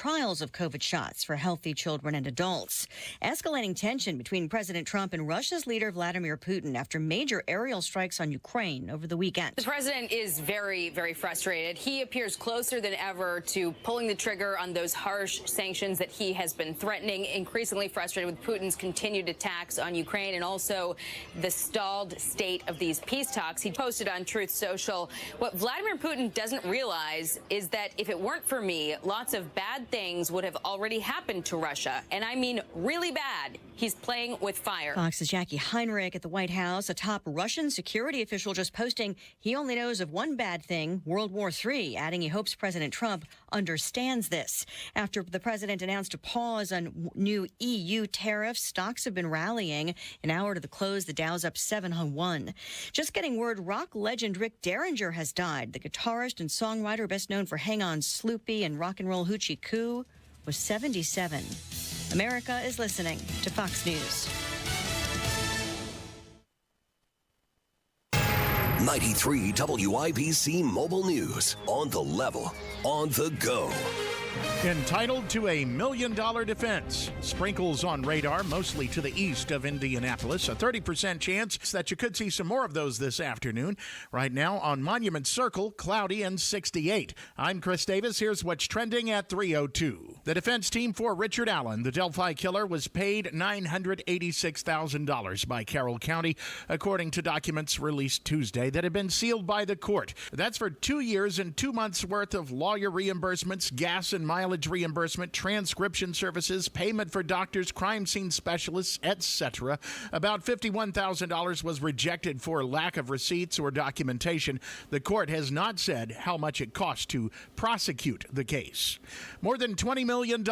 trials of COVID shots for healthy children and adults. Escalating tension between President Trump and Russia's leader Vladimir Putin after major aerial strikes on Ukraine over the weekend. The president is very, very frustrated. He appears closer than ever to pulling the trigger on those harsh sanctions that he has been threatening, increasingly frustrated with Putin's continued attacks on Ukraine and also the stalled state of these peace talks. He posted on Truth Social, what Vladimir Putin doesn't realize is that if it weren't for me, lots of bad things would have already happened to Russia. And I mean really bad. He's playing with fire. Fox's Jackie Heinrich at the White House, a top Russian security official just posting he only knows of one bad thing, World War III, adding he hopes President Trump understands this. After the president announced a pause on new EU tariffs, stocks have been rallying. An hour to the close, the Dow's up 701. Just getting word rock legend Rick Derringer has died. The guitarist and songwriter best known for Hang On Sloopy and Rock and Roll Hoochie Coo was 77. America is listening to Fox News. 93 WIBC Mobile News. On the level, on the go. Entitled to a $1 million defense. Sprinkles on radar, mostly to the east of Indianapolis. A 30% chance that you could see some more of those this afternoon. Right now on Monument Circle, cloudy and 68. I'm Chris Davis. Here's what's trending at 3:02. The defense team for Richard Allen, the Delphi killer, was paid $986,000 by Carroll County, according to documents released Tuesday that have been sealed by the court. That's for 2 years and 2 months worth of lawyer reimbursements, gas and mileage reimbursement, transcription services, payment for doctors, crime scene specialists, etc. About $51,000 was rejected for lack of receipts or documentation. The court has not said how much it cost to prosecute the case. More than $20 million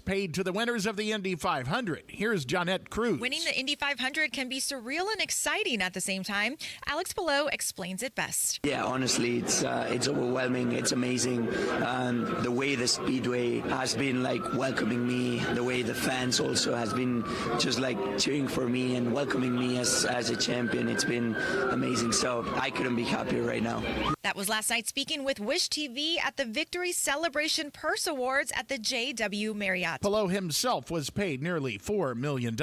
paid to the winners of the Indy 500. Here's Jonette Cruz. Winning the Indy 500 can be surreal and exciting at the same time. Alex Below explains it best. Yeah, honestly, it's overwhelming. It's amazing. The way the Speedway has been welcoming me, the way the fans also has been just cheering for me and welcoming me as a champion. It's been amazing. So I couldn't be happier right now. That was last night speaking with Wish TV at the Victory Celebration Purse Awards at the JW Marriott. Below himself was paid nearly $4 million.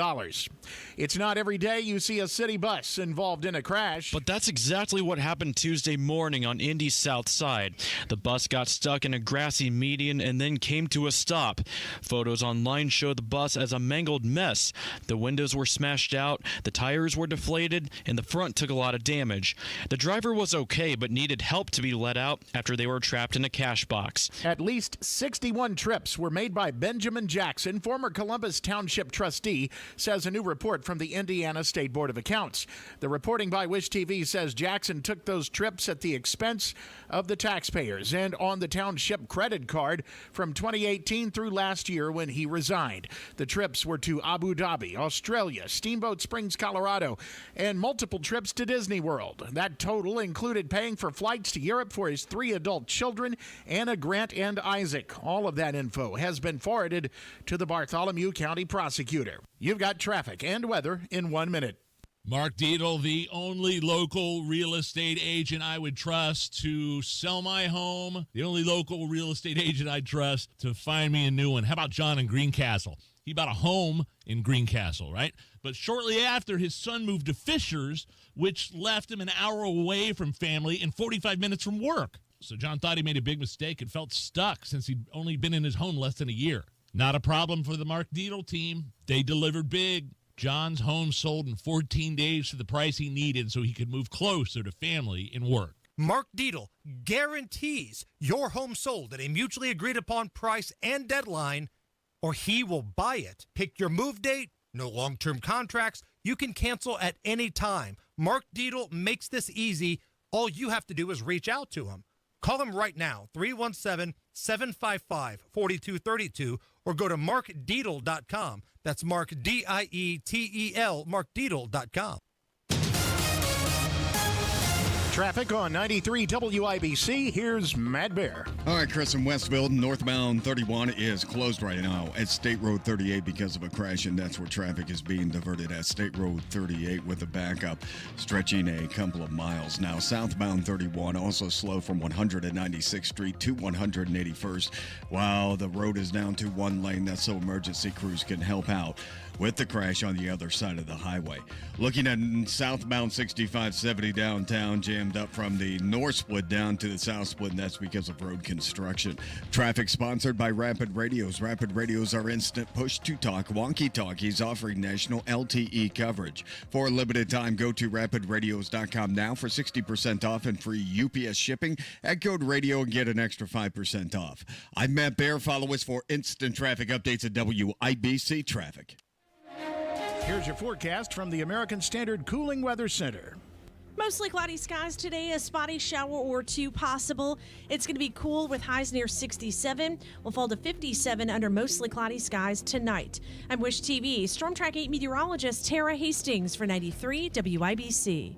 It's not every day you see a city bus involved in a crash. But that's exactly what happened Tuesday morning on Indy's south side. The bus got stuck in a grassy median and then came to a stop. Photos online show the bus as a mangled mess. The windows were smashed out, the tires were deflated, and the front took a lot of damage. The driver was okay, but needed help to be let out after they were trapped in a cash box. At least 61 trips were made by Benjamin Jackson, former Columbus Township trustee, says a new report from the Indiana State Board of Accounts. The reporting by Wish TV says Jackson took those trips at the expense of the taxpayers and on the township credit card from 2018 through last year when he resigned. The trips were to Abu Dhabi, Australia, Steamboat Springs, Colorado, and multiple trips to Disney World. That total included paying for flights to Europe for his 3 adult children, Anna, Grant, and Isaac. All of that info has been forwarded to the Bartholomew County prosecutor. You've got traffic and weather in 1 minute. Mark Dietl, the only local real estate agent I would trust to sell my home, the only local real estate agent I'd trust to find me a new one. How about John in Greencastle? He bought a home in Greencastle, right? But shortly after, his son moved to Fishers, which left him an hour away from family and 45 minutes from work. So John thought he made a big mistake and felt stuck since he'd only been in his home less than a year. Not a problem for the Mark Dietl team. They delivered big. John's home sold in 14 days for the price he needed so he could move closer to family and work. Mark Dietl guarantees your home sold at a mutually agreed upon price and deadline, or he will buy it. Pick your move date, no long-term contracts. You can cancel at any time. Mark Dietl makes this easy. All you have to do is reach out to him. Call him right now, 317-755-4232, or go to markdietl.com. That's Mark, D-I-E-T-E-L, markdietl.com. Traffic on 93 WIBC. Here's Matt Bear. All right, Chris, in Westville, northbound 31 is closed right now at State Road 38 because of a crash, and that's where traffic is being diverted at State Road 38 with a backup stretching a couple of miles. Now, southbound 31 also slow from 196th Street to 181st, while the road is down to one lane. That's so emergency crews can help out with the crash on the other side of the highway. Looking at southbound 6570 downtown, jammed up from the north split down to the south split, and that's because of road construction. Traffic sponsored by Rapid Radios. Rapid Radios are instant push-to-talk walkie-talkies offering national LTE coverage. For a limited time, go to rapidradios.com now for 60% off and free UPS shipping. At code radio and get an extra 5% off. I'm Matt Bear. Follow us for instant traffic updates at WIBC Traffic. Here's your forecast from the American Standard Cooling Weather Center. Mostly cloudy skies today, a spotty shower or two possible. It's going to be cool with highs near 67. We'll fall to 57 under mostly cloudy skies tonight. I'm Wish TV Storm Track 8 meteorologist Tara Hastings for 93 WIBC.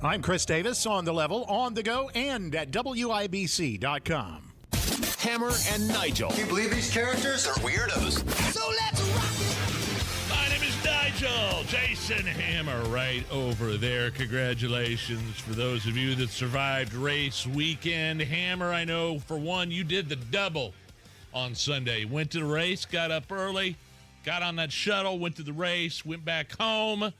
I'm Chris Davis on the level, on the go, and at WIBC.com. Hammer and Nigel. Can you believe these characters are weirdos? So let's rock it. My name is Nigel. Jason Hammer right over there. Congratulations for those of you that survived race weekend. Hammer, I know for one, you did the double on Sunday. Went to the race, got up early, got on that shuttle, went to the race, went back home,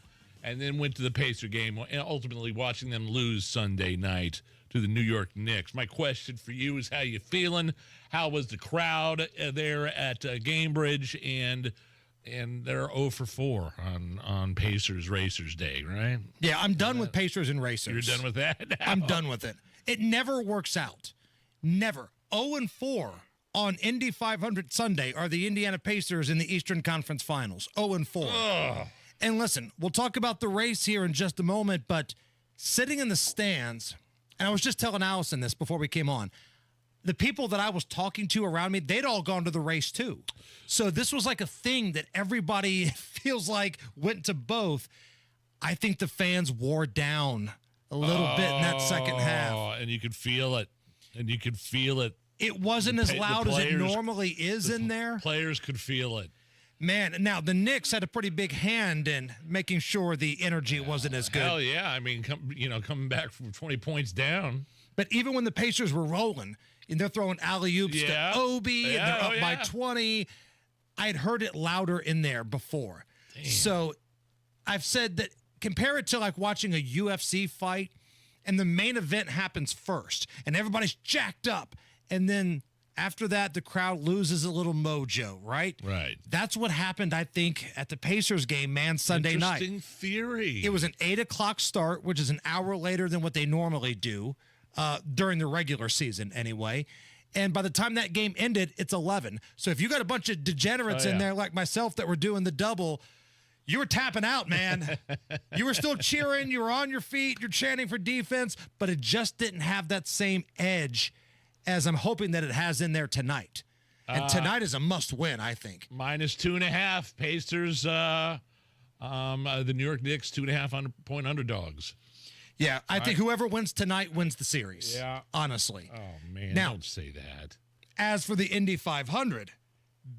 and then went to the Pacer game, and ultimately watching them lose Sunday night to the New York Knicks. My question for you is, how you feeling? How was the crowd there at Gamebridge? And they're 0 for 4 on Pacers Racers Day, right? Yeah, I'm done with Pacers and Racers. You're done with that now? I'm done with it. It never works out. Never. 0 and 4 on Indy 500 Sunday are the Indiana Pacers in the Eastern Conference Finals. 0 and 4. Ugh. And listen, we'll talk about the race here in just a moment, but sitting in the stands, and I was just telling Allison this before we came on, the people that I was talking to around me, they'd all gone to the race too. So this was like a thing that everybody feels like went to both. I think the fans wore down a little bit in that second half. And you could feel it. It wasn't as loud as it normally is in there. Players could feel it. Man, now the Knicks had a pretty big hand in making sure the energy wasn't as good. Hell yeah. I mean, coming back from 20 points down. But even when the Pacers were rolling, and they're throwing alley-oops to Obi, and they're up by 20. I had heard it louder in there before. Damn. So I've said that compare it to like watching a UFC fight, and the main event happens first, and everybody's jacked up. And then after that, the crowd loses a little mojo, right? Right. That's what happened, I think, at the Pacers game, Sunday night. Interesting theory. It was an 8 o'clock start, which is an hour later than what they normally do. During the regular season anyway. And by the time that game ended, it's 11. So if you got a bunch of degenerates in there like myself that were doing the double, you were tapping out, man. You were still cheering. You were on your feet. You're chanting for defense. But it just didn't have that same edge as I'm hoping that it has in there tonight. And tonight is a must-win, I think. -2.5. Pacers, the New York Knicks, 2.5-point underdogs. Yeah, I think whoever wins tonight wins the series. Yeah. Honestly. Oh, man, now, don't say that. As for the Indy 500,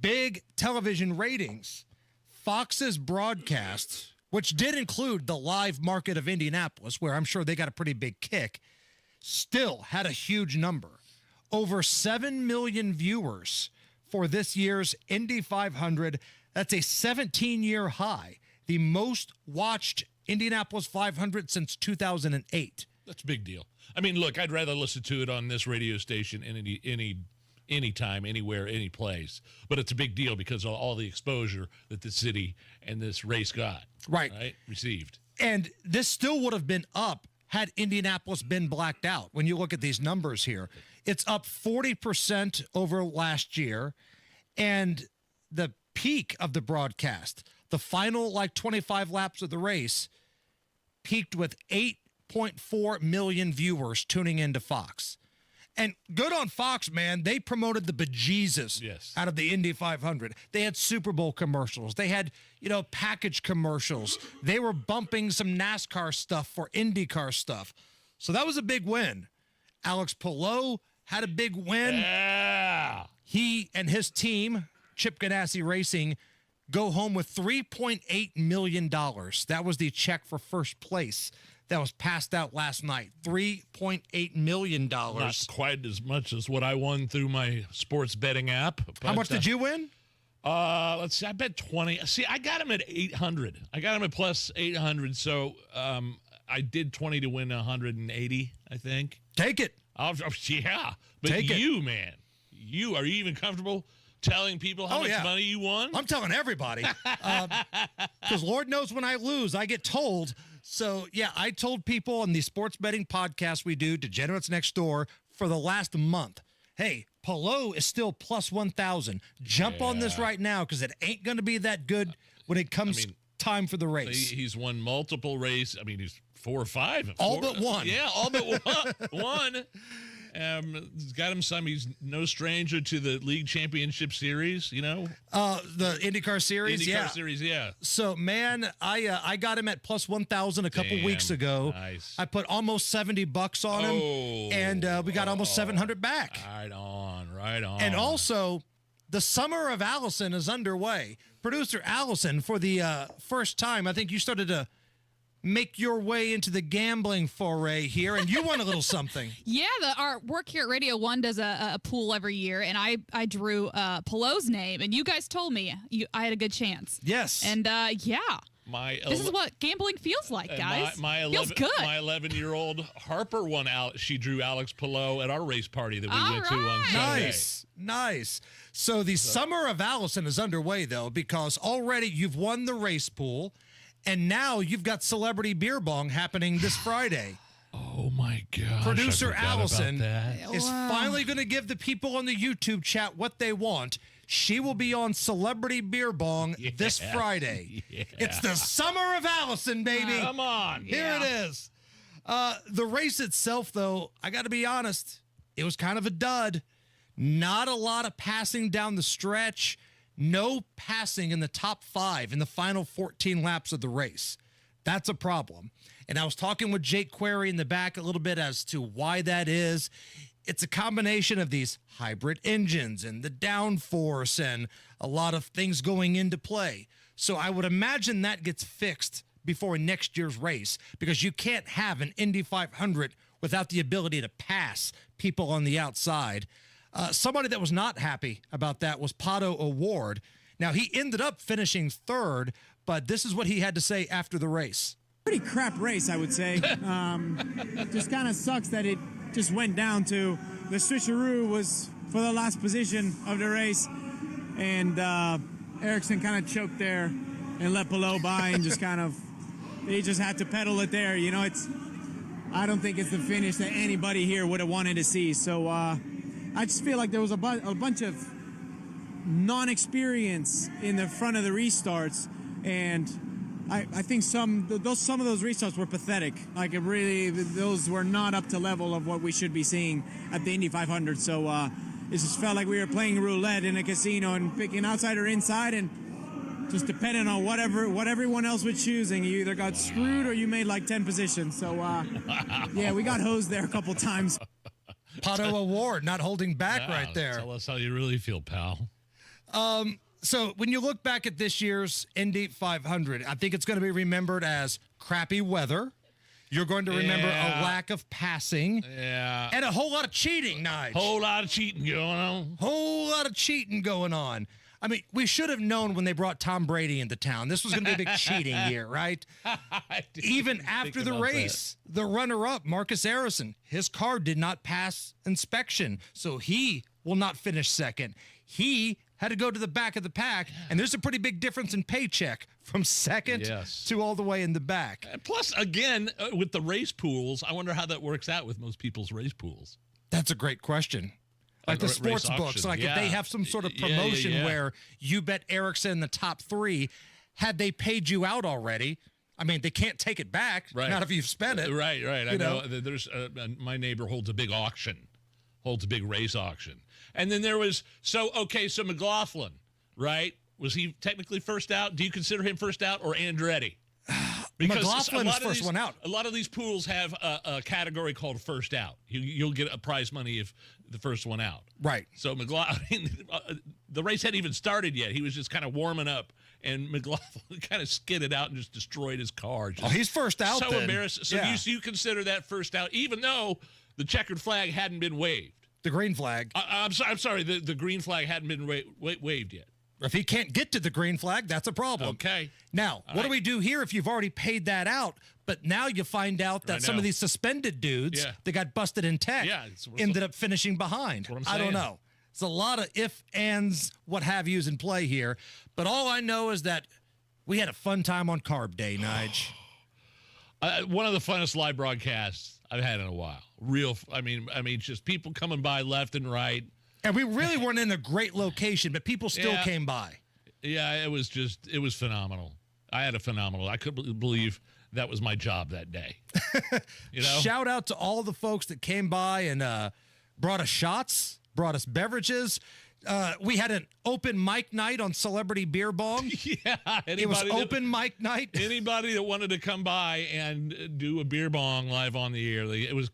big television ratings. Fox's broadcast, which did include the live market of Indianapolis, where I'm sure they got a pretty big kick, still had a huge number. Over 7 million viewers for this year's Indy 500. That's a 17-year high. The most watched Indianapolis 500 since 2008. That's a big deal. I mean, look, I'd rather listen to it on this radio station any time, anywhere, any place. But it's a big deal because of all the exposure that the city and this race got. Right. Received. And this still would have been up had Indianapolis been blacked out. When you look at these numbers here, it's up 40% over last year. And the peak of the broadcast, the final 25 laps of the race, peaked with 8.4 million viewers tuning into Fox. And good on Fox, man. They promoted the bejesus out of the Indy 500. They had Super Bowl commercials. They had, package commercials. They were bumping some NASCAR stuff for IndyCar stuff. So that was a big win. Alex Palou had a big win. Yeah. He and his team, Chip Ganassi Racing, go home with $3.8 million. That was the check for first place that was passed out last night. $3.8 million. Not quite as much as what I won through my sports betting app. How much did you win? Let's see. I bet 20. See, I got him at 800. I got him at plus 800. So I did 20 to win 180, I think. Take it. Yeah. But Take you, man, are you even comfortable telling people how much money you won? I'm telling everybody. Because Lord knows when I lose, I get told. So, yeah, I told people on the sports betting podcast we do, Degenerates Next Door, for the last month, hey, Palou is still plus 1,000. Jump on this right now because it ain't going to be that good when it comes time for the race. He's won multiple races. I mean, he's 4 or 5. All but one. Yeah, all but one. He's got him some. He's no stranger to the League Championship Series, you know? The IndyCar Series, Series, yeah. So, man, I got him at plus 1,000 a couple weeks ago. Nice. I put almost $70 on him, and we got almost 700 back. Right on. And also, the Summer of Allison is underway. Producer Allison, for the first time, I think you started to make your way into the gambling foray here, and you won a little something. Yeah, our work here at Radio 1 does a pool every year, and I drew Palou's name, and you guys told me I had a good chance. Yes. And, this is what gambling feels like, guys. Feels good. My 11-year-old Harper won out. She drew Alex Palou at our race party that we went to on Sunday. Nice. So the Summer of Allison is underway, though, because already you've won the race pool, and now you've got Celebrity Beer Bong happening this Friday. Oh, my gosh. Producer Allison is finally going to give the people on the YouTube chat what they want. She will be on Celebrity Beer Bong this Friday. Yeah. It's the Summer of Allison, baby. Come on. Here it is. The race itself, though, I got to be honest, it was kind of a dud. Not a lot of passing down the stretch. No passing in the top 5 in the final 14 laps of the race. That's a problem. And I was talking with Jake Query in the back a little bit as to why that is. It's a combination of these hybrid engines and the downforce and a lot of things going into play. So I would imagine that gets fixed before next year's race because you can't have an Indy 500 without the ability to pass people on the outside. Somebody that was not happy about that was Pato O'Ward. Now, he ended up finishing 3rd, but this is what he had to say after the race. Pretty crap race, I would say. Just kind of sucks that it just went down to the switcheroo was for the last position of the race, and Ericsson kind of choked there and let Palou by and just kind of, he just had to pedal it there. You know, I don't think it's the finish that anybody here would have wanted to see. So I just feel like there was a bunch of non-experience in the front of the restarts, and I think some of those restarts were pathetic. Like those were not up to level of what we should be seeing at the Indy 500. So it just felt like we were playing roulette in a casino and picking outside or inside, and just depending on what everyone else was choosing, you either got screwed or you made like 10 positions. So yeah, we got hosed there a couple times. Pato O'Ward not holding back right there. Tell us how you really feel, pal. So when you look back at this year's Indy 500, I think it's going to be remembered as crappy weather. You're going to remember a lack of passing. Yeah. And a whole lot of cheating, Nigel. Whole lot of cheating going on. I mean, we should have known when they brought Tom Brady into town. This was going to be a big cheating year, right? Even after the race, the runner-up, Marcus Harrison, his car did not pass inspection, so he will not finish second. He had to go to the back of the pack, and there's a pretty big difference in paycheck from second to all the way in the back. Plus, again, with the race pools, I wonder how that works out with most people's race pools. That's a great question. Like the sports books, like if they have some sort of promotion where you bet Ericsson in the top 3, had they paid you out already, I mean, they can't take it back, not if you've spent it. Right. I know there's my neighbor holds a big race auction. And then there was, so McLaughlin, right? Was he technically first out? Do you consider him first out or Andretti? Because McLaughlin is first one out. A lot of these pools have a category called first out. You'll get a prize money if the first one out. Right. So McLaughlin, the race hadn't even started yet. He was just kind of warming up, and McLaughlin kind of skidded out and just destroyed his car. He's first out. So then. embarrassed. So you consider that first out, even though the checkered flag hadn't been waved. The green flag. I'm sorry. The green flag hadn't been waved yet. If he can't get to the green flag, that's a problem. Okay. Now, what do we do here if you've already paid that out, but now you find out that some of these suspended dudes that got busted in tech ended up finishing behind? I don't know. It's a lot of if, ands, what have yous in play here. But all I know is that we had a fun time on Carb Day, Nige. One of the funnest live broadcasts I've had in a while. I mean, just people coming by left and right. And we really weren't in a great location, but people still came by. Yeah, it was phenomenal. I couldn't believe that was my job that day. Shout out to all the folks that came by and brought us shots, brought us beverages. We had an open mic night on Celebrity Beer Bong. It was open mic night. Anybody that wanted to come by and do a beer bong live on the air, it was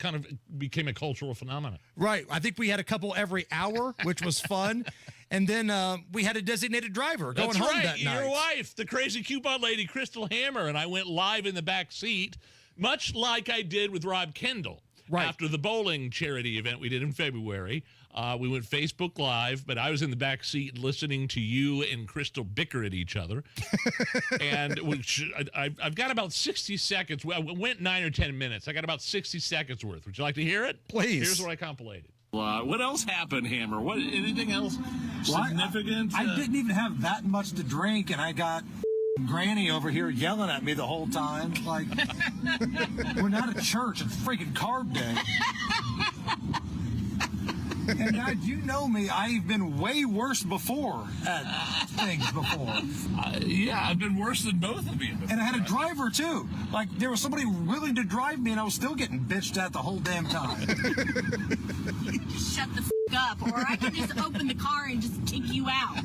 became a cultural phenomenon. Right. I think we had a couple every hour, which was fun. And then we had a designated driver going home that night. Your wife, the crazy coupon lady, Crystal Hammer, and I went live in the back seat, much like I did with Rob Kendall. Right. After the bowling charity event we did in February, we went Facebook Live, but I was in the back seat listening to you and Crystal bicker at each other. And I've got about 60 seconds. I went 9 or 10 minutes. I got about 60 seconds worth. Would you like to hear it? Please. Here's what I compilated. What else happened, Hammer? Anything else significant? I didn't even have that much to drink, and I got Granny over here yelling at me the whole time. Like, we're not at church. It's freaking Carb Day. And guys, you know me. I've been way worse before at things before. Yeah, I've been worse than both of you. And I had a driver, too. Like, there was somebody willing to drive me, and I was still getting bitched at the whole damn time. You can just shut the up, or I can just open the car and just kick you out.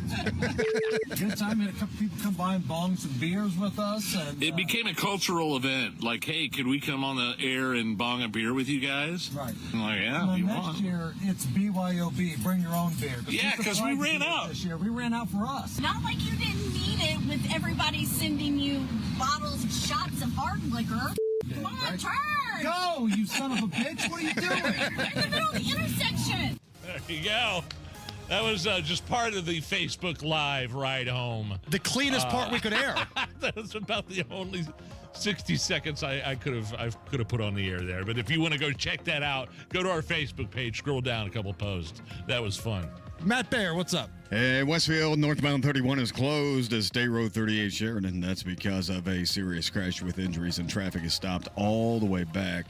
Good time. We had a couple people come by and bong some beers with us. And, it became a cultural event. Like, hey, could we come on the air and bong a beer with you guys? Right. I'm like, yeah, if you next want. year, it's BYOB. Bring your own beer. Yeah, because we ran out. This year. We ran out for us. Not like you didn't need it with everybody sending you bottles and shots of hard liquor. Come on, turn! Go, you son of a bitch! What are you doing? We're in the middle of the intersection. There you go. That was just part of the Facebook Live ride home. The cleanest part we could air. That was about the only 60 seconds I could have put on the air there. But if you want to go check that out, go to our Facebook page, scroll down a couple posts. That was fun. Matt Baer, what's up? Hey, Westfield, northbound 31 is closed as State Road 38 Sheridan. That's because of a serious crash with injuries, and traffic is stopped all the way back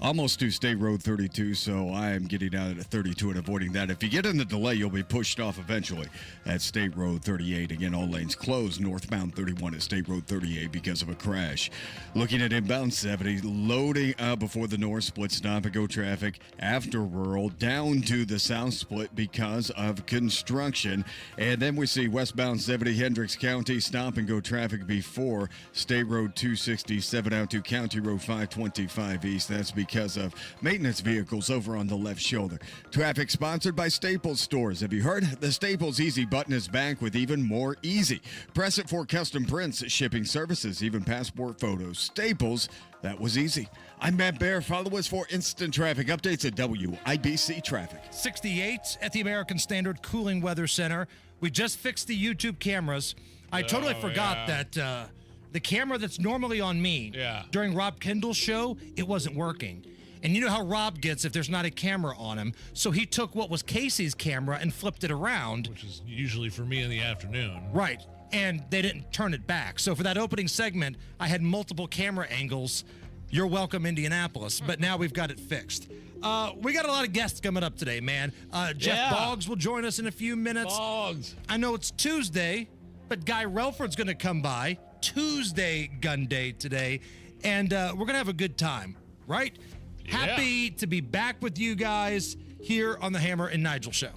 almost to State Road 32, so I am getting out at 32 and avoiding that. If you get in the delay, you'll be pushed off eventually at State Road 38. Again, all lanes closed northbound 31 at State Road 38 because of a crash. Looking at inbound 70, loading up before the north split stop and go traffic after rural down to the south split because of construction. And then we see westbound 70 Hendricks County stop and go traffic before State Road 267 out to County Road 525 East. That's because of maintenance vehicles over on the left shoulder. Traffic sponsored by Staples Stores. Have you heard? The Staples Easy button is back with even more easy. Press it for custom prints, shipping services, even passport photos. Staples, that was easy. I'm Matt Baer. Follow us for instant traffic updates at WIBC Traffic. 68 at the American Standard Cooling Weather Center. We just fixed the YouTube cameras. I totally forgot that the camera that's normally on me during Rob Kendall's show, it wasn't working. And you know how Rob gets if there's not a camera on him. So he took what was Casey's camera and flipped it around. Which is usually for me in the afternoon. Right. And they didn't turn it back. So for that opening segment, I had multiple camera angles. You're welcome, Indianapolis. But now we've got it fixed. We got a lot of guests coming up today, man. Jeff Bogs will join us in a few minutes. Bogs. I know it's Tuesday, but Guy Relford's going to come by. Tuesday gun day today. And we're going to have a good time, right? Yeah. Happy to be back with you guys here on the Hammer and Nigel show.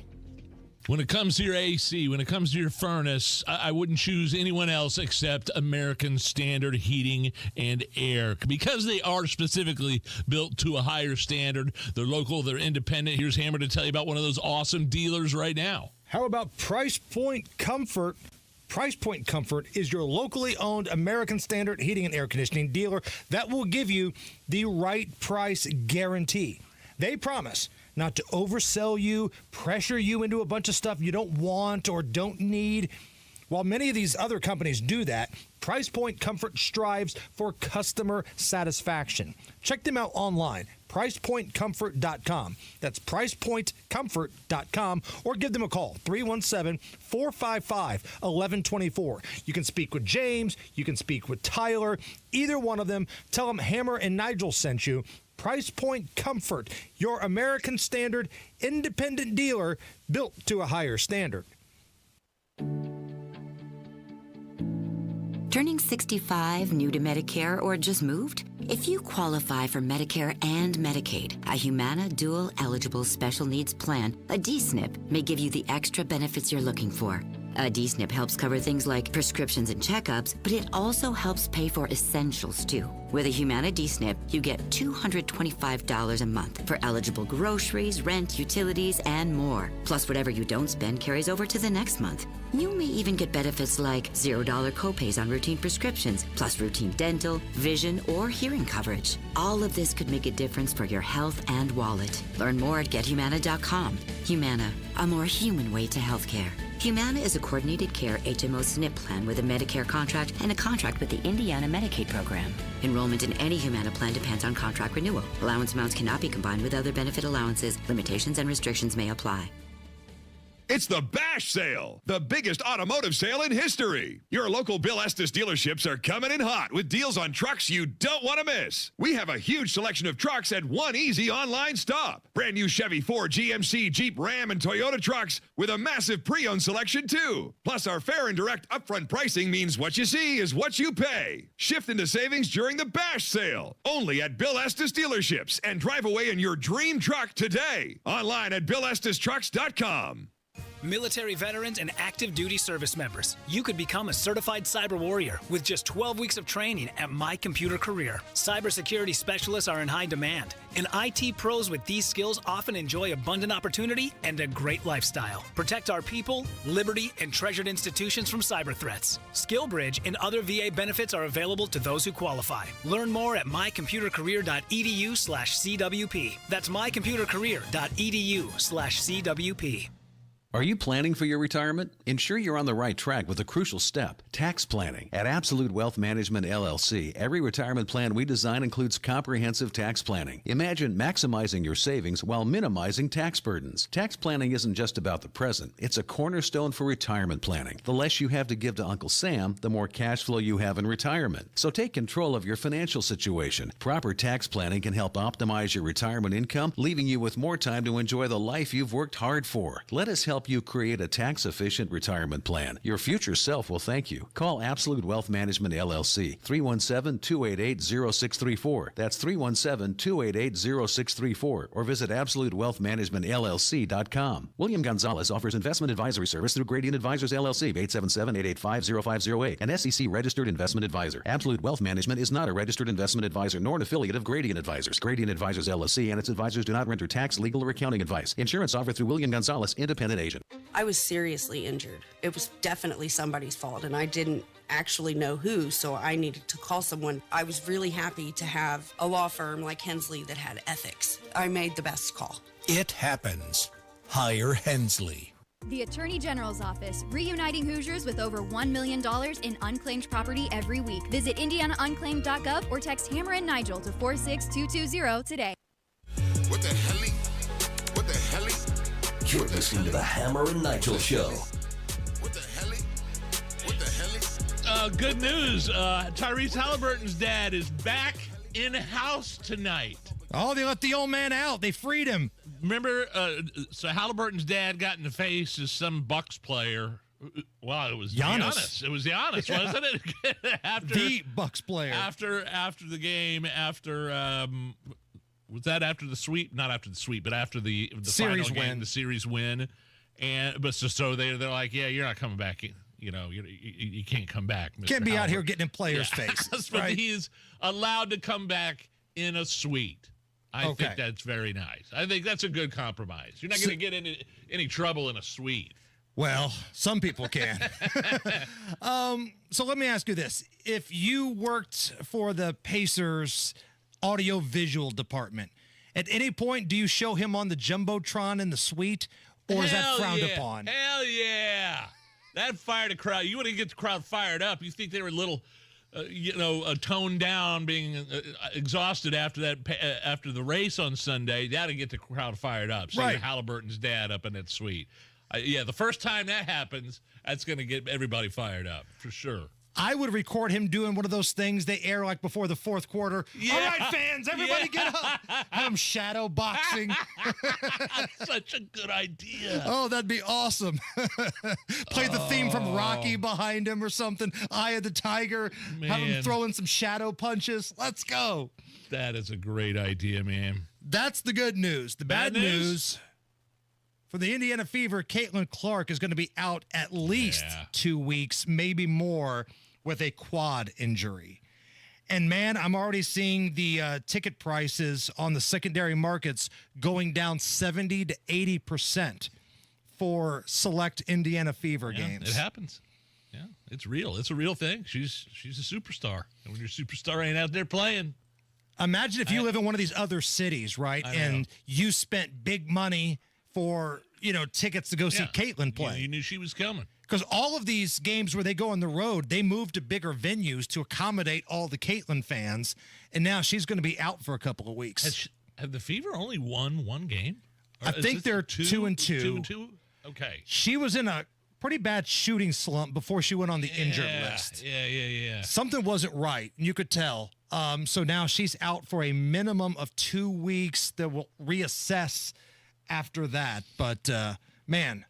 When it comes to your AC, when it comes to your furnace, I wouldn't choose anyone else except American Standard Heating and Air, because they are specifically built to a higher standard. They're local, they're independent. Here's Hammer to tell you about one of those awesome dealers right now. How about Price Point Comfort? Price Point Comfort is your locally owned American Standard Heating and Air Conditioning dealer that will give you the right price guarantee. They promise not to oversell you, pressure you into a bunch of stuff you don't want or don't need. While many of these other companies do that, Price Point Comfort strives for customer satisfaction. Check them out online, pricepointcomfort.com. That's pricepointcomfort.com, or give them a call, 317-455-1124. You can speak with James, you can speak with Tyler, either one of them. Tell them Hammer and Nigel sent you. Price Point Comfort, your American Standard independent dealer built to a higher standard. Turning 65, new to Medicare, or just moved? If you qualify for Medicare and Medicaid, a Humana Dual Eligible Special Needs Plan, a D-SNP, may give you the extra benefits you're looking for. A D-SNP helps cover things like prescriptions and checkups, but it also helps pay for essentials, too. With a Humana D-SNP, you get $225 a month for eligible groceries, rent, utilities, and more. Plus, whatever you don't spend carries over to the next month. You may even get benefits like $0 copays on routine prescriptions, plus routine dental, vision, or hearing coverage. All of this could make a difference for your health and wallet. Learn more at GetHumana.com. Humana, a more human way to healthcare. Humana is a coordinated care HMO SNP plan with a Medicare contract and a contract with the Indiana Medicaid program. Enrollment in any Humana plan depends on contract renewal. Allowance amounts cannot be combined with other benefit allowances. Limitations and restrictions may apply. It's the Bash Sale, the biggest automotive sale in history. Your local Bill Estes dealerships are coming in hot with deals on trucks you don't want to miss. We have a huge selection of trucks at one easy online stop. Brand new Chevy, Ford, GMC, Jeep, Ram, and Toyota trucks with a massive pre-owned selection too. Plus, our fair and direct upfront pricing means what you see is what you pay. Shift into savings during the Bash Sale, only at Bill Estes dealerships, and drive away in your dream truck today. Online at BillEstesTrucks.com. Military veterans and active duty service members, you could become a certified cyber warrior with just 12 weeks of training at My Computer Career. Cybersecurity specialists are in high demand, and IT pros with these skills often enjoy abundant opportunity and a great lifestyle. Protect our people, liberty, and treasured institutions from cyber threats. SkillBridge and other VA benefits are available to those who qualify. Learn more at mycomputercareer.edu/CWP. That's mycomputercareer.edu/CWP. Are you planning for your retirement? Ensure you're on the right track with a crucial step, tax planning. At Absolute Wealth Management, LLC, every retirement plan we design includes comprehensive tax planning. Imagine maximizing your savings while minimizing tax burdens. Tax planning isn't just about the present. It's a cornerstone for retirement planning. The less you have to give to Uncle Sam, the more cash flow you have in retirement. So take control of your financial situation. Proper tax planning can help optimize your retirement income, leaving you with more time to enjoy the life you've worked hard for. Let us help you create a tax-efficient retirement plan. Your future self will thank you. Call Absolute Wealth Management, LLC, 317-288-0634. That's 317-288-0634. Or visit AbsoluteWealthManagementLLC.com. William Gonzalez offers investment advisory service through Gradient Advisors, LLC, 877-885-0508, an SEC-registered investment advisor. Absolute Wealth Management is not a registered investment advisor nor an affiliate of Gradient Advisors. Gradient Advisors, LLC, and its advisors do not render tax, legal, or accounting advice. Insurance offered through William Gonzalez, independent agent. I was seriously injured. It was definitely somebody's fault, and I didn't actually know who, so I needed to call someone. I was really happy to have a law firm like Hensley that had ethics. I made the best call. It happens. Hire Hensley. The Attorney General's Office, reuniting Hoosiers with over $1 million in unclaimed property every week. Visit IndianaUnclaimed.gov or text Hammer and Nigel to 46220 today. What the hell? What the hell? You're listening to the Hammer and Nigel Show. What the hell? Good news. Tyrese Halliburton's dad is back in house tonight. Oh, they let the old man out. They freed him. Remember, so Halliburton's dad got in the face of some Bucks player. Well, it was Giannis. It was Giannis, wasn't it? After the Bucks player. After the game, was that after the sweep? Not after the sweep, but after the series final game, win. the series win. But so they're like, yeah, you're not coming back. You can't come back. Mr. Can't be out Halbert. here getting in players' faces. But right? he is allowed to come back in a suite. I think that's very nice. I think that's a good compromise. You're not going to get into any trouble in a suite. Well, some people can. So let me ask you this. If you worked for the Pacers audio-visual department, at any point do you show him on the Jumbotron in the suite, or is that frowned upon? Hell yeah. That fired a crowd. You want to get the crowd fired up. You think they were a little, toned down, being exhausted after the race on Sunday. That'll get the crowd fired up. So Right. Halliburton's dad up in that suite. The first time that happens, that's going to get everybody fired up for sure. I would record him doing one of those things they air like before the fourth quarter. Yeah. All right, fans, everybody get up. Have him shadow boxing. Such a good idea. Oh, that'd be awesome. Play the theme from Rocky behind him or something. Eye of the Tiger. Have him Man. throwing some shadow punches. Let's go. That is a great idea, man. That's the good news. The bad news for the Indiana Fever, Caitlin Clark is going to be out at least 2 weeks, maybe more, with a quad injury. And, man, I'm already seeing the ticket prices on the secondary markets going down 70 to 80% for select Indiana Fever games. It happens. Yeah, it's real. It's a real thing. She's a superstar. And when your superstar ain't out there playing. Imagine if you live in one of these other cities, right, and you spent big money for, tickets to go see Caitlin play. You knew she was coming. Because all of these games where they go on the road, they move to bigger venues to accommodate all the Caitlin fans, and now she's going to be out for a couple of weeks. Have the Fever only won one game? I think they're 2-2. 2-2? Okay. She was in a pretty bad shooting slump before she went on the injured list. Yeah. Something wasn't right, and you could tell. So now she's out for a minimum of 2 weeks. They will reassess after that. But, man,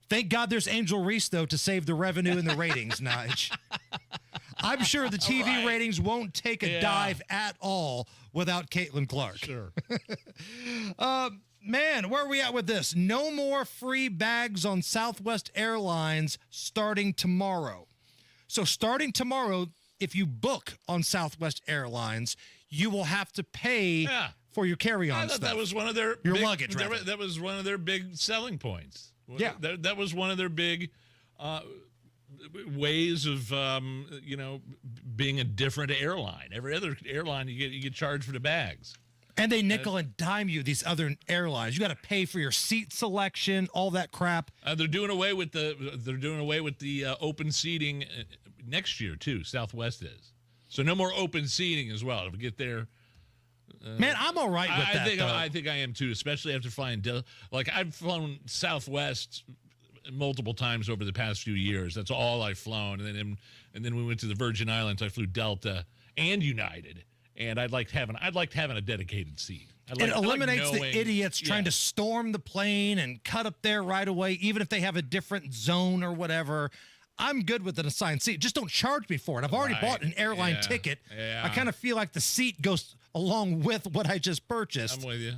thank God there's Angel Reese, though, to save the revenue and the ratings, Nige. I'm sure the TV ratings won't take a dive at all without Caitlin Clark. Sure. Man, where are we at with this? No more free bags on Southwest Airlines starting tomorrow. So starting tomorrow, if you book on Southwest Airlines, you will have to pay for your carry-on stuff. That was one of their luggage. That was one of their big selling points. Yeah, that was one of their big ways of being a different airline. Every other airline, you get charged for the bags. And they nickel and dime you, these other airlines. You got to pay for your seat selection, all that crap. They're doing away with the open seating next year too. Southwest is. So no more open seating as well. If we get there. Man, I'm all right with that. I think I am too, especially after flying. I've flown Southwest multiple times over the past few years. That's all I've flown, and then we went to the Virgin Islands. I flew Delta and United. And I'd like having a dedicated seat. It eliminates the idiots trying to storm the plane and cut up there right away, even if they have a different zone or whatever. I'm good with an assigned seat. Just don't charge me for it. I've already bought an airline ticket. Yeah. I kind of feel like the seat goes along with what I just purchased. I'm with you.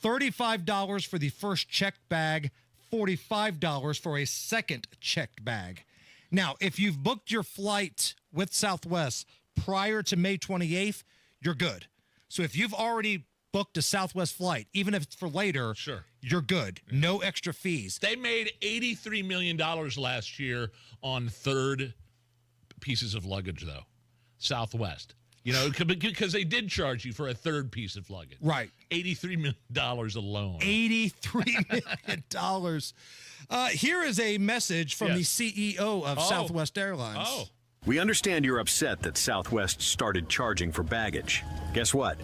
$35 for the first checked bag, $45 for a second checked bag. Now, if you've booked your flight with Southwest prior to May 28th, you're good. So if you've already booked a Southwest flight, even if it's for later, you're good. No extra fees. They made $83 million last year on third pieces of luggage, though. Southwest. Because they did charge you for a third piece of luggage. Right. $83 million alone. $83 million. Here is a message from the CEO of Southwest Airlines. We understand you're upset that Southwest started charging for baggage. Guess what?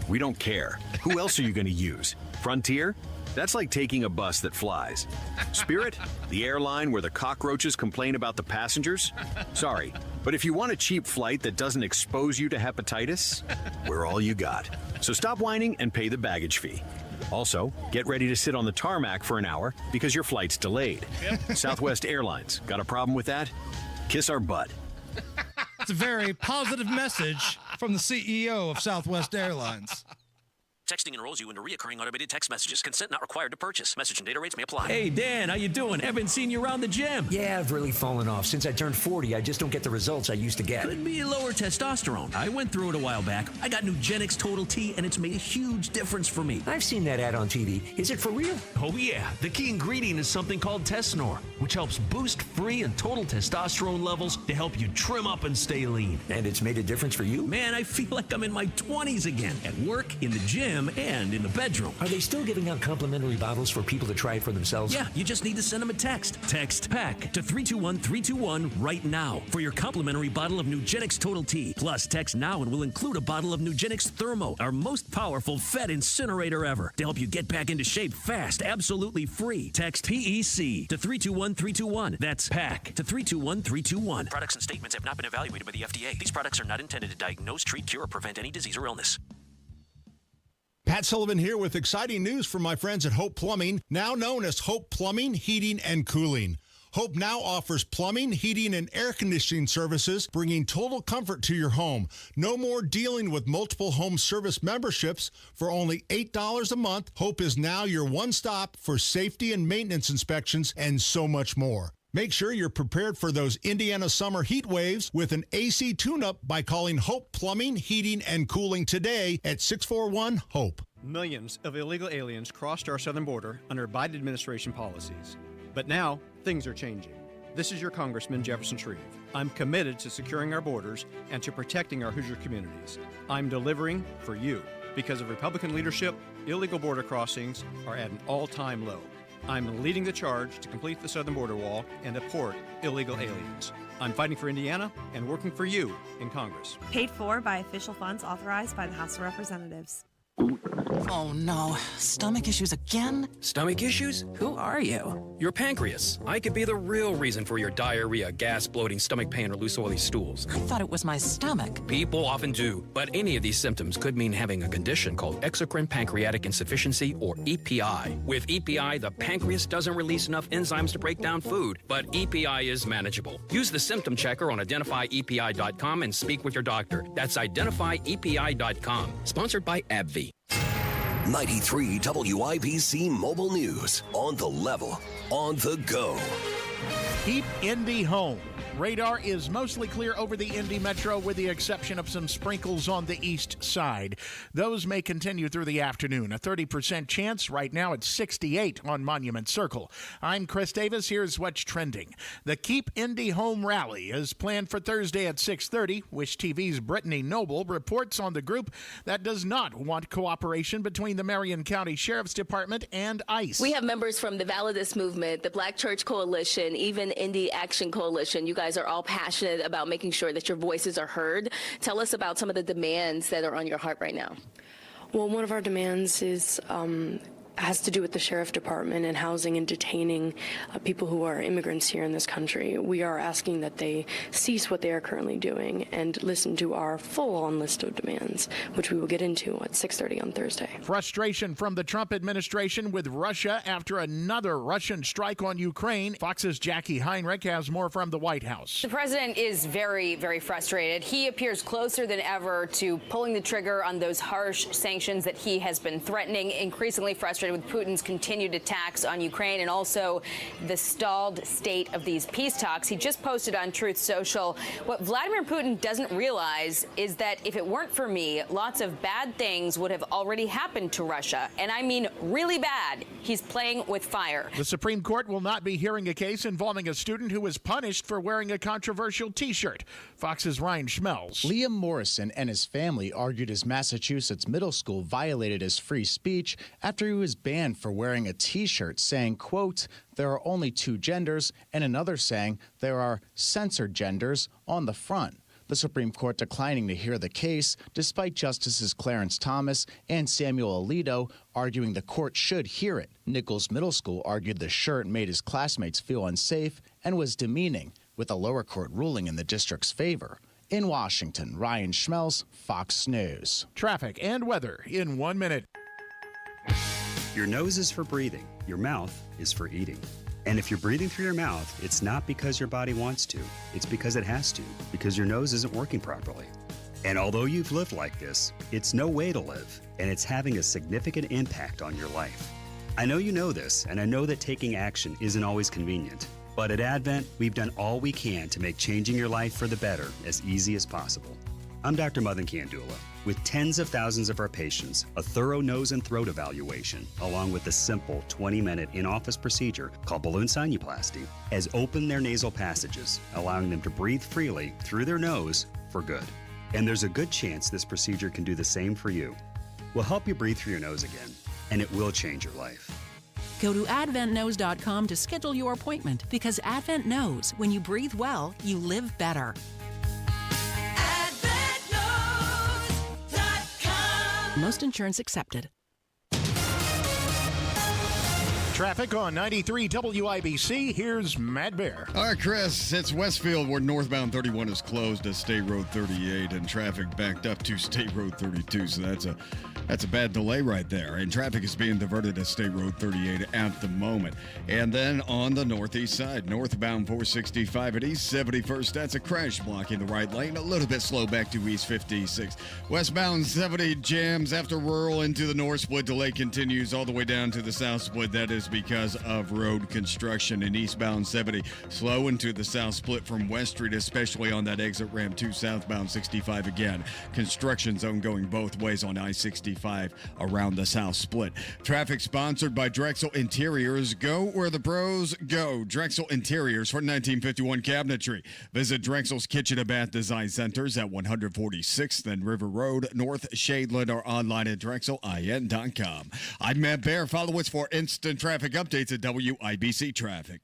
We don't care. Who else are you going to use? Frontier? That's like taking a bus that flies. Spirit? The airline where the cockroaches complain about the passengers? Sorry, but if you want a cheap flight that doesn't expose you to hepatitis, we're all you got. So stop whining and pay the baggage fee. Also, get ready to sit on the tarmac for an hour because your flight's delayed. Southwest Airlines, got a problem with that? Kiss our butt. It's a very positive message from the CEO of Southwest Airlines. Texting enrolls you into recurring automated text messages. Consent not required to purchase. Message and data rates may apply. Hey, Dan, how you doing? Haven't seen you around the gym. Yeah, I've really fallen off. Since I turned 40, I just don't get the results I used to get. Could be lower testosterone. I went through it a while back. I got Nugenix Total T, and it's made a huge difference for me. I've seen that ad on TV. Is it for real? Oh, yeah. The key ingredient is something called Tesnor, which helps boost free and total testosterone levels to help you trim up and stay lean. And it's made a difference for you? Man, I feel like I'm in my 20s again. At work, in the gym, and in the bedroom. Are they still giving out complimentary bottles for people to try it for themselves? Yeah, you just need to send them a text. Text PACK to 321-321 right now for your complimentary bottle of Nugenix Total T. Plus, text now and we'll include a bottle of Nugenix Thermo, our most powerful fat incinerator ever, to help you get back into shape fast, absolutely free. Text PEC to 321-321. That's PACK to 321-321. Products and statements have not been evaluated by the FDA. These products are not intended to diagnose, treat, cure, or prevent any disease or illness. Pat Sullivan here with exciting news from my friends at Hope Plumbing, now known as Hope Plumbing, Heating, and Cooling. Hope now offers plumbing, heating, and air conditioning services, bringing total comfort to your home. No more dealing with multiple home service memberships. For only $8 a month, Hope is now your one stop for safety and maintenance inspections and so much more. Make sure you're prepared for those Indiana summer heat waves with an AC tune-up by calling Hope Plumbing, Heating, and Cooling today at 641-HOPE. Millions of illegal aliens crossed our southern border under Biden administration policies. But now, things are changing. This is your Congressman, Jefferson Shreve. I'm committed to securing our borders and to protecting our Hoosier communities. I'm delivering for you. Because of Republican leadership, illegal border crossings are at an all-time low. I'm leading the charge to complete the southern border wall and deport illegal aliens. I'm fighting for Indiana and working for you in Congress. Paid for by official funds authorized by the House of Representatives. Oh no, stomach issues again? Stomach issues? Who are you? Your pancreas. I could be the real reason for your diarrhea, gas, bloating, stomach pain, or loose oily stools. I thought it was my stomach. People often do, but any of these symptoms could mean having a condition called exocrine pancreatic insufficiency, or EPI. With EPI, the pancreas doesn't release enough enzymes to break down food, but EPI is manageable. Use the symptom checker on identifyepi.com and speak with your doctor. That's identifyepi.com. Sponsored by AbbVie. 93 WIBC Mobile News. On the level, on the go. Keep Indy home. Radar is mostly clear over the Indy metro with the exception of some sprinkles on the east side. Those may continue through the afternoon. A 30% chance. Right now it's 68 on Monument Circle. I'm Chris Davis. Here's what's trending. The Keep Indy Home rally is planned for Thursday at 6:30. Wish TV's Brittany Noble reports on the group that does not want cooperation between the Marion County Sheriff's Department and ICE. We have members from the Validus Movement, the Black Church Coalition, even Indy Action Coalition. You guys are all passionate about making sure that your voices are heard. Tell us about some of the demands that are on your heart right now. Well, one of our demands is has to do with the Sheriff Department and housing and detaining people who are immigrants here in this country. We are asking that they cease what they are currently doing and listen to our full-on list of demands, which we will get into at 6:30 on Thursday. Frustration from the Trump administration with Russia after another Russian strike on Ukraine. Fox's Jackie Heinrich has more from the White House. The president is very, very frustrated. He appears closer than ever to pulling the trigger on those harsh sanctions that he has been threatening, increasingly frustrated with Putin's continued attacks on Ukraine and also the stalled state of these peace talks. He just posted on Truth Social, what Vladimir Putin doesn't realize is that if it weren't for me, lots of bad things would have already happened to Russia. And I mean really bad. He's playing with fire. The Supreme Court will not be hearing a case involving a student who was punished for wearing a controversial T-shirt. Fox's Ryan Schmelz. Liam Morrison and his family argued his Massachusetts middle school violated his free speech after he was banned for wearing a T-shirt saying, quote, "There are only two genders," and another saying, "There are censored genders" on the front. The Supreme Court declining to hear the case, despite Justices Clarence Thomas and Samuel Alito arguing the court should hear it. Nichols Middle School argued the shirt made his classmates feel unsafe and was demeaning, with a lower court ruling in the district's favor. In Washington, Ryan Schmelz, Fox News. Traffic and weather in 1 minute. Your nose is for breathing. Your mouth is for eating. And if you're breathing through your mouth, it's not because your body wants to. It's because it has to, because your nose isn't working properly. And although you've lived like this, it's no way to live, and it's having a significant impact on your life. I know you know this, and I know that taking action isn't always convenient. But at Advent, we've done all we can to make changing your life for the better as easy as possible. I'm Dr. Madan Kandula. With tens of thousands of our patients, a thorough nose and throat evaluation, along with a simple 20-minute in-office procedure called balloon sinuplasty, has opened their nasal passages, allowing them to breathe freely through their nose for good. And there's a good chance this procedure can do the same for you. We'll help you breathe through your nose again, and it will change your life. Go to adventknows.com to schedule your appointment, because Advent knows when you breathe well, you live better. Most insurance accepted. Traffic on 93 WIBC. Here's Matt Bear. All right, Chris, it's Westfield where northbound 31 is closed to State Road 38 and traffic backed up to State Road 32. So that's a bad delay right there. And traffic is being diverted to State Road 38 at the moment. And then on the northeast side, northbound 465 at East 71st, that's a crash blocking the right lane. A little bit slow back to East 56. Westbound 70 jams after rural into the north split. Delay continues all the way down to the south split. That is because of road construction. And eastbound 70 slow into the south split from West Street, especially on that exit ramp to southbound 65 again. Construction zone going both ways on I-65 around the south split. Traffic sponsored by Drexel Interiors. Go where the pros go. Drexel Interiors for 1951 cabinetry. Visit Drexel's Kitchen and Bath Design Centers at 146th and River Road, North Shadeland, or online at drexelin.com. I'm Matt Bear. Follow us for instant traffic updates at WIBC Traffic.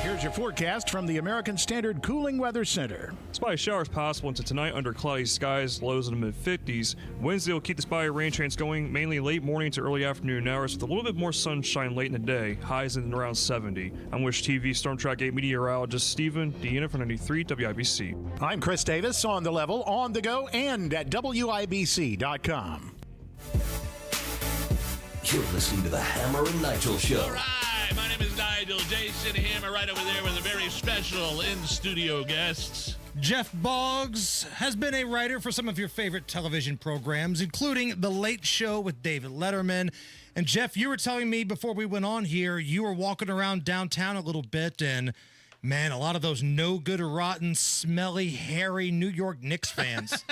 Here's your forecast from the American Standard Cooling Weather Center. Spotty showers possible into tonight under cloudy skies, lows in the mid-50s. Wednesday will keep the spotty rain chance going mainly late morning to early afternoon hours with a little bit more sunshine late in the day, highs in around 70. I'm Wish TV Storm Track 8 meteorologist Stephen Deanna for 93 WIBC. I'm Chris Davis, on the level, on the go, and at WIBC.com. You're listening to the Hammer and Nigel Show. All right, my name is Nigel. Jason Hammer right over there with a very special in-studio guest. Jeff Bogs has been a writer for some of your favorite television programs, including The Late Show with David Letterman. And Jeff, you were telling me before we went on here, you were walking around downtown a little bit, and man, a lot of those no good or rotten, smelly, hairy New York Knicks fans.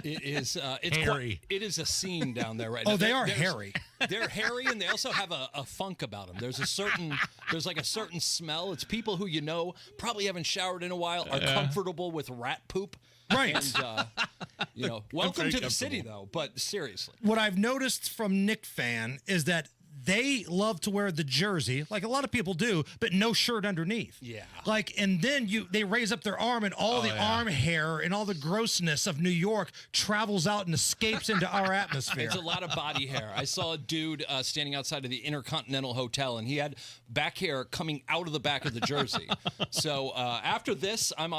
It is it's hairy. It is a scene down there right now. Oh, they are hairy. They're hairy, and they also have a funk about them. There's like a certain smell. It's people who probably haven't showered in a while, are comfortable with rat poop. Right. And, welcome to the city, though, but seriously. What I've noticed from Knick fan is that they love to wear the jersey, like a lot of people do, but no shirt underneath. Yeah. And then they raise up their arm, and all arm hair and all the grossness of New York travels out and escapes into our atmosphere. It's a lot of body hair. I saw a dude standing outside of the Intercontinental Hotel, and he had back hair coming out of the back of the jersey. So after this, I'm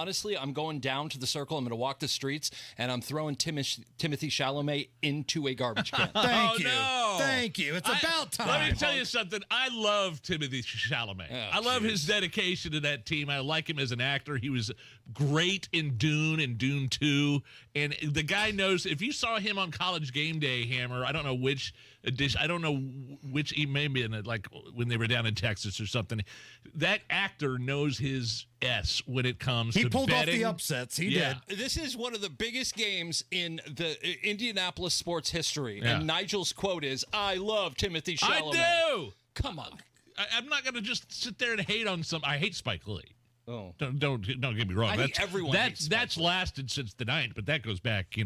going down to the Circle. I'm going to walk the streets, and I'm throwing Timothy Chalamet into a garbage can. Thank you. No. Thank you. It's about time. Let me tell you something. I love Timothy Chalamet. I love his dedication to that team. I like him as an actor. He was great in Dune and Dune 2. And the guy knows, if you saw him on College Game Day, Hammer, I don't know which edition, I don't know which, he may be in it, like when they were down in Texas or something. That actor knows his S when it comes to betting. He pulled off the upsets. He did. This is one of the biggest games in the Indianapolis sports history. Yeah. And Nigel's quote is, I love Timothy Chalamet. I do! Come on. I'm not going to just sit there and hate on I hate Spike Lee. Oh, don't get me wrong. I think everyone hates that's lasted since the 90s, but that goes back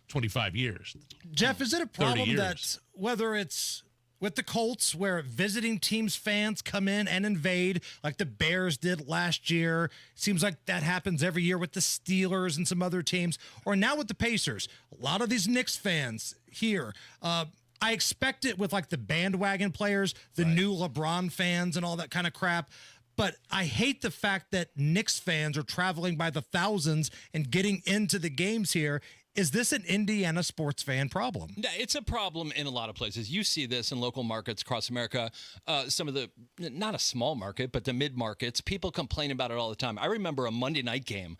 25 years. Jeff, is it a problem that whether it's with the Colts, where visiting teams' fans come in and invade, like the Bears did last year, seems like that happens every year with the Steelers and some other teams, or now with the Pacers, a lot of these Knicks fans here. I expect it with like the bandwagon players, the new LeBron fans, and all that kind of crap. But I hate the fact that Knicks fans are traveling by the thousands and getting into the games here. Is this an Indiana sports fan problem? It's a problem in a lot of places. You see this in local markets across America. Some of the, not a small market, but the mid-markets, people complain about it all the time. I remember a Monday night game,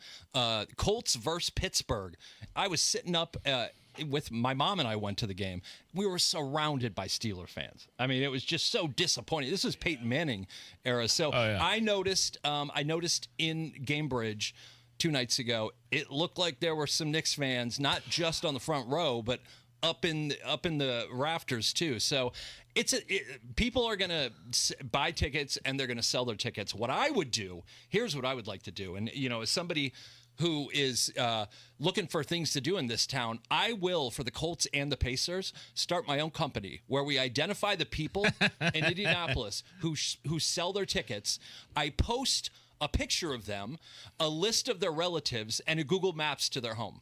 Colts versus Pittsburgh. I was sitting up with my mom and I went to the game. We were surrounded by Steeler fans. I mean, it was just so disappointing. This was Peyton Manning era. So I noticed in Gamebridge 2 nights ago, it looked like there were some Knicks fans, not just on the front row, but up in the rafters too. So people are going to buy tickets and they're going to sell their tickets. What I would do, here's what I would like to do. And, as somebody who is looking for things to do in this town, I will, for the Colts and the Pacers, start my own company where we identify the people in Indianapolis who sell their tickets. I post a picture of them, a list of their relatives, and a Google Maps to their home.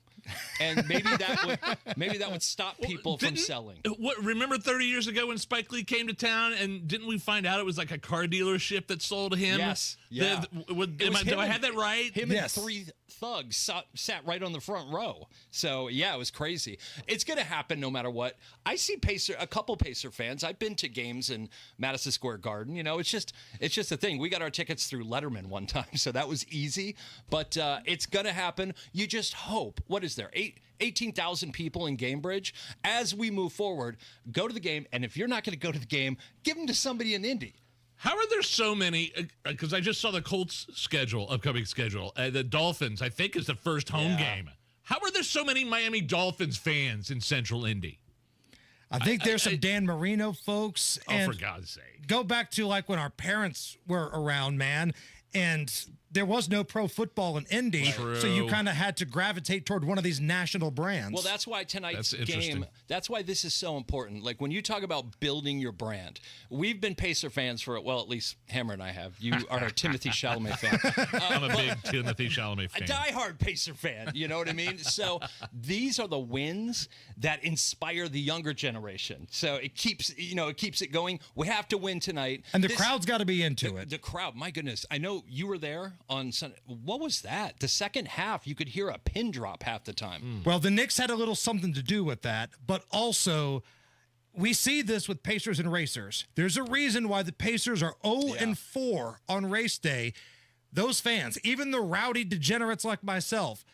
And maybe that would stop people from selling. Remember 30 years ago when Spike Lee came to town, and didn't we find out it was like a car dealership that sold him? Yes. Yeah. Do I have that right? Him and 3 thugs sat right on the front row. So yeah, it was crazy. It's going to happen no matter what. I see a couple Pacer fans. I've been to games in Madison Square Garden. It's just a thing. We got our tickets through Letterman one time, so that was easy. But it's going to happen. You just hope. What is there? 18,000 people in Gamebridge. As we move forward, go to the game. And if you're not going to go to the game, give them to somebody in Indy. How are there so many? Because I just saw the Colts upcoming schedule. The Dolphins, I think, is the first home game. How are there so many Miami Dolphins fans in Central Indy? I think there's some Dan Marino folks. And for God's sake. Go back to like when our parents were around, man, and there was no pro football in Indy, so you kind of had to gravitate toward one of these national brands. Well, that's why tonight's game, that's why this is so important. Like when you talk about building your brand, we've been Pacer fans for, well, at least Hammer and I have. You are a Timothy Chalamet fan. I'm a big Timothy Chalamet fan. A diehard Pacer fan, you know what I mean? So these are the wins that inspire the younger generation. So it keeps it going. We have to win tonight. And the crowd's got to be into it. The crowd, my goodness. I know you were there on Sunday. What was that? The second half, you could hear a pin drop half the time. Well, the Knicks had a little something to do with that, but also we see this with Pacers and Racers. There's a reason why the Pacers are 0-4 on race day. Those fans, even the rowdy degenerates like myself,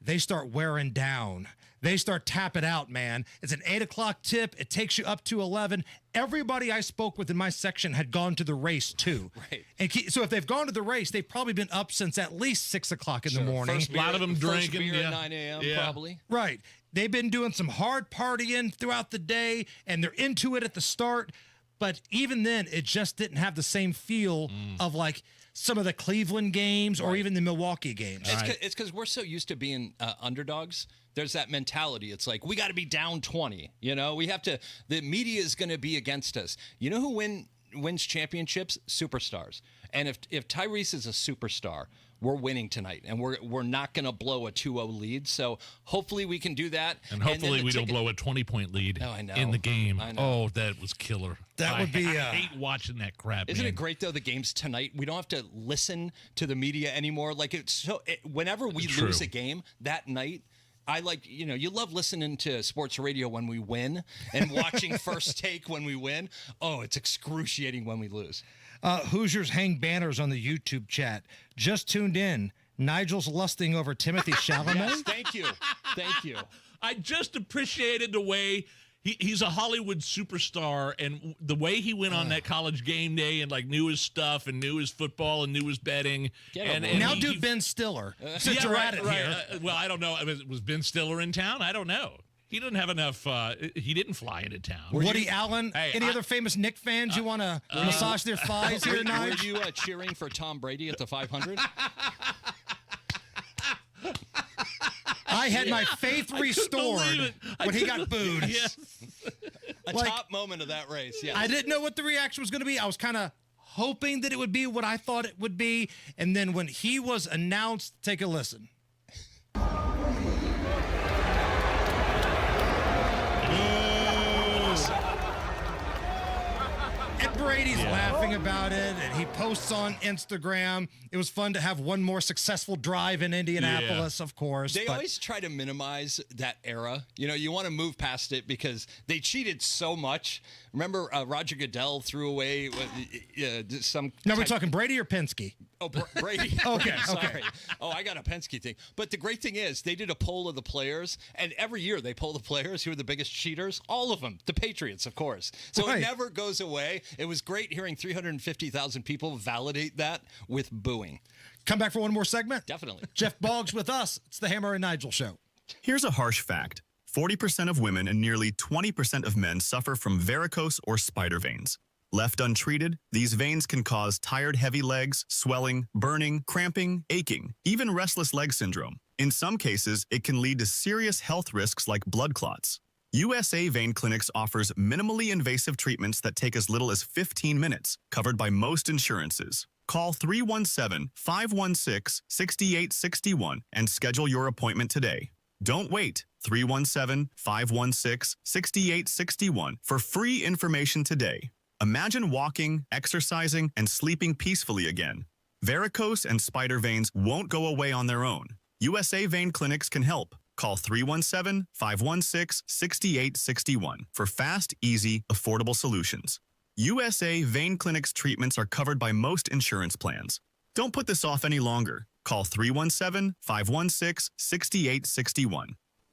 they start wearing down. They start tapping out, man. It's an 8 o'clock tip. It takes you up to 11. Everybody I spoke with in my section had gone to the race too. Right. And so if they've gone to the race, they've probably been up since at least 6 o'clock in the morning. A lot of them drinking. Beer at 9 a.m. probably. Right. They've been doing some hard partying throughout the day, and they're into it at the start. But even then, it just didn't have the same feel of like some of the Cleveland games or even the Milwaukee games. It's because we're so used to being underdogs. There's that mentality. It's like, we got to be down 20. We have to, the media is going to be against us. You know who wins championships? Superstars. And if Tyrese is a superstar, we're winning tonight, and we're not going to blow a 2-0 lead. So hopefully we can do that. And hopefully we don't blow a 20-point lead in the game. I know. Oh, that was killer. That would be. I hate watching that crap. Isn't it great though? The game's tonight. We don't have to listen to the media anymore. Like whenever we lose a game that night. I you love listening to sports radio when we win and watching First Take when we win. Oh, it's excruciating when we lose. Hoosiers hang banners on the YouTube chat. Just tuned in. Nigel's lusting over Timothy Chalamet. Yes, thank you. Thank you. I just appreciated the way he's a Hollywood superstar, and the way he went on that college game day and knew his stuff and knew his football and knew his betting. And now do Ben Stiller. Since you're at it here. Well, I don't know. Was Ben Stiller in town? I don't know. He didn't have enough. He didn't fly into town. Woody Allen? Any other famous Knick fans you want to massage their thighs here, Nigel? Were you cheering for Tom Brady at the 500? I had my faith restored when he got booed. Yes. A top moment of that race, yes. I didn't know what the reaction was going to be. I was kind of hoping that it would be what I thought it would be. And then when he was announced, take a listen. Brady's laughing about it, and he posts on Instagram. It was fun to have one more successful drive in Indianapolis, of course. They always try to minimize that era. You want to move past it because they cheated so much. Remember, Roger Goodell threw away some. No, we're talking Brady or Penske? Oh, Brady. Okay. Sorry. Oh, I got a Penske thing. But the great thing is, they did a poll of the players, and every year they poll the players who are the biggest cheaters. All of them. The Patriots, of course. So It never goes away. It was great hearing 350,000 people validate that with booing. Come back for one more segment? Definitely. Jeff Bogs with us. It's the Hammer and Nigel Show. Here's a harsh fact. 40% of women and nearly 20% of men suffer from varicose or spider veins. Left untreated, these veins can cause tired, heavy legs, swelling, burning, cramping, aching, even restless leg syndrome. In some cases, it can lead to serious health risks like blood clots. USA Vein Clinics offers minimally invasive treatments that take as little as 15 minutes, covered by most insurances. Call 317-516-6861 and schedule your appointment today. Don't wait. 317-516-6861 for free information today. Imagine walking, exercising, and sleeping peacefully again. Varicose and spider veins won't go away on their own. USA Vein Clinics can help. Call 317-516-6861 for fast, easy, affordable solutions. USA Vein Clinics treatments are covered by most insurance plans. Don't put this off any longer. Call 317-516-6861.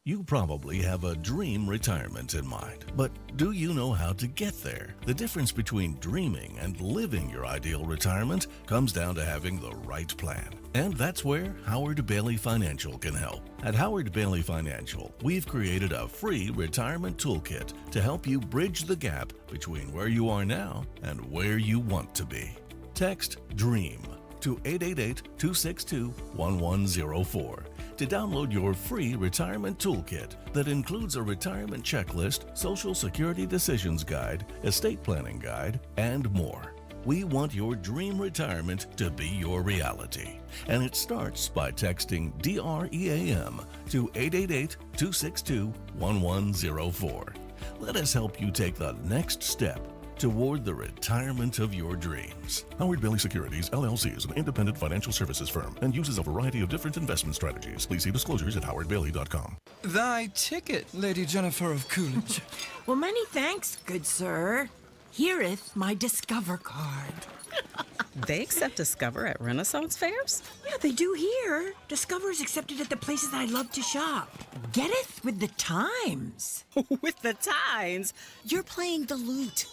You probably have a dream retirement in mind, but do you know how to get there? The difference between dreaming and living your ideal retirement comes down to having the right plan. And that's where Howard Bailey Financial can help. At Howard Bailey Financial, we've created a free retirement toolkit to help you bridge the gap between where you are now and where you want to be. Text DREAM to 888-262-1104 to download your free retirement toolkit that includes a retirement checklist, Social Security decisions guide, estate planning guide, and more. We want your dream retirement to be your reality. And it starts by texting DREAM to 888-262-1104. Let us help you take the next step toward the retirement of your dreams. Howard Bailey Securities, LLC is an independent financial services firm and uses a variety of different investment strategies. Please see disclosures at howardbailey.com. Thy ticket, Lady Jennifer of Coolidge. Well, many thanks, good sir. Here'th my Discover card. They accept Discover at Renaissance fairs? Yeah, they do here. Discover's accepted at the places I love to shop. Getteth with the times. With the times? You're playing the lute.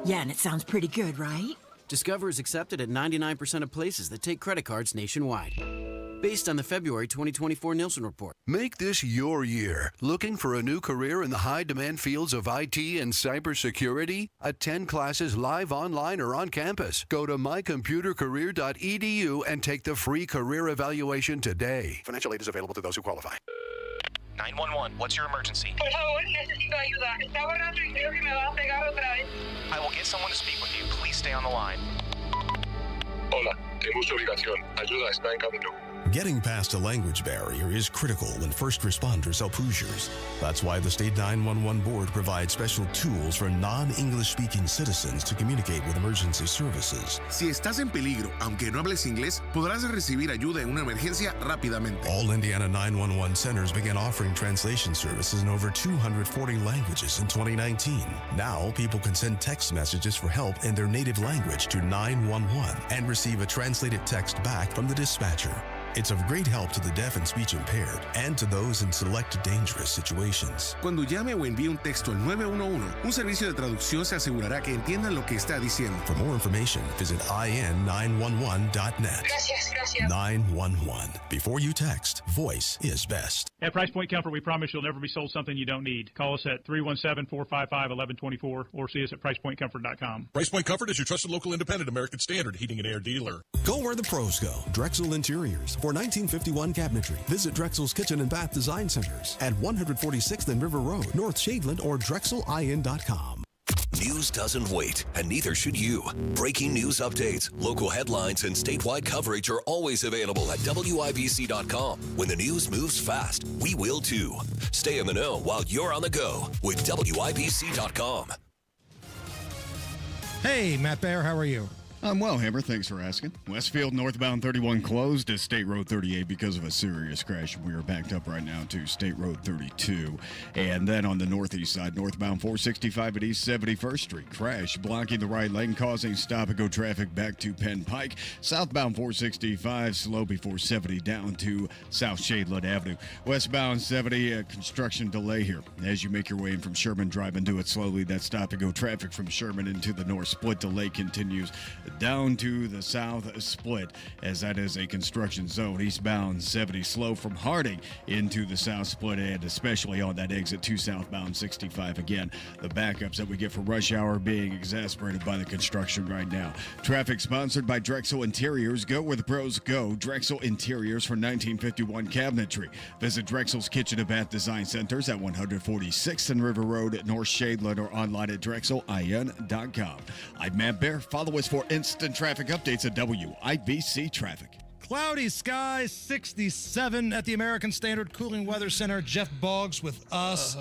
Yeah, and it sounds pretty good, right? Discover is accepted at 99% of places that take credit cards nationwide. Based on the February 2024 Nielsen report. Make this your year. Looking for a new career in the high-demand fields of IT and cybersecurity? Attend classes live online or on campus. Go to mycomputercareer.edu and take the free career evaluation today. Financial aid is available to those who qualify. 911, what's your emergency? Por favor, necesito ayuda. Está borracho y creo que me va a pegar otra vez. I will get someone to speak with you. Please stay on the line. Hola, tengo su ubicación. Ayuda está en camino. Getting past a language barrier is critical when first responders help Hoosiers. That's why the State 911 Board provides special tools for non-English speaking citizens to communicate with emergency services. Si estás en peligro, aunque no hables inglés, podrás recibir ayuda en una emergencia rápidamente. All Indiana 911 centers began offering translation services in over 240 languages in 2019. Now, people can send text messages for help in their native language to 911 and receive a translated text back from the dispatcher. It's of great help to the deaf and speech impaired and to those in select dangerous situations. Cuando llame o envíe un texto al 911, un servicio de traducción se asegurará que entiendan lo que está diciendo. For more information, visit in911.net. Gracias. 911. Before you text, voice is best. At Price Point Comfort, we promise you'll never be sold something you don't need. Call us at 317-455-1124 or see us at pricepointcomfort.com. Price Point Comfort is your trusted local independent American Standard heating and air dealer. Go where the pros go. Drexel Interiors. For 1951 cabinetry, visit Drexel's Kitchen and Bath Design Centers at 146th and River Road, North Shadeland, or drexelin.com. News doesn't wait, and neither should you. Breaking news updates, local headlines, and statewide coverage are always available at WIBC.com. When the news moves fast, we will too. Stay in the know while you're on the go with WIBC.com. Hey, Matt Bear, how are you? I'm well, Hammer. Thanks for asking. Westfield northbound 31 closed to State Road 38 because of a serious crash. We are backed up right now to State Road 32. And then on the northeast side, northbound 465 at East 71st Street. Crash blocking the right lane, causing stop-and-go traffic back to Penn Pike. Southbound 465 slow before 70 down to South Shadeland Avenue. Westbound 70, construction delay here. As you make your way in from Sherman, drive and do it slowly. That stop-and-go traffic from Sherman into the north split delay continues down to the south split, as that is a construction zone. Eastbound 70 slow from Harding into the south split, and especially on that exit to southbound 65. Again, the backups that we get for rush hour being exasperated by the construction right now. Traffic sponsored by Drexel Interiors. Go where the pros go. Drexel Interiors for 1951 cabinetry. Visit Drexel's Kitchen and Bath Design Centers at 146th and River Road at North Shadeland, or online at drexelin.com. I'm Matt Bear. Follow us for instant traffic updates at WIBC Traffic. Cloudy skies, 67 at the American Standard Cooling Weather Center. Jeff Bogs with us.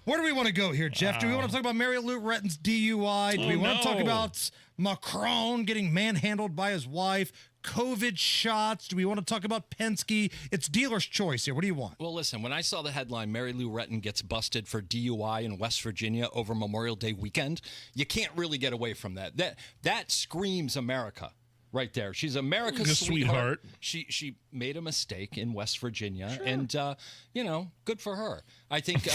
Where do we want to go here, Jeff? Do we want to talk about Mary Lou Retton's DUI? Do we want to talk about Macron getting manhandled by his wife? COVID shots? Do we want to talk about Penske? It's dealer's choice here. What do you want? Well, listen, when I saw the headline, Mary Lou Retton gets busted for DUI in West Virginia over Memorial Day weekend, you can't really get away from that. That screams America right there. She's America's sweetheart. She made a mistake in West Virginia, and, good for her. I think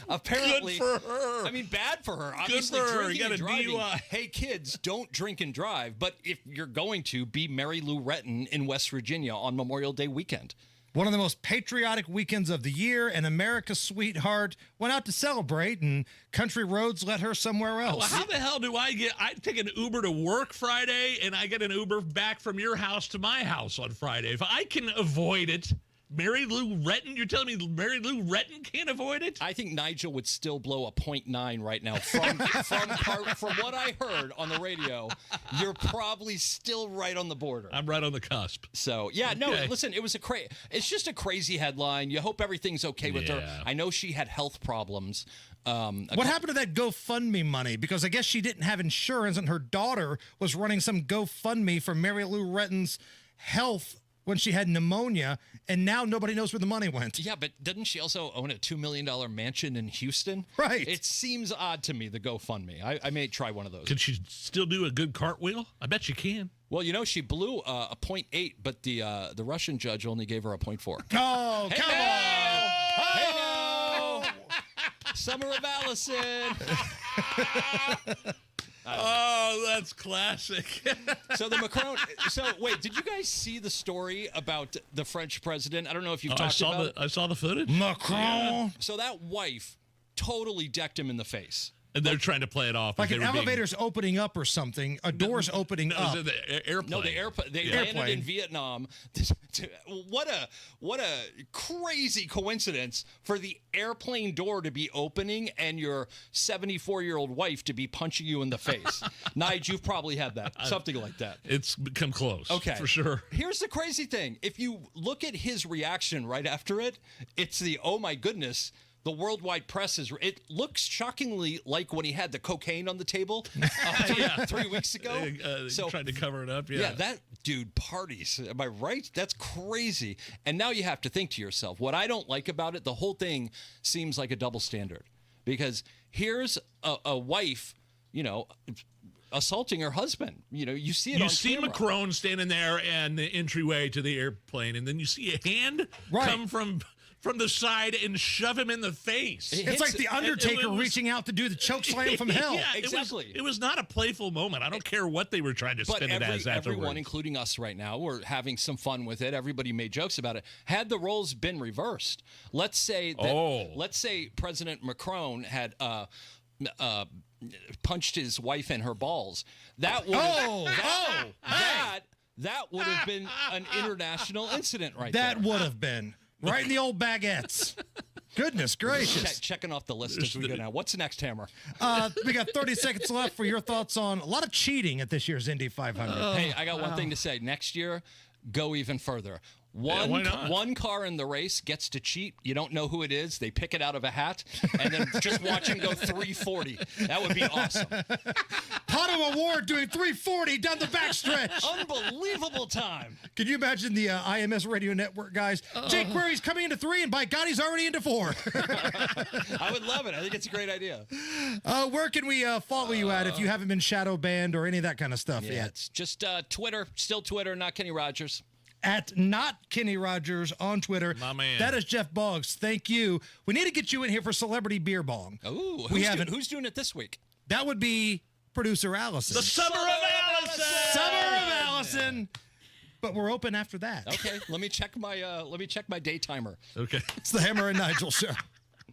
apparently... Good for her. I mean, bad for her. Obviously, Good for her. drinking You got and a driving. DUI. Hey, kids, don't drink and drive. But if you're going to, be Mary Lou Retton in West Virginia on Memorial Day weekend. One of the most patriotic weekends of the year, and America's sweetheart went out to celebrate, and country roads led her somewhere else. Well, how the hell do I take an Uber to work Friday, and I get an Uber back from your house to my house on Friday? If I can avoid it, Mary Lou Retton, you're telling me Mary Lou Retton can't avoid it? I think Nigel would still blow a .9 right now. From what I heard on the radio, you're probably still right on the border. I'm right on the cusp. So, listen, it was it's just a crazy headline. You hope everything's okay with her. I know she had health problems. What happened to that GoFundMe money? Because I guess she didn't have insurance, and her daughter was running some GoFundMe for Mary Lou Retton's health when she had pneumonia, and now nobody knows where the money went. Yeah, but doesn't she also own a $2 million mansion in Houston? Right. It seems odd to me, the GoFundMe. I may try one of those. Can she still do a good cartwheel? I bet she can. Well, she blew a .8, but the Russian judge only gave her a .4. Oh, hey, come on! Hey, no! Summer of Allison! Oh, that's classic. So the Macron. So wait, did you guys see the story about the French president? I don't know if you've talked about it. I saw the footage. Macron. Yeah. So that wife totally decked him in the face. And they're trying to play it off. Like an elevator's opening up or something. A door's opening up. The airplane. No, they landed in Vietnam. What a crazy coincidence for the airplane door to be opening and your 74-year-old wife to be punching you in the face. Nigel, you've probably had that. Something like that. It's become close. Okay. For sure. Here's the crazy thing. If you look at his reaction right after it, it's oh my goodness. The worldwide press it looks shockingly like when he had the cocaine on the table 3 weeks ago. So tried to cover it up. Yeah, that dude parties. Am I right? That's crazy. And now you have to think to yourself, what I don't like about it, the whole thing seems like a double standard. Because here's a wife, assaulting her husband. You see it on camera. You see Macron standing there and the entryway to the airplane, and then you see a hand come from the side and shove him in the face. It's like the Undertaker reaching out to do the choke slam from hell. Yeah, exactly. It was not a playful moment. I don't care what they were trying to spin it as afterwards. Everyone, including us right now, we're having some fun with it. Everybody made jokes about it. Had the roles been reversed, let's say President Macron had punched his wife in her balls. That would that would have been an international incident there. That would have been. Right in the old baguettes. Goodness gracious. Checking off the list as we go now. What's next, Hammer? We got 30 seconds left for your thoughts on a lot of cheating at this year's Indy 500. Hey, I got one thing to say. Next year, go even further. One car in the race gets to cheat. You don't know who it is. They pick it out of a hat, and then just watch him go 340. That would be awesome. Pato Award doing 340 down the backstretch. Unbelievable time. Can you imagine the IMS Radio Network guys? Jake Query's coming into 3, and by God, he's already into 4. I would love it. I think it's a great idea. Where can we follow you at if you haven't been shadow banned or any of that kind of stuff yet? It's just Twitter. Still Twitter, not Kenny Rogers. At not Kenny Rogers on Twitter. My man. That is Jeff Bogs. Thank you. We need to get you in here for Celebrity Beer Bong. Ooh, who's doing it this week? That would be producer Allison. The Summer of Allison. Summer of Allison. But we're open after that. Okay, let me check my day timer. Okay. It's the Hammer and Nigel show.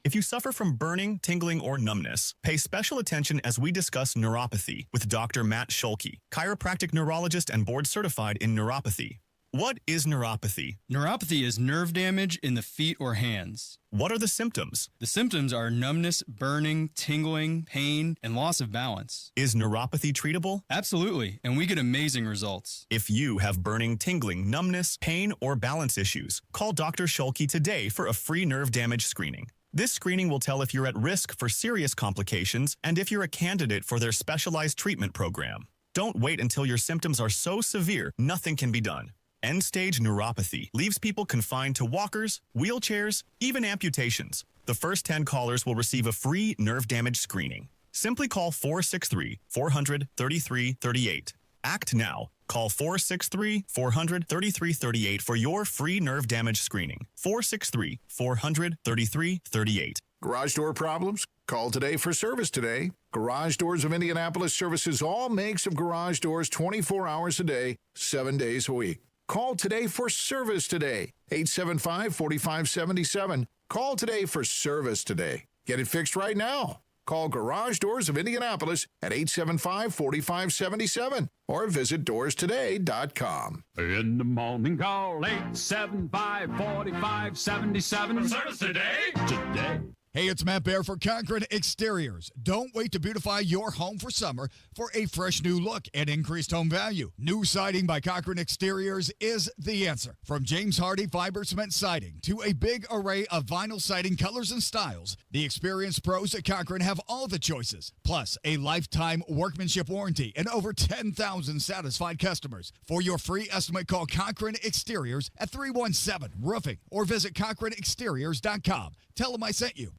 If you suffer from burning, tingling, or numbness, pay special attention as we discuss neuropathy with Dr. Matt Schulke, chiropractic neurologist and board certified in neuropathy. What is neuropathy? Neuropathy is nerve damage in the feet or hands. What are the symptoms? The symptoms are numbness, burning, tingling, pain, and loss of balance. Is neuropathy treatable? Absolutely, and we get amazing results. If you have burning, tingling, numbness, pain, or balance issues, call Dr. Schulke today for a free nerve damage screening. This screening will tell if you're at risk for serious complications and if you're a candidate for their specialized treatment program. Don't wait until your symptoms are so severe nothing can be done. End-stage neuropathy leaves people confined to walkers, wheelchairs, even amputations. The first 10 callers will receive a free nerve damage screening. Simply call 463-400-3338. Act now. Call 463-400-3338 for your free nerve damage screening. 463-400-3338. Garage door problems? Call today for service today. Garage Doors of Indianapolis services all makes of garage doors 24 hours a day, 7 days a week. Call today for service today. 875-4577. Call today for service today. Get it fixed right now. Call Garage Doors of Indianapolis at 875-4577 or visit doorstoday.com. In the morning, call 875-4577. Service today? Today. Hey, it's Matt Bear for Conklin Exteriors. Don't wait to beautify your home for summer for a fresh new look and increased home value. New siding by Conklin Exteriors is the answer. From James Hardy fiber cement siding to a big array of vinyl siding colors and styles, the experienced pros at Conklin have all the choices, plus a lifetime workmanship warranty and over 10,000 satisfied customers. For your free estimate, call Conklin Exteriors at 317-ROOFING or visit ConklinExteriors.com. Tell them I sent you.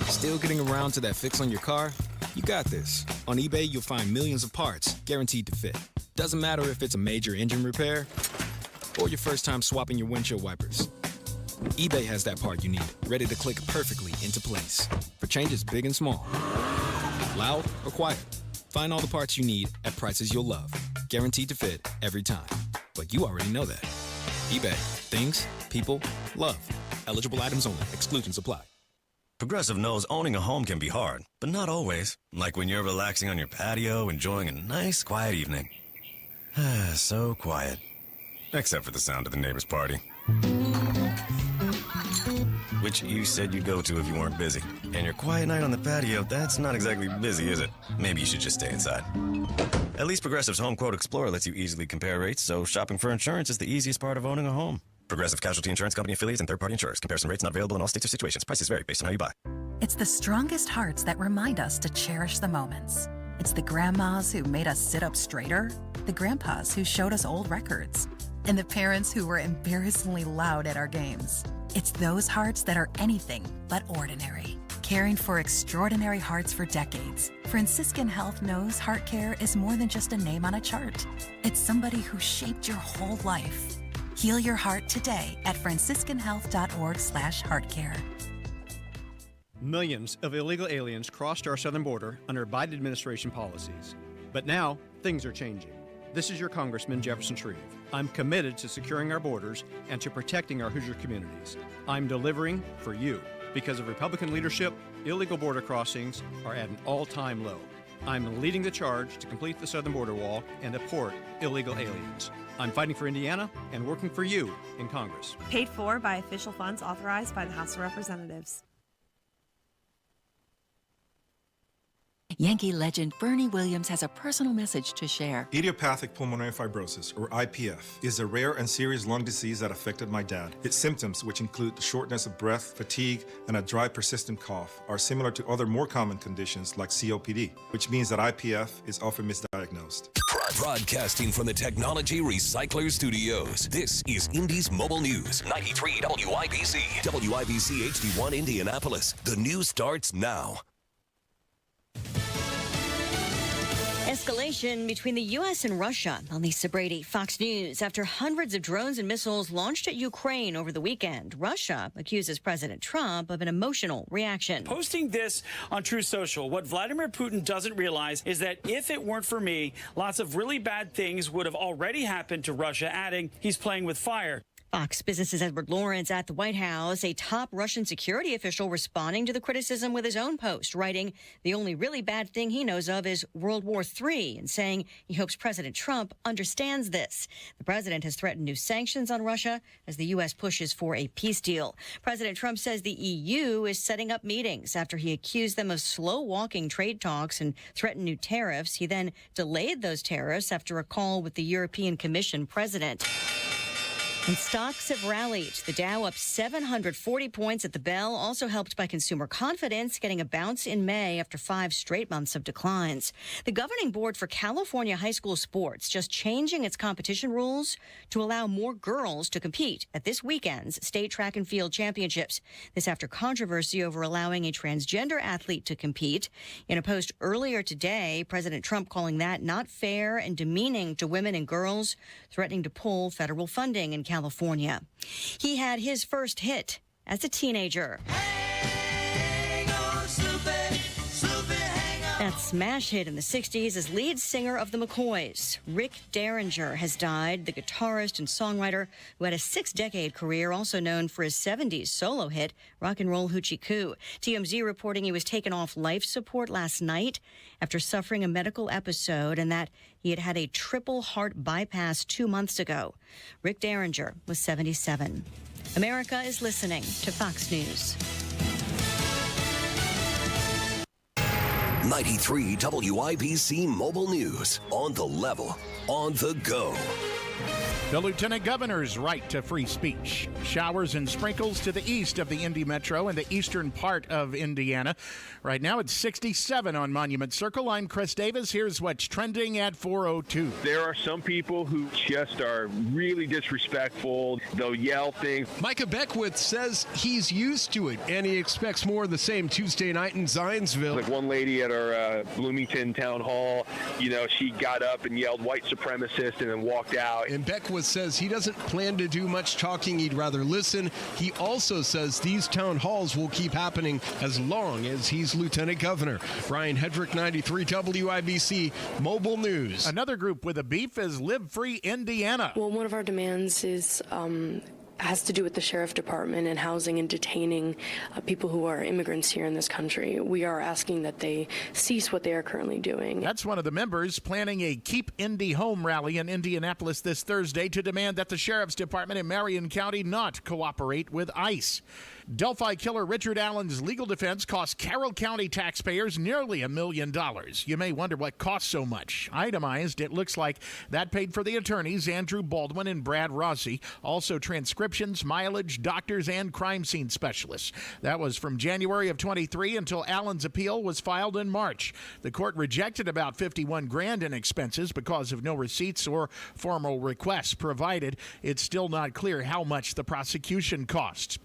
Still getting around to that fix on your car? You got this. On eBay, you'll find millions of parts guaranteed to fit. Doesn't matter if it's a major engine repair or your first time swapping your windshield wipers. eBay has that part you need, ready to click perfectly into place for changes big and small. Loud or quiet, find all the parts you need at prices you'll love. Guaranteed to fit every time. But you already know that. eBay. Things, people, love. Eligible items only. Exclusions apply. Progressive knows owning a home can be hard, but not always. Like when you're relaxing on your patio, enjoying a nice, quiet evening. So quiet. Except for the sound of the neighbor's party. Which you said you'd go to if you weren't busy. And your quiet night on the patio, that's not exactly busy, is it? Maybe you should just stay inside. At least Progressive's Home Quote Explorer lets you easily compare rates, so shopping for insurance is the easiest part of owning a home. Progressive Casualty Insurance Company affiliates and third-party insurers. Comparison rates not available in all states or situations. Prices vary based on how you buy. It's the strongest hearts that remind us to cherish the moments. It's the grandmas who made us sit up straighter, the grandpas who showed us old records, and the parents who were embarrassingly loud at our games. It's those hearts that are anything but ordinary. Caring for extraordinary hearts for decades, Franciscan Health knows heart care is more than just a name on a chart. It's somebody who shaped your whole life. Heal your heart today at franciscanhealth.org/heartcare. Millions of illegal aliens crossed our southern border under Biden administration policies. But now, things are changing. This is your Congressman, Jefferson Shreve. I'm committed to securing our borders and to protecting our Hoosier communities. I'm delivering for you. Because of Republican leadership, illegal border crossings are at an all-time low. I'm leading the charge to complete the southern border wall and deport illegal aliens. I'm fighting for Indiana and working for you in Congress. Paid for by official funds authorized by the House of Representatives. Yankee legend Bernie Williams has a personal message to share. Idiopathic pulmonary fibrosis, or IPF, is a rare and serious lung disease that affected my dad. Its symptoms, which include shortness of breath, fatigue, and a dry, persistent cough, are similar to other more common conditions like COPD, which means that IPF is often misdiagnosed. Broadcasting from the Technology Recycler Studios, this is Indy's Mobile News, 93 WIBC, WIBC HD1 Indianapolis. The news starts now. Escalation between the U.S. and Russia. On Lisa Brady, Fox News. After hundreds of drones and missiles launched at Ukraine over the weekend, Russia accuses President Trump of an emotional reaction. Posting this on True Social, what Vladimir Putin doesn't realize is that if it weren't for me, lots of really bad things would have already happened to Russia, adding he's playing with fire. Fox Business's Edward Lawrence at the White House, a top Russian security official responding to the criticism with his own post, writing the only really bad thing he knows of is World War III, and saying he hopes President Trump understands this. The president has threatened new sanctions on Russia as the U.S. pushes for a peace deal. President Trump says the EU is setting up meetings after he accused them of slow-walking trade talks and threatened new tariffs. He then delayed those tariffs after a call with the European Commission president. And stocks have rallied. The Dow up 740 points at the bell, also helped by consumer confidence, getting a bounce in May after 5 straight months of declines. The governing board for California high school sports just changing its competition rules to allow more girls to compete at this weekend's state track and field championships. This after controversy over allowing a transgender athlete to compete. In a post earlier today, President Trump calling that not fair and demeaning to women and girls, threatening to pull federal funding in California. He had his first hit as a teenager. That smash hit in the 60s as lead singer of the McCoys. Rick Derringer has died, the guitarist and songwriter who had a 6-decade career, also known for his 70s solo hit, Rock and Roll Hoochie Coo. TMZ reporting he was taken off life support last night after suffering a medical episode and that he had had a triple heart bypass 2 months ago. Rick Derringer was 77. America is listening to Fox News. 93 WIBC Mobile News. On the level, on the go. The Lieutenant Governor's right to free speech. Showers and sprinkles to the east of the Indy Metro and the eastern part of Indiana. Right now it's 67 on Monument Circle. I'm Chris Davis. Here's what's trending at 4:02. There are some people who just are really disrespectful. They'll yell things. Micah Beckwith says he's used to it, and he expects more of the same Tuesday night in Zionsville. Like one lady at our Bloomington town hall, she got up and yelled white supremacist and then walked out. And Beckwith says he doesn't plan to do much talking. He'd rather listen. He also says these town halls will keep happening as long as he's Lieutenant Governor. Brian Hedrick, 93 WIBC Mobile News. Another group with a beef is Live Free Indiana. Well, one of our demands is has to do with the sheriff department and housing and detaining people who are immigrants here in this country. We are asking that they cease what they are currently doing. That's one of the members planning a Keep Indy Home rally in Indianapolis this Thursday to demand that the sheriff's department in Marion County not cooperate with ICE. Delphi killer Richard Allen's legal defense cost Carroll County taxpayers nearly $1 million. You may wonder what cost so much. Itemized, it looks like that paid for the attorneys Andrew Baldwin and Brad Rossi, also transcriptions, mileage, doctors, and crime scene specialists. That was from January of 23 until Allen's appeal was filed in March. The court rejected about $51,000 in expenses because of no receipts or formal requests provided. It's still not clear how much the prosecution cost.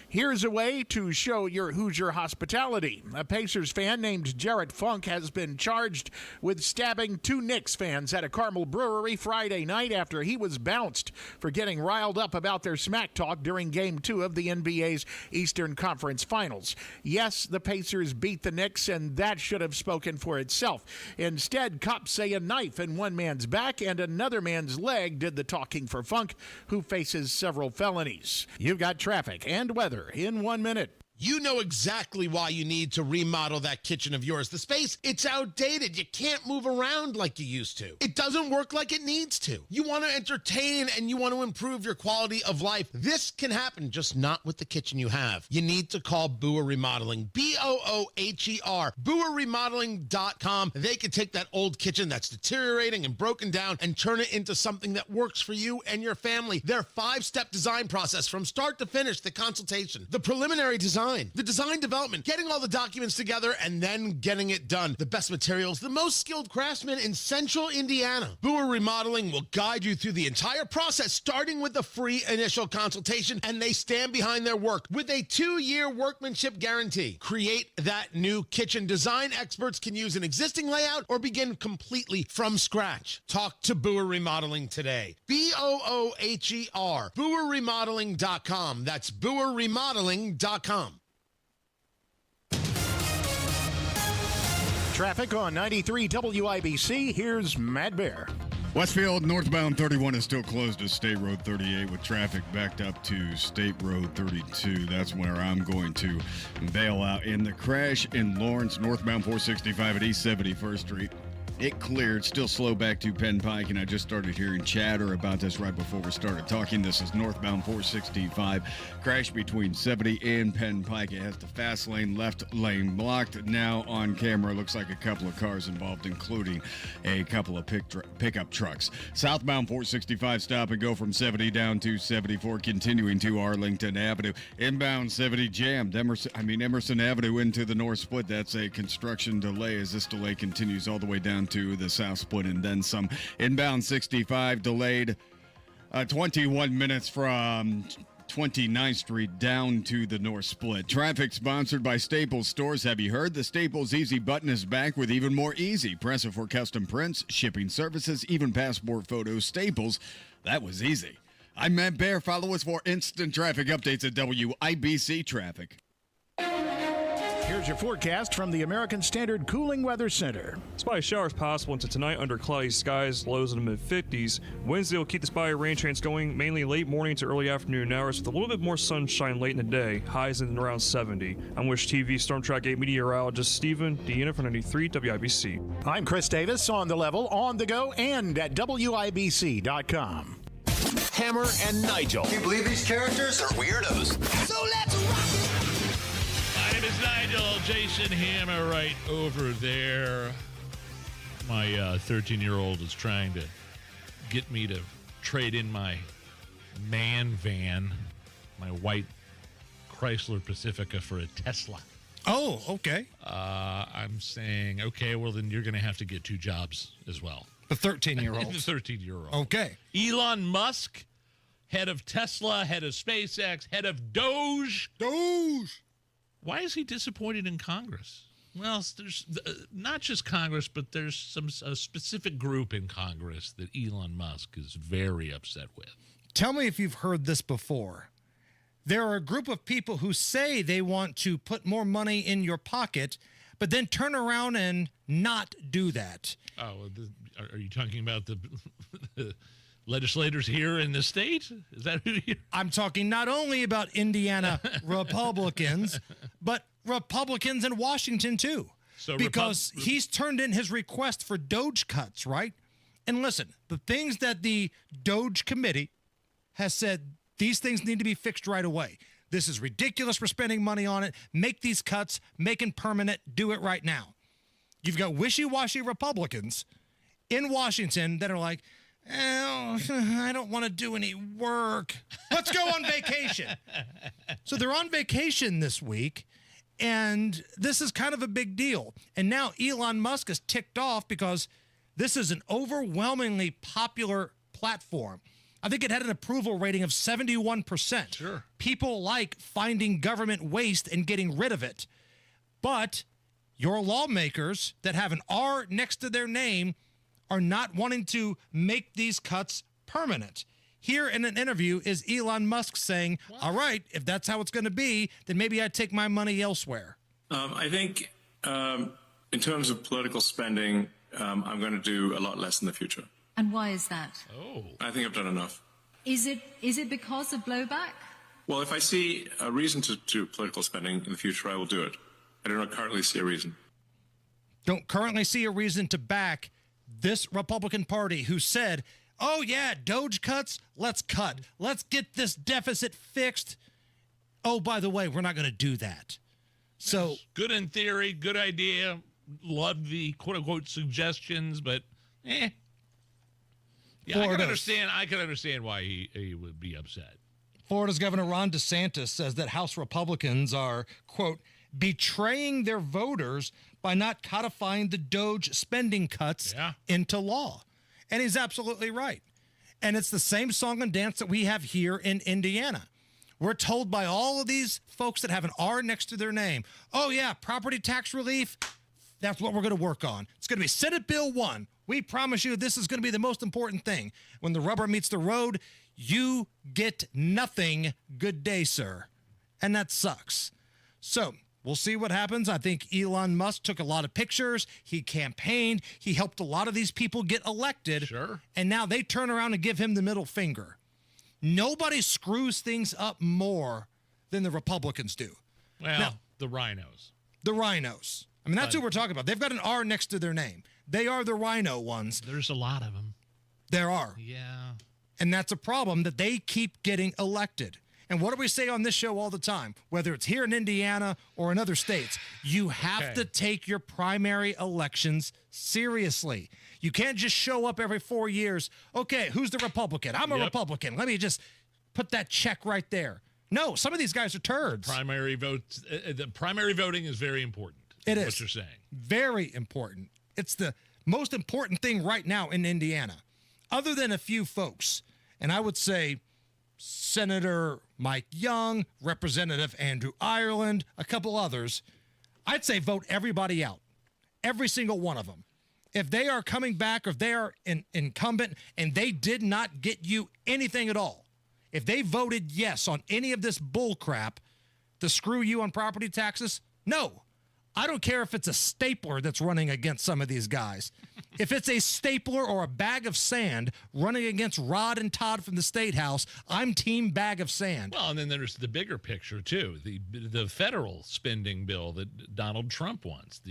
Here's a way to show your Hoosier hospitality. A Pacers fan named Jarrett Funk has been charged with stabbing 2 Knicks fans at a Carmel brewery Friday night after he was bounced for getting riled up about their smack talk during Game 2 of the NBA's Eastern Conference Finals. Yes, the Pacers beat the Knicks, and that should have spoken for itself. Instead, cops say a knife in one man's back and another man's leg did the talking for Funk, who faces several felonies. You've got traffic and weather in 1 minute. You know exactly why you need to remodel that kitchen of yours. The space, it's outdated. You can't move around like you used to. It doesn't work like it needs to. You want to entertain and you want to improve your quality of life. This can happen, just not with the kitchen you have. You need to call Booher Remodeling. B-O-O-H-E-R. BooherRemodeling.com. They can take that old kitchen that's deteriorating and broken down and turn it into something that works for you and your family. Their 5-step design process from start to finish, the consultation, the preliminary design, the design development, getting all the documents together, and then getting it done. The best materials, the most skilled craftsmen in central Indiana. Booher Remodeling will guide you through the entire process, starting with the free initial consultation, and they stand behind their work with a 2-year workmanship guarantee. Create that new kitchen. Design experts can use an existing layout or begin completely from scratch. Talk to Booher Remodeling today. B-O-O-H-E-R. BooherRemodeling.com. That's BooherRemodeling.com. Traffic on 93 WIBC. Here's Matt Bear. Westfield northbound 31 is still closed to State Road 38 with traffic backed up to State Road 32. That's where I'm going to bail out. In the crash in Lawrence, northbound 465 at East 71st Street. It cleared, still slow back to Penn Pike, and I just started hearing chatter about this right before we started talking. This is northbound 465, crash between 70 and Penn Pike. It has the fast lane, left lane blocked. Now on camera, looks like a couple of cars involved, including a couple of pickup trucks. Southbound 465, stop and go from 70 down to 74, continuing to Arlington Avenue. Inbound 70 jammed, Emerson Avenue into the north split. That's a construction delay as this delay continues all the way down to the south split and then some. Inbound 65 delayed 21 minutes from 29th Street down to the north split. Traffic sponsored by Staples Stores. Have you heard? The Staples Easy button is back with even more easy. Press it for custom prints, shipping services, even passport photos. Staples, that was easy. I'm Matt Bear. Follow us for instant traffic updates at WIBC Traffic. Here's your forecast from the American Standard Cooling Weather Center. Spotty showers possible into tonight under cloudy skies, lows in the mid-50s. Wednesday will keep the spotty rain chance going, mainly late morning to early afternoon hours with a little bit more sunshine late in the day, highs in around 70. I'm Wish TV Storm Track 8 meteorologist Stephen Deanna for 93 WIBC. I'm Chris Davis, on the level, on the go, and at WIBC.com. Hammer and Nigel. Can you believe these characters are weirdos? So let's rock it! My name is Nigel. Jason Hammer right over there. My 13-year-old is trying to get me to trade in my man van, my white Chrysler Pacifica, for a Tesla. Oh, okay. I'm saying, okay, well, then you're going to have to get 2 jobs as well. The 13-year-old. The 13-year-old. Okay. Elon Musk, head of Tesla, head of SpaceX, head of Doge. Why is he disappointed in Congress? Well, there's not just Congress, but there's a specific group in Congress that Elon Musk is very upset with. Tell me if you've heard this before. There are a group of people who say they want to put more money in your pocket, but then turn around and not do that. Oh, are you talking about the legislators here in the state? Is that who you're... I'm talking not only about Indiana Republicans, but Republicans in Washington too. So because he's turned in his request for Doge cuts, right? And listen, the things that the Doge committee has said, these things need to be fixed right away. This is ridiculous. We're spending money on it. Make these cuts, make it permanent, do it right now. You've got wishy-washy Republicans in Washington that are like, oh, I don't want to do any work. Let's go on vacation. So they're on vacation this week, and this is kind of a big deal. And now Elon Musk is ticked off because this is an overwhelmingly popular platform. I think it had an approval rating of 71%. Sure. People like finding government waste and getting rid of it. But your lawmakers that have an R next to their name are not wanting to make these cuts permanent. Here in an interview is Elon Musk saying, all right, if that's how it's going to be, then maybe I'd take my money elsewhere. I think in terms of political spending, I'm going to do a lot less in the future. And why is that? Oh. I think I've done enough. Is it because of blowback? Well, if I see a reason to do political spending in the future, I will do it. I do not currently see a reason. Don't currently see a reason to back this Republican Party who said, oh, yeah, Doge cuts, let's cut. Let's get this deficit fixed. Oh, by the way, we're not going to do that. So good in theory, good idea. Love the quote-unquote suggestions, but Yeah, I can understand why he would be upset. Florida's Governor Ron DeSantis says that House Republicans are, quote, betraying their voters by not codifying the Doge spending cuts into law. And he's absolutely right. And it's the same song and dance that we have here in Indiana. We're told by all of these folks that have an R next to their name, oh, yeah, property tax relief, that's what we're going to work on. It's going to be Senate Bill 1. We promise you this is going to be the most important thing. When the rubber meets the road, you get nothing. Good day, sir. And that sucks. So we'll see what happens. I think Elon Musk took a lot of pictures. He campaigned. He helped a lot of these people get elected. Sure. And now they turn around and give him the middle finger. Nobody screws things up more than the Republicans do. Well, now, the rhinos. The rhinos. I mean, that's who we're talking about. They've got an R next to their name. They are the rhino ones. There's a lot of them. There are. Yeah. And that's a problem that they keep getting elected. And what do we say on this show all the time? Whether it's here in Indiana or in other states, you have to take your primary elections seriously. You can't just show up every 4 years. Okay, who's the Republican? I'm a Republican. Let me just put that check right there. No, some of these guys are turds. The primary voting is very important. It is. What you're saying. Very important. It's the most important thing right now in Indiana, other than a few folks. And I would say Senator Mike Young, Representative Andrew Ireland, a couple others. I'd say vote everybody out, every single one of them. If they are coming back or if they are incumbent and they did not get you anything at all, if they voted yes on any of this bull crap to screw you on property taxes, no. I don't care if it's a stapler that's running against some of these guys. If it's a stapler or a bag of sand running against Rod and Todd from the State House, I'm team bag of sand. Well, and then there's the bigger picture, too. The federal spending bill that Donald Trump wants.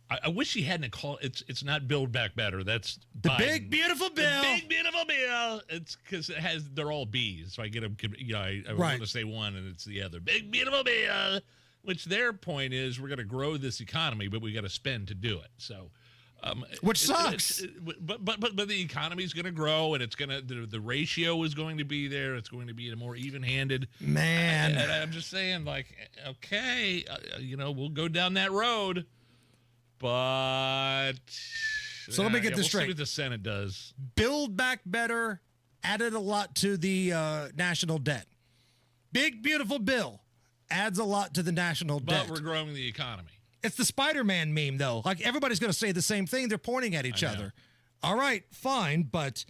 I wish he hadn't called it's not Build Back Better. That's the Biden. Big Beautiful Bill. The Big Beautiful Bill. It's because they're all B's, so I get them. I want to say one and it's the other. Big Beautiful Bill. Which their point is, we're going to grow this economy, but we got to spend to do it. So, which sucks. But the economy is going to grow, and it's going to the ratio is going to be there. It's going to be a more even-handed. Man, and I'm just saying, like, okay, we'll go down that road, but so let me get this straight. See what the Senate does. Build Back Better added a lot to the national debt. Big Beautiful Bill adds a lot to the national debt. But we're growing the economy. It's the Spider-Man meme, though. Like, everybody's going to say the same thing. They're pointing at each other. All right, fine, but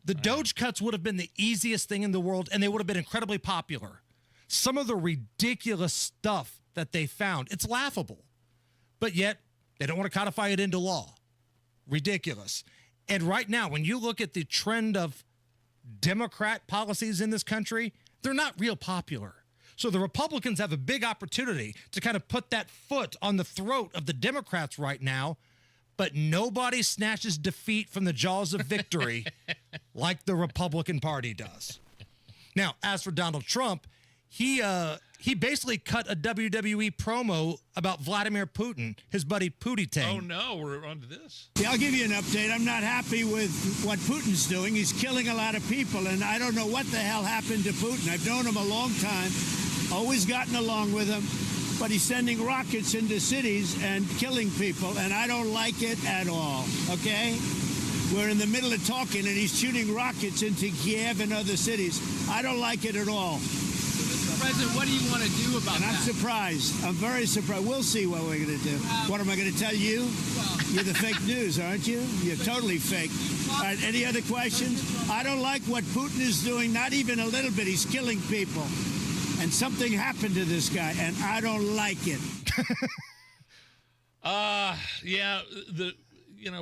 the Doge cuts would have been the easiest thing in the world, and they would have been incredibly popular. Some of the ridiculous stuff that they found, it's laughable. But yet, they don't want to codify it into law. Ridiculous. And right now, when you look at the trend of Democrat policies in this country, they're not real popular. So the Republicans have a big opportunity to kind of put that foot on the throat of the Democrats right now, but nobody snatches defeat from the jaws of victory like the Republican Party does. Now, as for Donald Trump, he basically cut a WWE promo about Vladimir Putin, his buddy Pootie Tang. Oh, no, we're on to this. Yeah, I'll give you an update. I'm not happy with what Putin's doing. He's killing a lot of people, and I don't know what the hell happened to Putin. I've known him a long time, always gotten along with him, but he's sending rockets into cities and killing people, and I don't like it at all, okay? We're in the middle of talking, and he's shooting rockets into Kiev and other cities. I don't like it at all. President, what do you want to do about that? I'm surprised. I'm very surprised. We'll see what we're going to do. What am I going to tell you? You're the fake news, aren't you? You're totally fake. All right, any other questions? I don't like what Putin is doing, not even a little bit. He's killing people. And something happened to this guy, and I don't like it. Yeah,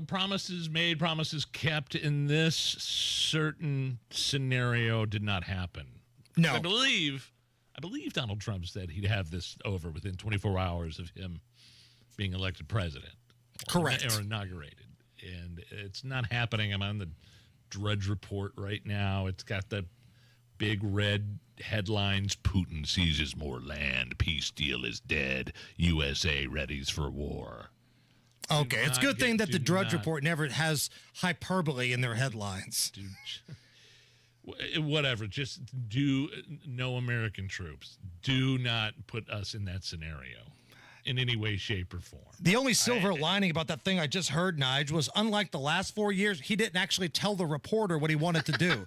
promises made, promises kept in this certain scenario did not happen. No. I believe Donald Trump said he'd have this over within 24 hours of him being elected president. Correct. Or inaugurated. And it's not happening. I'm on the Drudge Report right now. It's got the big red headlines. Putin seizes more land. Peace deal is dead. USA readies for war. Okay, it's a good thing that the Drudge Report never has hyperbole in their headlines. Whatever, just no American troops. Do not put us in that scenario in any way, shape, or form. The only silver lining about that thing I just heard, Nigel, was unlike the last 4 years, he didn't actually tell the reporter what he wanted to do.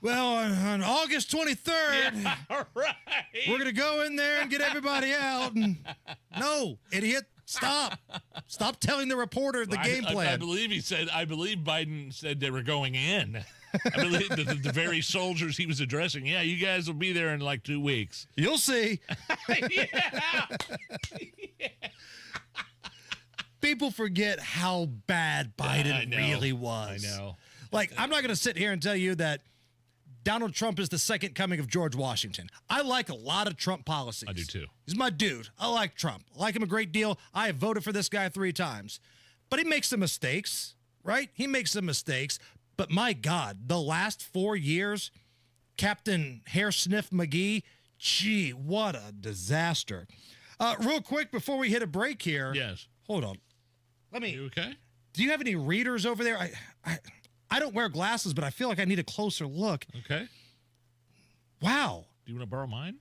Well, on August 23rd, we're going to go in there and get everybody out. And no, idiot, stop. Stop telling the reporter the game plan. I believe Biden said they were going in. I believe the very soldiers he was addressing. Yeah, you guys will be there in like 2 weeks. You'll see. Yeah. People forget how bad Biden really was. I know. Like, I'm not going to sit here and tell you that Donald Trump is the second coming of George Washington. I like a lot of Trump policies. I do too. He's my dude. I like Trump. I like him a great deal. I have voted for this guy 3 times. But he makes some mistakes, right? He makes some mistakes. But my God, the last 4 years, Captain Hair Sniff McGee, gee, what a disaster. Real quick, before we hit a break here. Yes. Hold on. You okay? Do you have any readers over there? I don't wear glasses, but I feel like I need a closer look. Okay. Wow. Do you want to borrow mine?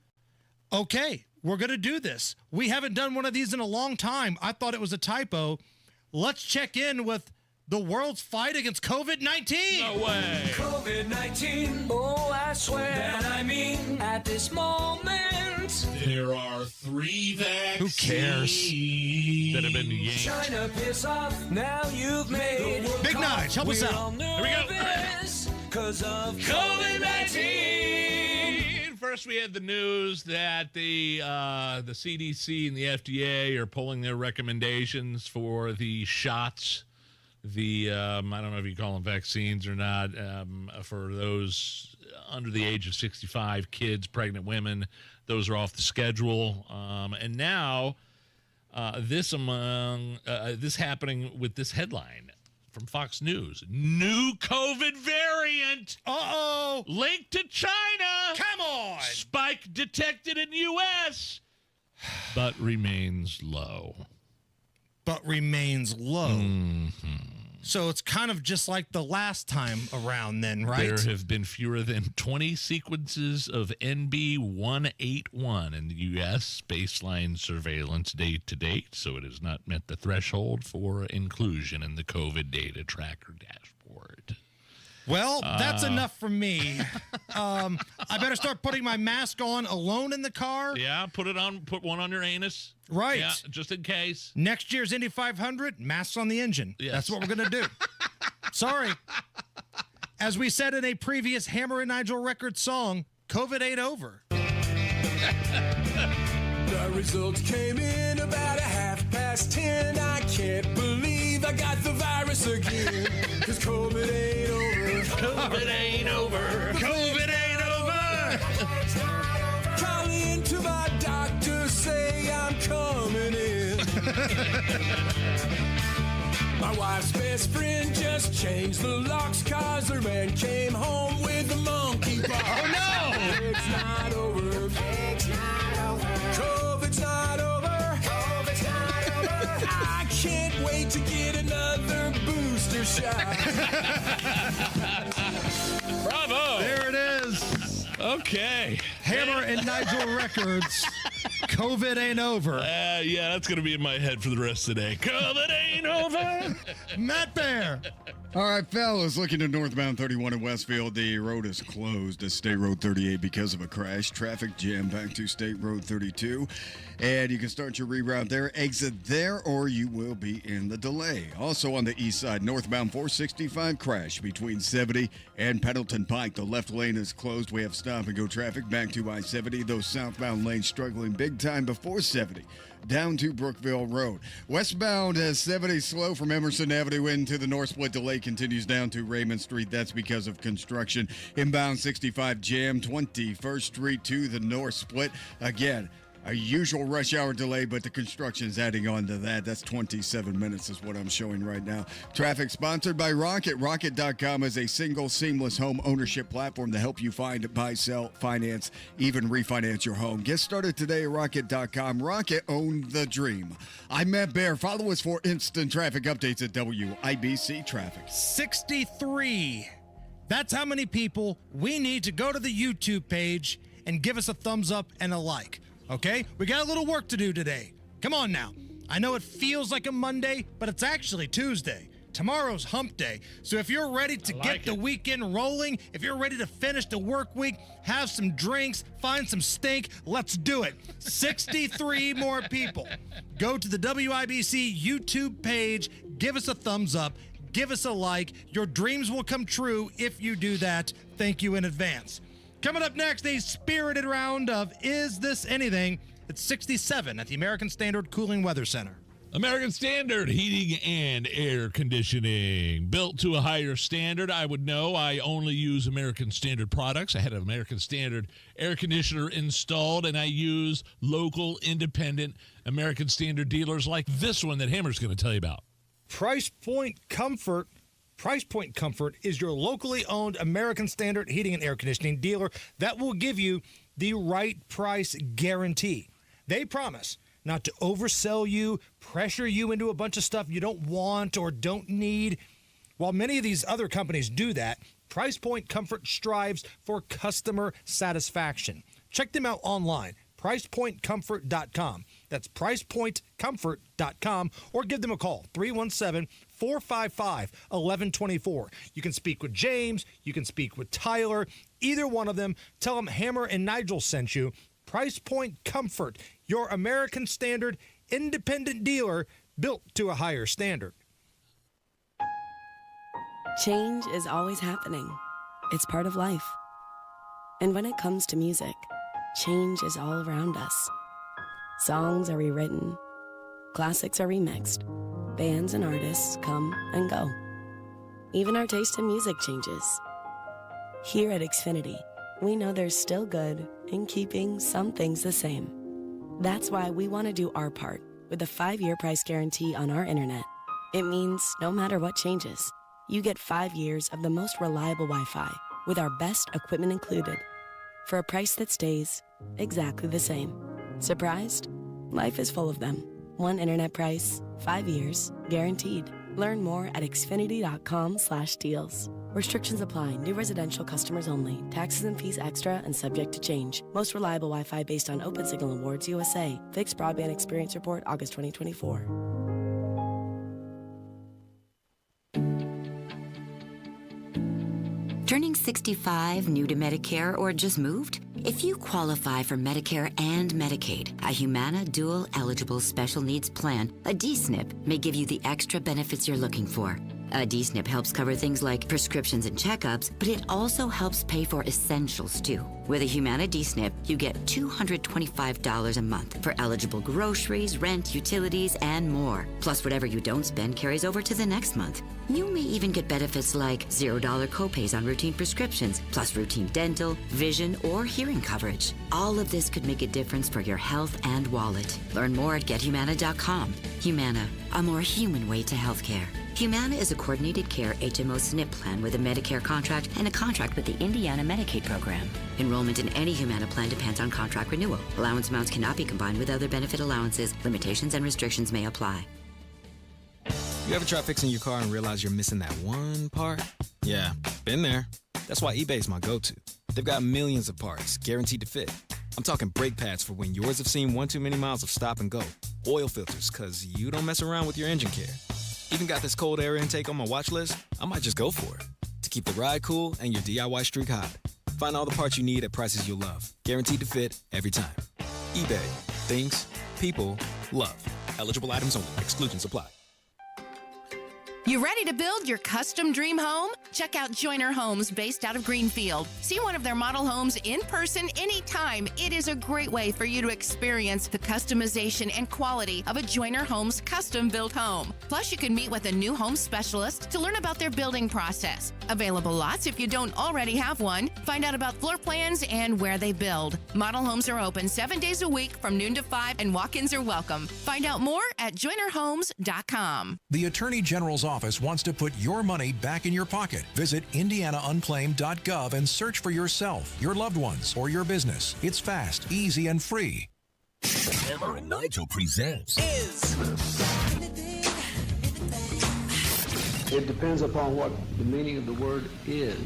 Okay, we're going to do this. We haven't done one of these in a long time. I thought it was a typo. Let's check in with the world's fight against COVID-19. No way. COVID-19. Oh, I swear that I mean at this moment. There are 3 vaccines. Who cares? That have been yanked. China, piss off. Now you've made Big Nige, help us out. Here we go. Because of COVID-19. First, we had the news that the CDC and the FDA are pulling their recommendations for the shots. I don't know if you call them vaccines or not, for those under the age of 65, kids, pregnant women, those are off the schedule. And now this happening with this headline from Fox News. New COVID variant. Uh-oh. Linked to China. Come on. Spike detected in U.S., but remains low. Mm-hmm. So it's kind of just like the last time around then, right? There have been fewer than 20 sequences of NB181 in the U.S. baseline surveillance date to date, so it has not met the threshold for inclusion in the COVID data tracker dashboard. Well, that's enough for me. I better start putting my mask on alone in the car. Yeah, put one on your anus. Right. Yeah, just in case. Next year's Indy 500, masks on the engine. Yes. That's what we're going to do. Sorry. As we said in a previous Hammer and Nigel record song, COVID ain't over. The results came in about 10:30. I can't believe I got the virus again. Cause COVID ain't over. COVID ain't over. COVID ain't over. Call in to my doctor, say I'm coming in. My wife's best friend just changed the locks cause her man came home with a monkeypox. Oh no! It's not over. It's not over. COVID's not over. COVID's not over. I can't wait to get another booster shot. Bravo! There it is. Okay. Hammer and Nigel records. COVID ain't over. Yeah, that's going to be in my head for the rest of the day. COVID ain't over. Matt Bear. All right, fellas, looking to northbound 31 in Westfield, the road is closed to State Road 38 because of a crash. Traffic jam back to State Road 32. And you can start your reroute there, exit there, or you will be in the delay. Also on the east side, northbound 465 crash between 70 and Pendleton Pike. The left lane is closed. We have stop and go traffic back to I-70. Those southbound lanes struggling big time before 70. down to Brookville Road. Westbound 70 slow from Emerson Avenue into the North Split. Delay continues down to Raymond Street. That's because of construction. Inbound 65 jam 21st Street to the North Split. Again, a usual rush hour delay, but the construction is adding on to that. That's 27 minutes is what I'm showing right now. Traffic sponsored by Rocket. Rocket.com is a single, seamless home ownership platform to help you find, buy, sell, finance, even refinance your home. Get started today at Rocket.com. Rocket, own the dream. I'm Matt Bear. Follow us for instant traffic updates at WIBC Traffic. 63. That's how many people we need to go to the YouTube page and give us a thumbs up and a like. Okay? We got a little work to do today. Come on now. I know it feels like a Monday, but it's actually Tuesday. Tomorrow's hump day. So if you're ready to get the weekend rolling, if you're ready to finish the work week, have some drinks, find some stink, let's do it. 63 more people. Go to the WIBC YouTube page, give us a thumbs up, give us a like. Your dreams will come true if you do that. Thank you in advance. Coming up next, a spirited round of Is This Anything? It's 67 at the American Standard Cooling Weather Center. American Standard Heating and Air Conditioning. Built to a higher standard. I would know. I only use American Standard products. I had an American Standard air conditioner installed, and I use local, independent American Standard dealers like this one that Hammer's going to tell you about. Price Point Comfort is your locally owned American Standard heating and air conditioning dealer that will give you the right price guarantee. They promise not to oversell you, pressure you into a bunch of stuff you don't want or don't need. While many of these other companies do that, Price Point Comfort strives for customer satisfaction. Check them out online, pricepointcomfort.com. That's pricepointcomfort.com, or give them a call, 317-455-1124. You can speak with James. You can speak with Tyler. Either one of them. Tell them Hammer and Nigel sent you. Price Point Comfort, your American Standard independent dealer built to a higher standard. Change is always happening. It's part of life. And when it comes to music, change is all around us. Songs are rewritten. Classics are remixed. Bands and artists come and go. Even our taste in music changes. Here at Xfinity, we know there's still good in keeping some things the same. That's why we want to do our part with a 5-year price guarantee on our internet. It means no matter what changes, you get 5 years of the most reliable Wi-Fi with our best equipment included for a price that stays exactly the same. Surprised? Life is full of them. One internet price, 5 years, guaranteed. Learn more at xfinity.com/deals. Restrictions apply. New residential customers only. Taxes and fees extra and subject to change. Most reliable Wi-Fi based on Open Signal Awards USA. Fixed Broadband Experience Report, August 2024. Turning 65, new to Medicare, or just moved? If you qualify for Medicare and Medicaid, a Humana Dual Eligible Special Needs Plan, a DSNP, may give you the extra benefits you're looking for. A DSNP helps cover things like prescriptions and checkups, but it also helps pay for essentials, too. With a Humana DSNP, you get $225 a month for eligible groceries, rent, utilities, and more. Plus, whatever you don't spend carries over to the next month. You may even get benefits like $0 copays on routine prescriptions, plus routine dental, vision, or hearing coverage. All of this could make a difference for your health and wallet. Learn more at GetHumana.com. Humana, a more human way to healthcare. Humana is a coordinated care HMO SNP plan with a Medicare contract and a contract with the Indiana Medicaid program. Enrollment in any Humana plan depends on contract renewal. Allowance amounts cannot be combined with other benefit allowances. Limitations and restrictions may apply. You ever try fixing your car and realize you're missing that one part? Yeah, been there. That's why eBay's my go-to. They've got millions of parts, guaranteed to fit. I'm talking brake pads for when yours have seen one too many miles of stop and go. Oil filters, because you don't mess around with your engine care. Even got this cold air intake on my watch list. I might just go for it. To keep the ride cool and your DIY streak hot. Find all the parts you need at prices you'll love. Guaranteed to fit every time. eBay. Things people love. Eligible items only. Exclusions apply. You ready to build your custom dream home? Check out Joyner Homes, based out of Greenfield. See one of their model homes in person anytime. It is a great way for you to experience the customization and quality of a Joyner Homes custom-built home. Plus, you can meet with a new home specialist to learn about their building process. Available lots if you don't already have one. Find out about floor plans and where they build. Model homes are open 7 days a week from noon to 5, and walk-ins are welcome. Find out more at joynerhomes.com. The Attorney General's office wants to put your money back in your pocket. Visit indianaunclaimed.gov and search for yourself, your loved ones, or your business. It's fast, easy, and free. Hammer and Nigel presents It depends upon what the meaning of the word is.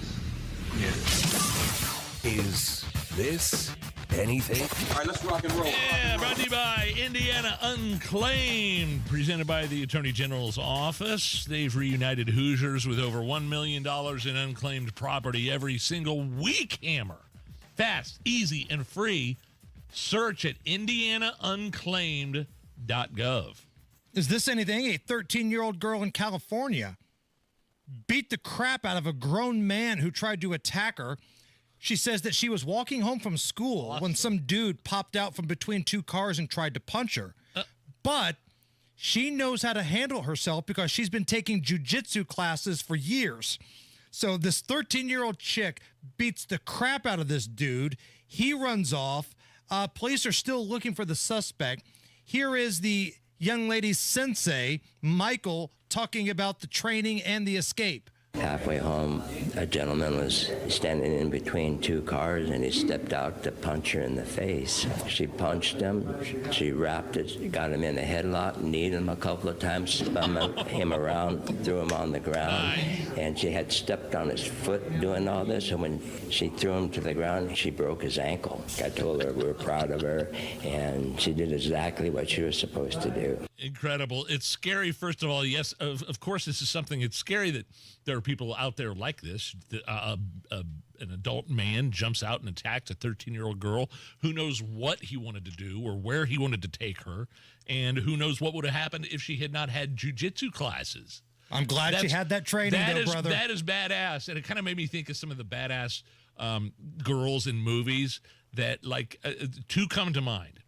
Is this anything? All right, let's rock and roll. Yeah, brought to you by Indiana Unclaimed, presented by the Attorney General's office. They've reunited Hoosiers with over $1 million in unclaimed property every single week. Hammer. Fast, easy, and free. Search at indianaunclaimed.gov. Is this anything? A 13-year-old girl in California beat the crap out of a grown man who tried to attack her. She says that she was walking home from school when some dude popped out from between two cars and tried to punch her. But she knows how to handle herself because she's been taking jiu-jitsu classes for years. So this 13-year-old chick beats the crap out of this dude. He runs off. Police are still looking for the suspect. Here is the young lady's sensei, Michael, talking about the training and the escape. Halfway home, a gentleman was standing in between two cars, and he stepped out to punch her in the face. She punched him. She wrapped it, got him in a headlock, kneed him a couple of times, spun him around, threw him on the ground, and she had stepped on his foot doing all this, and when she threw him to the ground, she broke his ankle. I told her we were proud of her, and she did exactly what she was supposed to do. Incredible. It's scary, first of all. Yes, of course, this is something. It's scary that there are people out there like this. An adult man jumps out and attacks a 13-year-old girl. Who knows what he wanted to do or where he wanted to take her, and who knows what would have happened if she had not had jiu-jitsu classes. I'm glad she had that training, brother. That is badass, and it kind of made me think of some of the badass girls in movies that, like, two come to mind.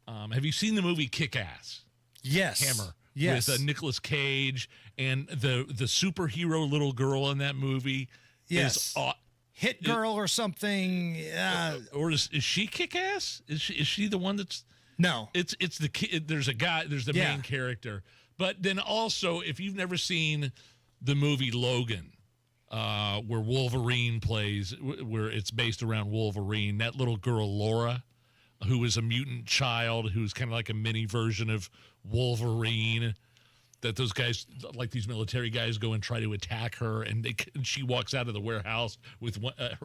Have you seen the movie Kick-Ass? Yes. Hammer. Yes. With Nicolas Cage, and the superhero little girl in that movie. Yes. Hit Girl or something. Or is she Kick-Ass? Is she the one that's... No. It's the kid. There's a guy. There's the main character. But then also, if you've never seen the movie Logan, where Wolverine plays, where it's based around Wolverine, that little girl Laura, who is a mutant child, who's kind of like a mini version of Wolverine, that those guys, like these military guys, go and try to attack her, and she walks out of the warehouse with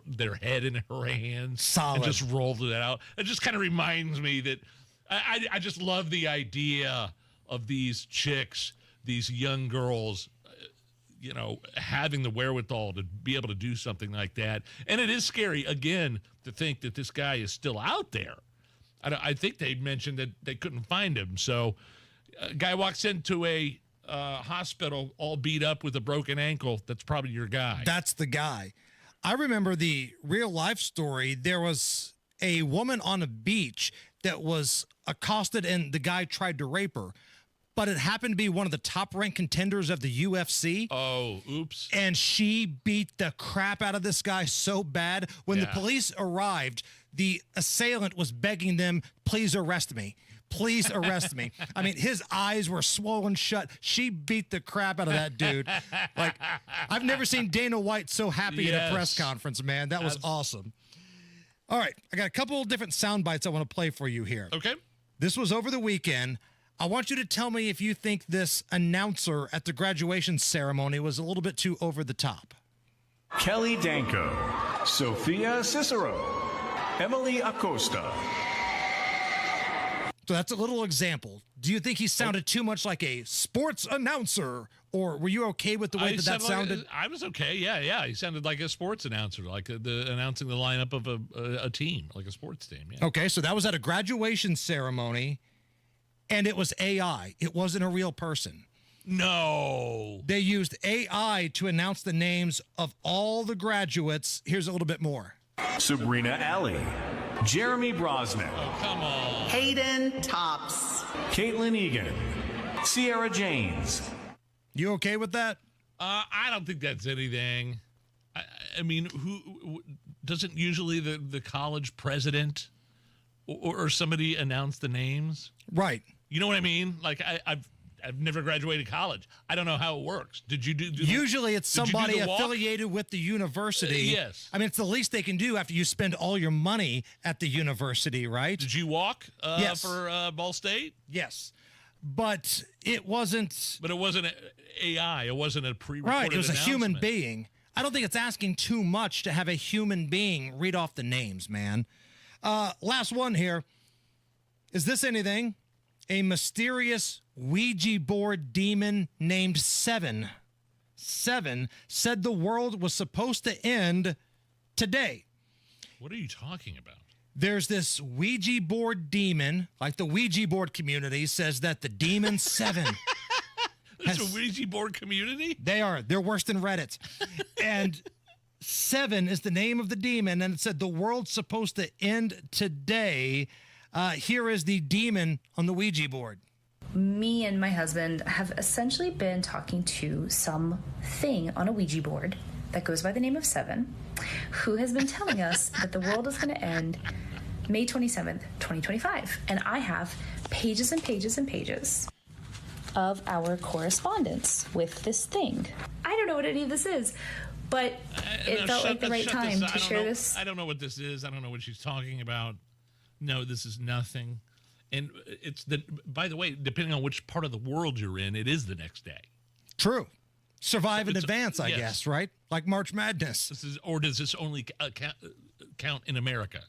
their head in her hands. Solid. And just rolled it out. It just kind of reminds me that I just love the idea of these chicks, these young girls, having the wherewithal to be able to do something like that. And it is scary, again, to think that this guy is still out there. I think they mentioned that they couldn't find him. So a guy walks into a hospital all beat up with a broken ankle. That's probably your guy. That's the guy. I remember the real life story. There was a woman on a beach that was accosted, and the guy tried to rape her. But it happened to be one of the top-ranked contenders of the UFC. Oh, oops. And she beat the crap out of this guy so bad. When the police arrived, the assailant was begging them, please arrest me. Please arrest me. I mean, his eyes were swollen shut. She beat the crap out of that dude. Like, I've never seen Dana White so happy at a press conference, man. That was awesome. All right, I got a couple of different sound bites I want to play for you here. Okay. This was over the weekend. I want you to tell me if you think this announcer at the graduation ceremony was a little bit too over the top. Kelly Danko, Sophia Cicero, Emily Acosta. So that's a little example. Do you think he sounded too much like a sports announcer, or were you okay with the way that sounded? I was okay. Yeah. He sounded like a sports announcer, like announcing the lineup of a team, like a sports team. Yeah. Okay, so that was at a graduation ceremony, and it was AI. It wasn't a real person. No. They used AI to announce the names of all the graduates. Here's a little bit more. Sabrina Ali, Jeremy Brosnan, Come on. Hayden Tops, Caitlin Egan, Sierra Janes. You okay with that? I don't think that's anything. I mean, who doesn't usually the college president or somebody announce the names? Right. You know what I mean? Like I've never graduated college. I don't know how it works. Did you do Usually it's somebody walk? affiliated with the university. Yes. I mean, it's the least they can do after you spend all your money at the university, right? Did you walk Yes. for Ball State? Yes. But it wasn't. But it wasn't AI. It wasn't a pre-recorded Right. It was a human announcement. being. I don't think it's asking too much to have a human being read off the names, man. Last one here. Is this anything? A mysterious Ouija board demon named Seven. Seven said the world was supposed to end today. What are you talking about? There's this Ouija board demon, like the Ouija board community says that the demon Seven. There's a Ouija board community? They're worse than Reddit. And Seven is the name of the demon, and it said the world's supposed to end today. Here is the demon on the Ouija board. Me and my husband have essentially been talking to something on a Ouija board that goes by the name of Seven, who has been telling us that the world is going to end May 27th, 2025. And I have pages and pages and pages of our correspondence with this thing. I don't know what any of this is, but it felt like the right time to share this. I don't know what this is. I don't know what she's talking about. No, this is nothing. And it's by the way, depending on which part of the world you're in, it is the next day. True. Survive in advance, I guess, right? Like March Madness. Or does this only count in America?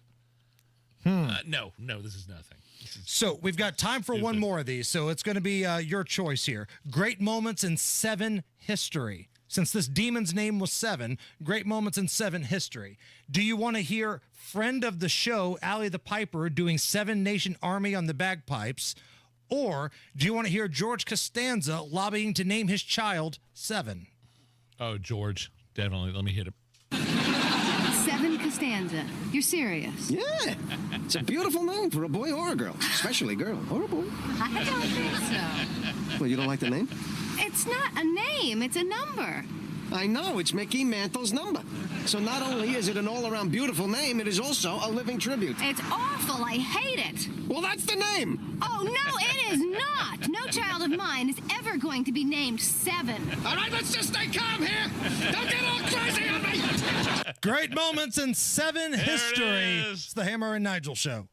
No, this is nothing. So we've got time for one more of these. So it's going to be your choice here. Great moments in Seven history. Since this demon's name was Seven, great moments in Seven history. Do you want to hear friend of the show, Allie the Piper, doing Seven Nation Army on the bagpipes? Or do you want to hear George Costanza lobbying to name his child Seven? Oh, George. Definitely. Let me hit him. Seven Costanza. You're serious? Yeah. It's a beautiful name for a boy or a girl, especially a girl or a boy. I don't think so. Well, you don't like the name? It's not a name, it's a number. I know, it's Mickey Mantle's number. So not only is it an all-around beautiful name, it is also a living tribute. It's awful, I hate it. Well, that's the name. Oh, no, it is not. No child of mine is ever going to be named Seven. All right, let's just stay calm here. Don't get all crazy on me. Great moments in Seven history. It's the Hammer and Nigel show.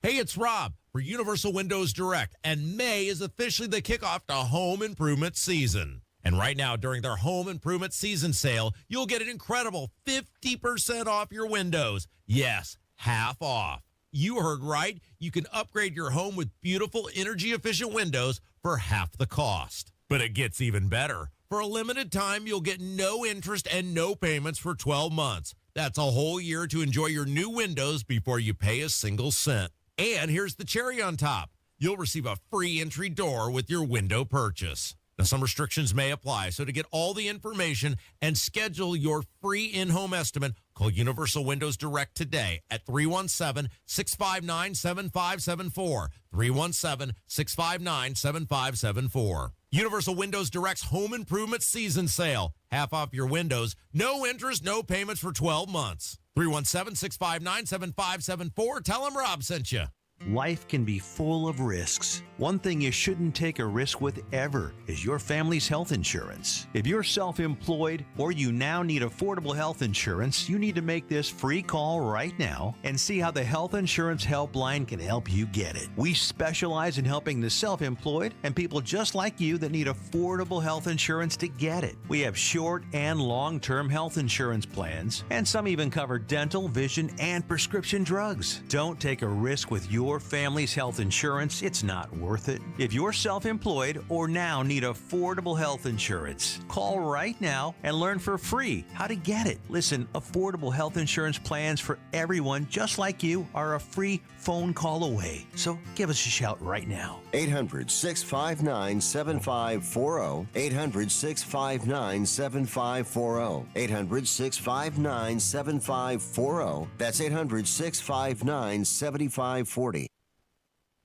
Hey, it's Rob for Universal Windows Direct, and May is officially the kickoff to home improvement season. And right now, during their home improvement season sale, you'll get an incredible 50% off your windows. Yes, half off. You heard right. You can upgrade your home with beautiful, energy-efficient windows for half the cost. But it gets even better. For a limited time, you'll get no interest and no payments for 12 months. That's a whole year to enjoy your new windows before you pay a single cent. And here's the cherry on top. You'll receive a free entry door with your window purchase. Now, some restrictions may apply, so to get all the information and schedule your free in-home estimate, call Universal Windows Direct today at 317-659-7574, 317-659-7574. Universal Windows Direct's home improvement season sale. Half off your windows, no interest, no payments for 12 months. 317-659-7574. Tell them Rob sent you. Life can be full of risks. One thing you shouldn't take a risk with ever is your family's health insurance. If you're self-employed or you now need affordable health insurance, you need to make this free call right now and see how the Health Insurance Helpline can help you get it. We specialize in helping the self-employed and people just like you that need affordable health insurance to get it. We have short and long-term health insurance plans, and some even cover dental, vision, and prescription drugs. Don't take a risk with your your family's health insurance, it's not worth it. If you're self-employed or now need affordable health insurance, call right now and learn for free how to get it. Listen, affordable health insurance plans for everyone just like you are a free phone call away. So give us a shout right now. 800-659-7540. 800-659-7540. 800-659-7540. That's 800-659-7540.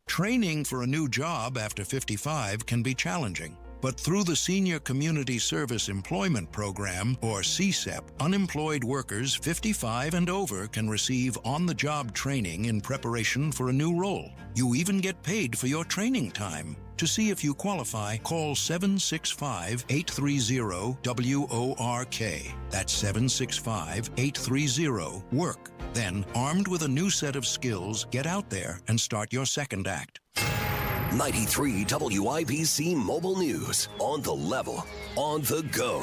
Training for a new job after 55 can be challenging. But through the Senior Community Service Employment Program, or CSEP, unemployed workers 55 and over can receive on-the-job training in preparation for a new role. You even get paid for your training time. To see if you qualify, call 765-830-WORK. That's 765-830-WORK. Then, armed with a new set of skills, get out there and start your second act. 93 WIBC Mobile News. On the level, on the go.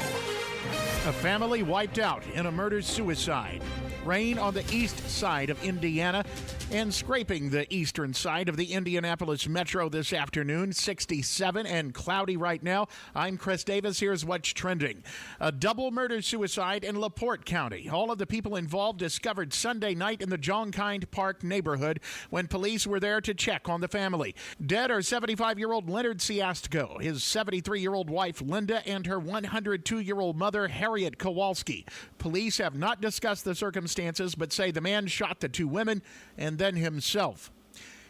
A family wiped out in a murder-suicide. Rain on the east side of Indiana and scraping the eastern side of the Indianapolis metro this afternoon. 67 and cloudy right now. I'm Chris Davis. Here's what's trending. A double murder-suicide in LaPorte County. All of the people involved discovered Sunday night in the John Kind Park neighborhood when police were there to check on the family. Dead are 75-year-old Leonard Ciastko, his 73-year-old wife Linda, and her 102-year-old mother Harriet Kowalski. Police have not discussed the circumstances, but say the man shot the two women and then himself.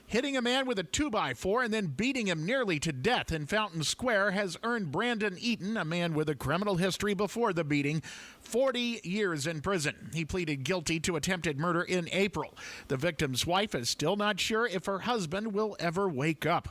Hitting a man with a 2x4 and then beating him nearly to death in Fountain Square has earned Brandon Eaton, a man with a criminal history before the beating, 40 years in prison. He pleaded guilty to attempted murder in April. The victim's wife is still not sure if her husband will ever wake up.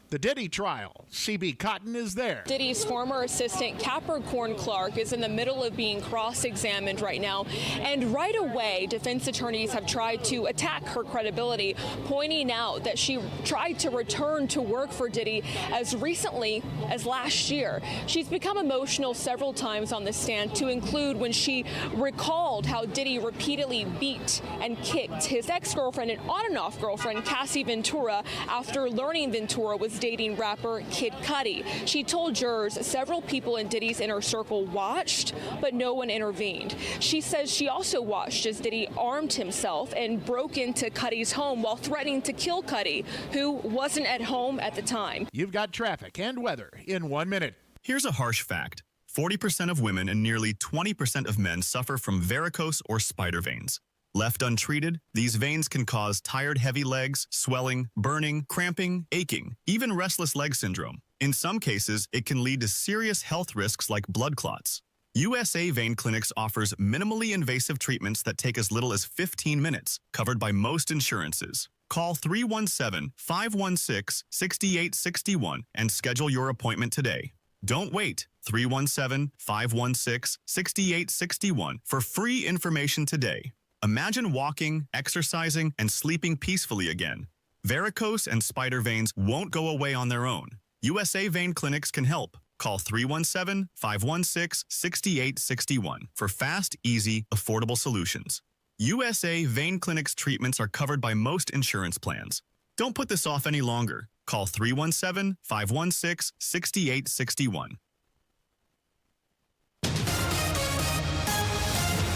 The Diddy trial. CB Cotton is there. Diddy's former assistant Capricorn Clark is in the middle of being cross-examined right now. And right away, defense attorneys have tried to attack her credibility, pointing out that she tried to return to work for Diddy as recently as last year. She's become emotional several times on the stand, to include when she recalled how Diddy repeatedly beat and kicked his ex-girlfriend and on-and-off girlfriend, Cassie Ventura, after learning Ventura was dating rapper Kid Cudi. She told jurors several people in Diddy's inner circle watched, but no one intervened. She says she also watched as Diddy armed himself and broke into Cudi's home while threatening to kill Cudi, who wasn't at home at the time. You've got traffic and weather in 1 minute. Here's a harsh fact. 40% of women and nearly 20% of men suffer from varicose or spider veins. Left untreated, these veins can cause tired, heavy legs, swelling, burning, cramping, aching, even restless leg syndrome. In some cases, it can lead to serious health risks like blood clots. USA Vein Clinics offers minimally invasive treatments that take as little as 15 minutes, covered by most insurances. Call 317-516-6861 and schedule your appointment today. Don't wait. 317-516-6861 for free information today. Imagine walking, exercising, and sleeping peacefully again. Varicose and spider veins won't go away on their own. USA Vein Clinics can help. Call 317-516-6861 for fast, easy, affordable solutions. USA Vein Clinics treatments are covered by most insurance plans. Don't put this off any longer. Call 317-516-6861.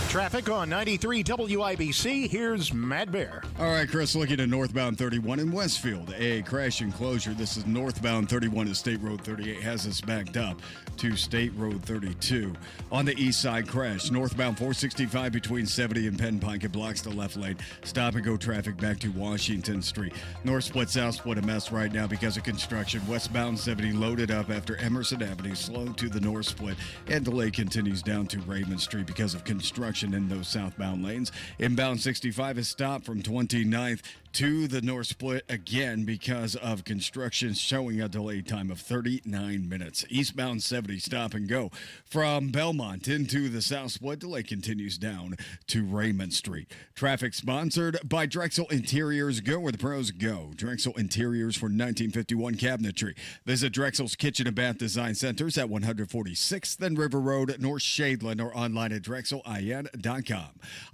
Traffic on 93 WIBC. Here's Matt Bear. All right, Chris, looking at northbound 31 in Westfield. A crash enclosure. This is northbound 31 at State Road 38. Has us backed up to State Road 32. On the east side, crash. Northbound 465 between 70 and Penn Pike. It blocks the left lane. Stop and go traffic back to Washington Street. North split, south split, a mess right now because of construction. Westbound 70 loaded up after Emerson Avenue. Slow to the north split. And delay continues down to Raymond Street because of construction in those southbound lanes. Inbound 65 is stopped from 29th to the north split again because of construction, showing a delay time of 39 minutes. Eastbound 70 stop and go from Belmont into the south split. Delay continues down to Raymond Street. Traffic sponsored by Drexel Interiors. Go where the pros go. Drexel Interiors for 1951 cabinetry. Visit Drexel's Kitchen and Bath Design Centers at 146th and River Road, North Shadeland, or online at drexelin.com.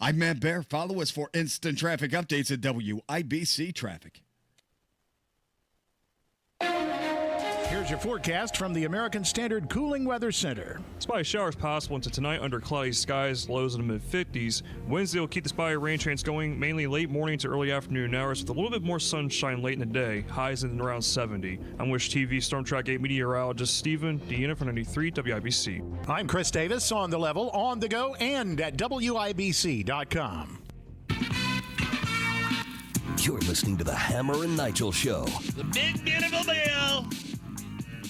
I'm Matt Bear. Follow us for instant traffic updates at WIBC Traffic. Here's your forecast from the American Standard Cooling Weather Center. Spotty showers possible into tonight under cloudy skies, lows in the mid-50s. Wednesday will keep the spotty rain chance going mainly late morning to early afternoon hours with a little bit more sunshine late in the day, highs in around 70. I'm Wish TV Storm Track 8 meteorologist Stephen Deanna for 93 WIBC. I'm Chris Davis on the level, on the go, and at WIBC.com. You're listening to the Hammer and Nigel Show. The big, beautiful bill.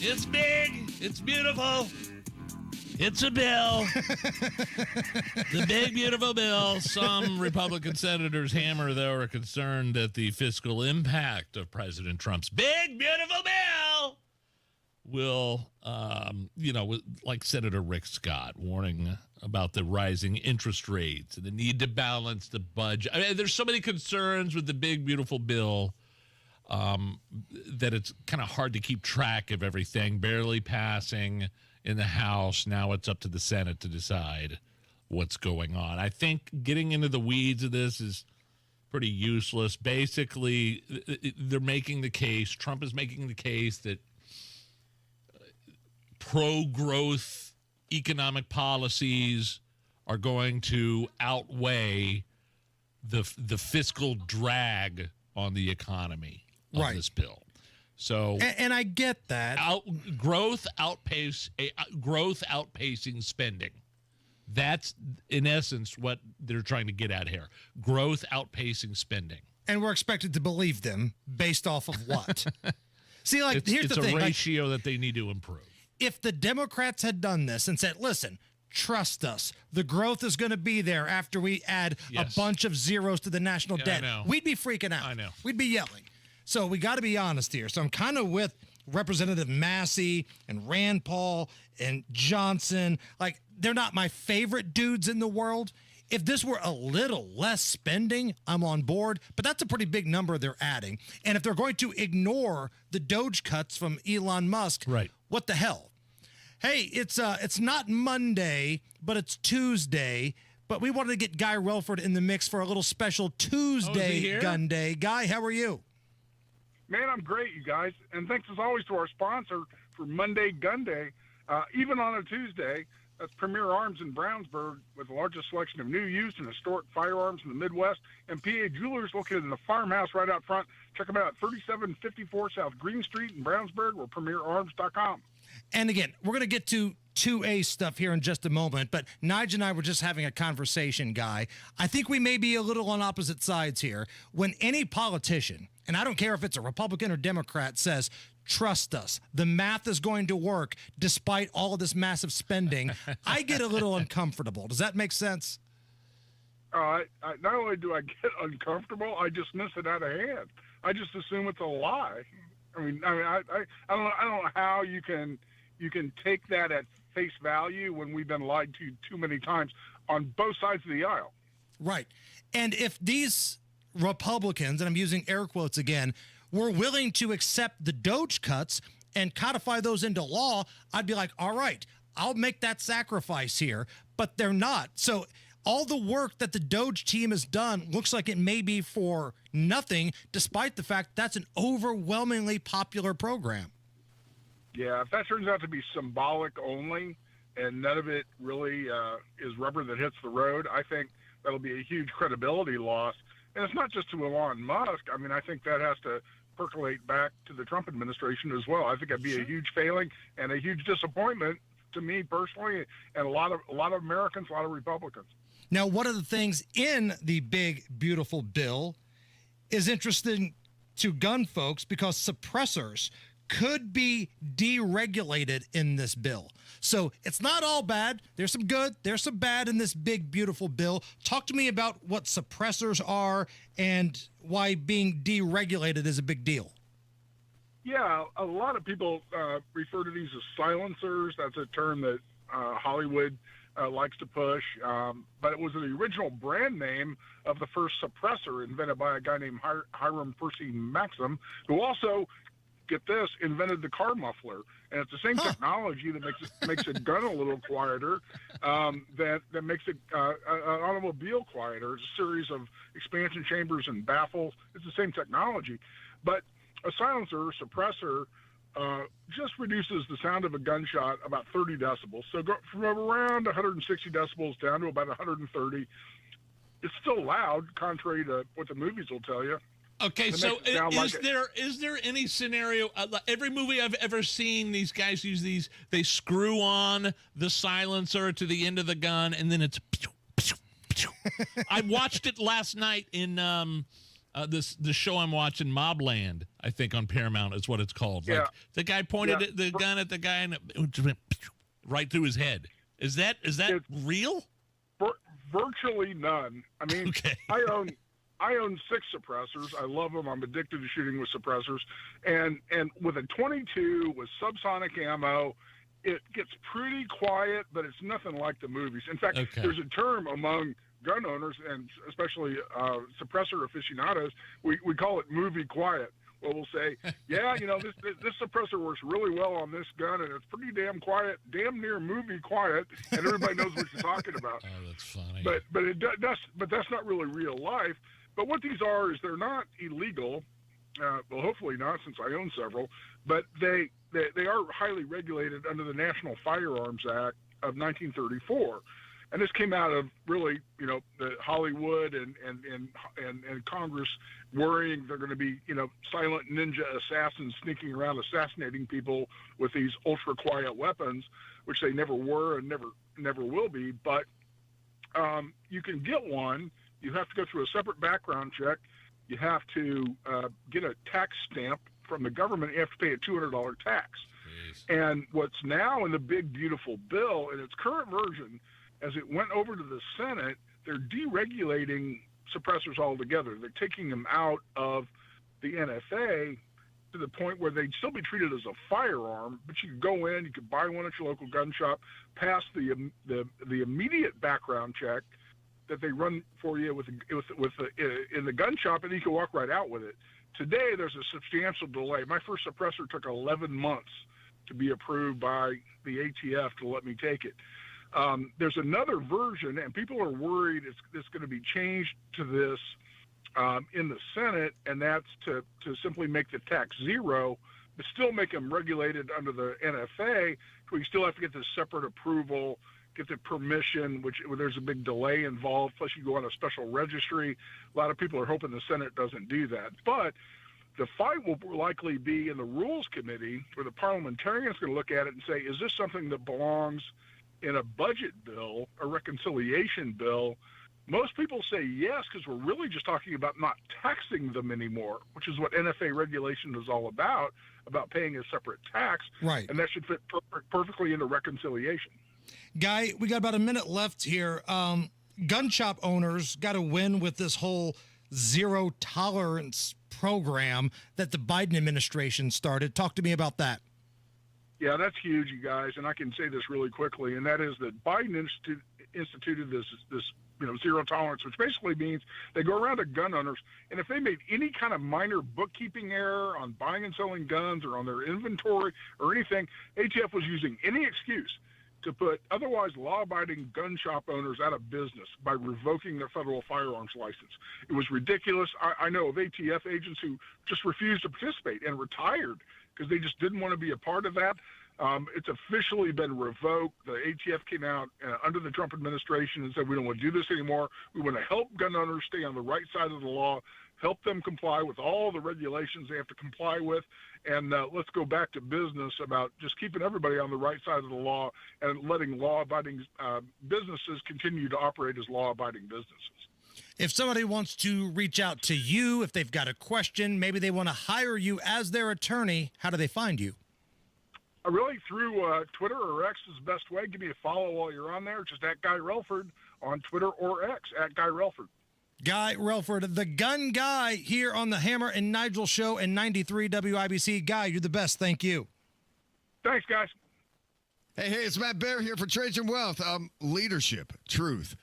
It's big. It's beautiful. It's a bill. The big, beautiful bill. Some Republican senators, Hammer, though, are concerned that the fiscal impact of President Trump's big, beautiful bill will, like Senator Rick Scott warning about the rising interest rates and the need to balance the budget. I mean, there's so many concerns with the big, beautiful bill that it's kind of hard to keep track of everything, barely passing in the House. Now it's up to the Senate to decide what's going on. I think getting into the weeds of this is pretty useless. Basically, they're making the case, Trump is making the case that pro-growth economic policies are going to outweigh the fiscal drag on the economy of this bill. So, and I get that growth outpacing spending. That's in essence what they're trying to get at here. Growth outpacing spending. And we're expected to believe them based off of what? See, here's the thing. It's a ratio that they need to improve. If the Democrats had done this and said, listen, trust us, the growth is going to be there after we add a bunch of zeros to the national debt, we'd be freaking out. I know. We'd be yelling. So we got to be honest here. So I'm kind of with Representative Massey and Rand Paul and Johnson. Like, they're not my favorite dudes in the world. If this were a little less spending, I'm on board. But that's a pretty big number they're adding. And if they're going to ignore the Doge cuts from Elon Musk, what the hell? Hey, it's not Monday, but it's Tuesday. But we wanted to get Guy Relford in the mix for a little special Tuesday Gun Day. Guy, how are you? Man, I'm great, you guys. And thanks as always to our sponsor for Monday Gun Day. Even on a Tuesday, that's Premier Arms in Brownsburg with the largest selection of new, used, and historic firearms in the Midwest. And PA Jewelers located in the farmhouse right out front. Check them out at 3754 South Green Street in Brownsburg or premierarms.com. And again, we're going to get to 2A stuff here in just a moment, but Nigel and I were just having a conversation, Guy. I think we may be a little on opposite sides here. When any politician, and I don't care if it's a Republican or Democrat, says, trust us, the math is going to work despite all of this massive spending, I get a little uncomfortable. Does that make sense? Not only do I get uncomfortable, I dismiss it out of hand. I just assume it's a lie. I don't know how you can take that at face value when we've been lied to too many times on both sides of the aisle. Right. And if these Republicans, and I'm using air quotes again, were willing to accept the Doge cuts and codify those into law, I'd be like, all right, I'll make that sacrifice here. But they're not. So all the work that the Doge team has done looks like it may be for nothing, despite the fact that's an overwhelmingly popular program. Yeah, if that turns out to be symbolic only and none of it really is rubber that hits the road, I think that'll be a huge credibility loss. And it's not just to Elon Musk. I mean, I think that has to percolate back to the Trump administration as well. I think that'd be a huge failing and a huge disappointment to me personally and a lot of Americans, a lot of Republicans. Now, one of the things in the big, beautiful bill is interesting to gun folks because suppressors could be deregulated in this bill. So it's not all bad. There's some good, there's some bad in this big, beautiful bill. Talk to me about what suppressors are and why being deregulated is a big deal. Yeah, a lot of people refer to these as silencers. That's a term that Hollywood likes to push. But it was the original brand name of the first suppressor invented by a guy named Hiram Percy Maxim, who also, get this, invented the car muffler. And it's the same technology that makes a gun a little quieter, that makes an automobile quieter. It's a series of expansion chambers and baffles. It's the same technology. But a silencer or suppressor just reduces the sound of a gunshot about 30 decibels. So go from around 160 decibels down to about 130. It's still loud, contrary to what the movies will tell you. Okay, so is there any scenario? Every movie I've ever seen, these guys use these. They screw on the silencer to the end of the gun, and then it's. I watched it last night in the show I'm watching, Mobland. I think on Paramount is what it's called. Yeah. Like the guy pointed the gun at the guy and it went right through his head. Is that real? Virtually none. I mean, okay. I own 6 suppressors. I love them. I'm addicted to shooting with suppressors. And with a 22 with subsonic ammo, it gets pretty quiet, but it's nothing like the movies. In fact, there's a term among gun owners and especially suppressor aficionados. We call it movie quiet. Well, we'll say, yeah, this suppressor works really well on this gun, and it's pretty damn quiet, damn near movie quiet, and everybody knows what you're talking about. Oh, that's funny. But that's not really real life. But what these are is they're not illegal. Well, hopefully not, since I own several. But they are highly regulated under the National Firearms Act of 1934. And this came out of really, the Hollywood and Congress worrying they're going to be, silent ninja assassins sneaking around assassinating people with these ultra quiet weapons, which they never were and never will be. But you can get one. You have to go through a separate background check. You have to get a tax stamp from the government. You have to pay a $200 tax. Jeez. And what's now in the big, beautiful bill, in its current version, as it went over to the Senate, they're deregulating suppressors altogether. They're taking them out of the NFA to the point where they'd still be treated as a firearm, but you could go in, you could buy one at your local gun shop, pass the immediate background check that they run for you in the gun shop, and you can walk right out with it. Today, there's a substantial delay. My first suppressor took 11 months to be approved by the ATF to let me take it. There's another version, and people are worried it's going to be changed to this in the Senate, and that's to simply make the tax zero, but still make them regulated under the NFA. We still have to get this separate approval, get the permission, which there's a big delay involved. Plus, you go on a special registry. A lot of people are hoping the Senate doesn't do that. But the fight will likely be in the Rules Committee, where the parliamentarians are going to look at it and say, is this something that belongs in a budget bill, a reconciliation bill? Most people say yes, because we're really just talking about not taxing them anymore, which is what NFA regulation is all about paying a separate tax. Right. And that should fit perfectly into reconciliation. Guy, we got about a minute left here. Gun shop owners got to win with this whole zero tolerance program that the Biden administration started. Talk to me about that. Yeah, that's huge, you guys, and I can say this really quickly, and that is that Biden instituted this zero tolerance, which basically means they go around to gun owners, and if they made any kind of minor bookkeeping error on buying and selling guns or on their inventory or anything, ATF was using any excuse to put otherwise law-abiding gun shop owners out of business by revoking their federal firearms license. It was ridiculous. I know of ATF agents who just refused to participate and retired because they just didn't want to be a part of that. It's officially been revoked. The ATF came out under the Trump administration and said, we don't want to do this anymore. We want to help gun owners stay on the right side of the law, help them comply with all the regulations they have to comply with, and let's go back to business about just keeping everybody on the right side of the law and letting law-abiding businesses continue to operate as law-abiding businesses. If somebody wants to reach out to you, if they've got a question, maybe they want to hire you as their attorney, how do they find you? Really, through Twitter or X is the best way. Give me a follow while you're on there. Just at Guy Relford on Twitter or X, at Guy Relford. Guy Relford, the gun guy, here on the Hammer and Nigel show and 93 WIBC. Guy, you're the best. Thank you. Thanks, guys. Hey, it's Matt Bear here for Trajan Wealth. Leadership, truth,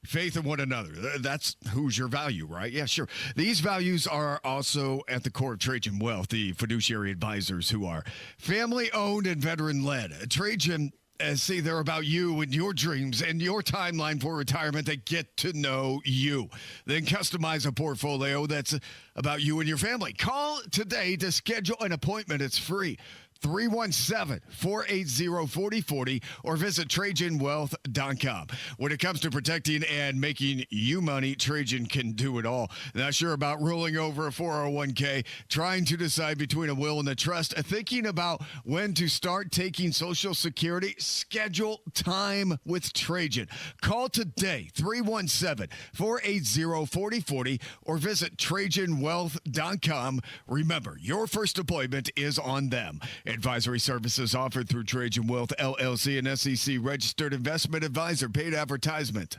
faith in one another. That's who's your value, right? Yeah, sure. These values are also at the core of Trajan Wealth, the fiduciary advisors who are family-owned and veteran-led. Trajan, see, they're about you and your dreams and your timeline for retirement. They get to know you. Then customize a portfolio that's about you and your family. Call today to schedule an appointment. It's free. 317-480-4040 or visit TrajanWealth.com. When it comes to protecting and making you money, Trajan can do it all. Not sure about rolling over a 401k, trying to decide between a will and a trust, thinking about when to start taking Social Security? Schedule time with Trajan. Call today, 317-480-4040 or visit TrajanWealth.com. Remember, your first appointment is on them. Advisory services offered through Trajan Wealth, LLC, and SEC registered investment advisor. Paid advertisement.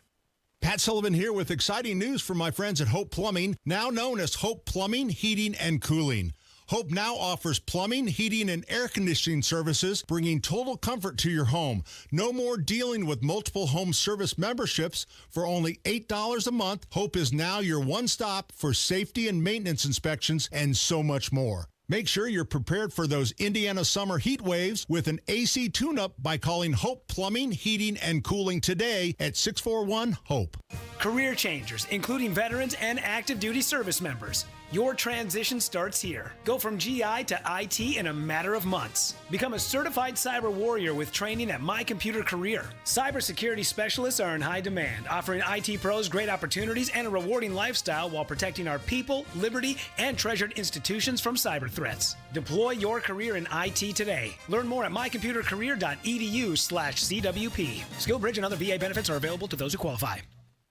Pat Sullivan here with exciting news from my friends at Hope Plumbing, now known as Hope Plumbing, Heating, and Cooling. Hope now offers plumbing, heating, and air conditioning services, bringing total comfort to your home. No more dealing with multiple home service memberships. For only $8 a month, Hope is now your one-stop for safety and maintenance inspections and so much more. Make sure you're prepared for those Indiana summer heat waves with an AC tune-up by calling Hope Plumbing, Heating, and Cooling today at 641-HOPE. Career changers, including veterans and active duty service members. Your transition starts here. Go from GI to IT in a matter of months. Become a certified cyber warrior with training at My Computer Career. Cybersecurity specialists are in high demand, offering IT pros great opportunities and a rewarding lifestyle while protecting our people, liberty, and treasured institutions from cyber threats. Deploy your career in IT today. Learn more at mycomputercareer.edu/CWP. SkillBridge and other VA benefits are available to those who qualify.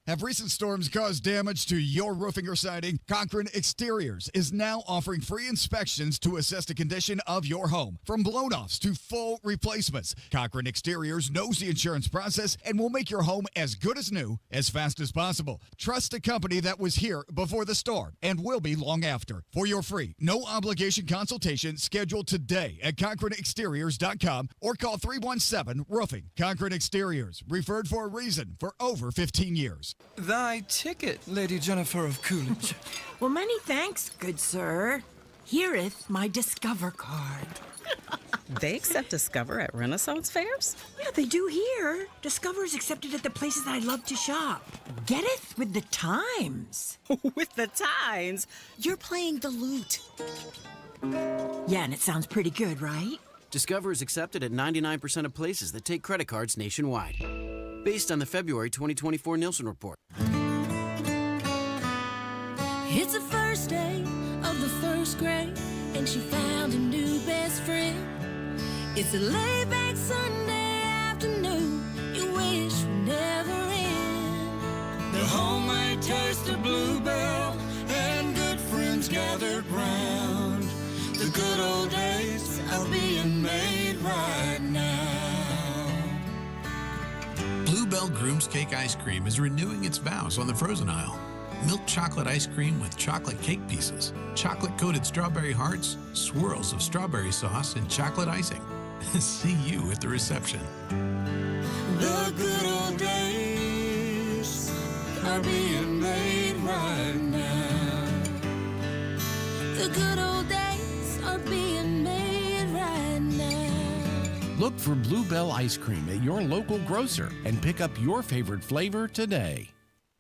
Have recent storms caused damage to your roofing or siding? Cochran Exteriors is now offering free inspections to assess the condition of your home, from blown-offs to full replacements. Cochran Exteriors knows the insurance process and will make your home as good as new as fast as possible. Trust a company that was here before the storm and will be long after. For your free, no-obligation consultation, schedule today at CochranExteriors.com or call 317-ROOFING. Cochran Exteriors, referred for a reason for over 15 years. Thy ticket, Lady Jennifer of Coolidge. Well, many thanks, good sir. Here'th my Discover card. They accept Discover at Renaissance fairs? Yeah, they do here. Discover is accepted at the places I love to shop. Getteth with the times. With the times? You're playing the lute. Yeah, and it sounds pretty good, right? Discover is accepted at 99% of places that take credit cards nationwide. Based on the February 2024 Nielsen report. It's the first day of the first grade, and she found a new best friend. It's a laid-back Sunday afternoon you wish would never end. The homemade taste of Bluebell and good friends gathered round. The good old days are being made right now. Bluebell Groom's Cake Ice Cream is renewing its vows on the frozen aisle. Milk chocolate ice cream with chocolate cake pieces, chocolate-coated strawberry hearts, swirls of strawberry sauce, and chocolate icing. See you at the reception. The good old days are being made right now. The good old days are being made right now. Look for Bluebell Ice Cream at your local grocer and pick up your favorite flavor today.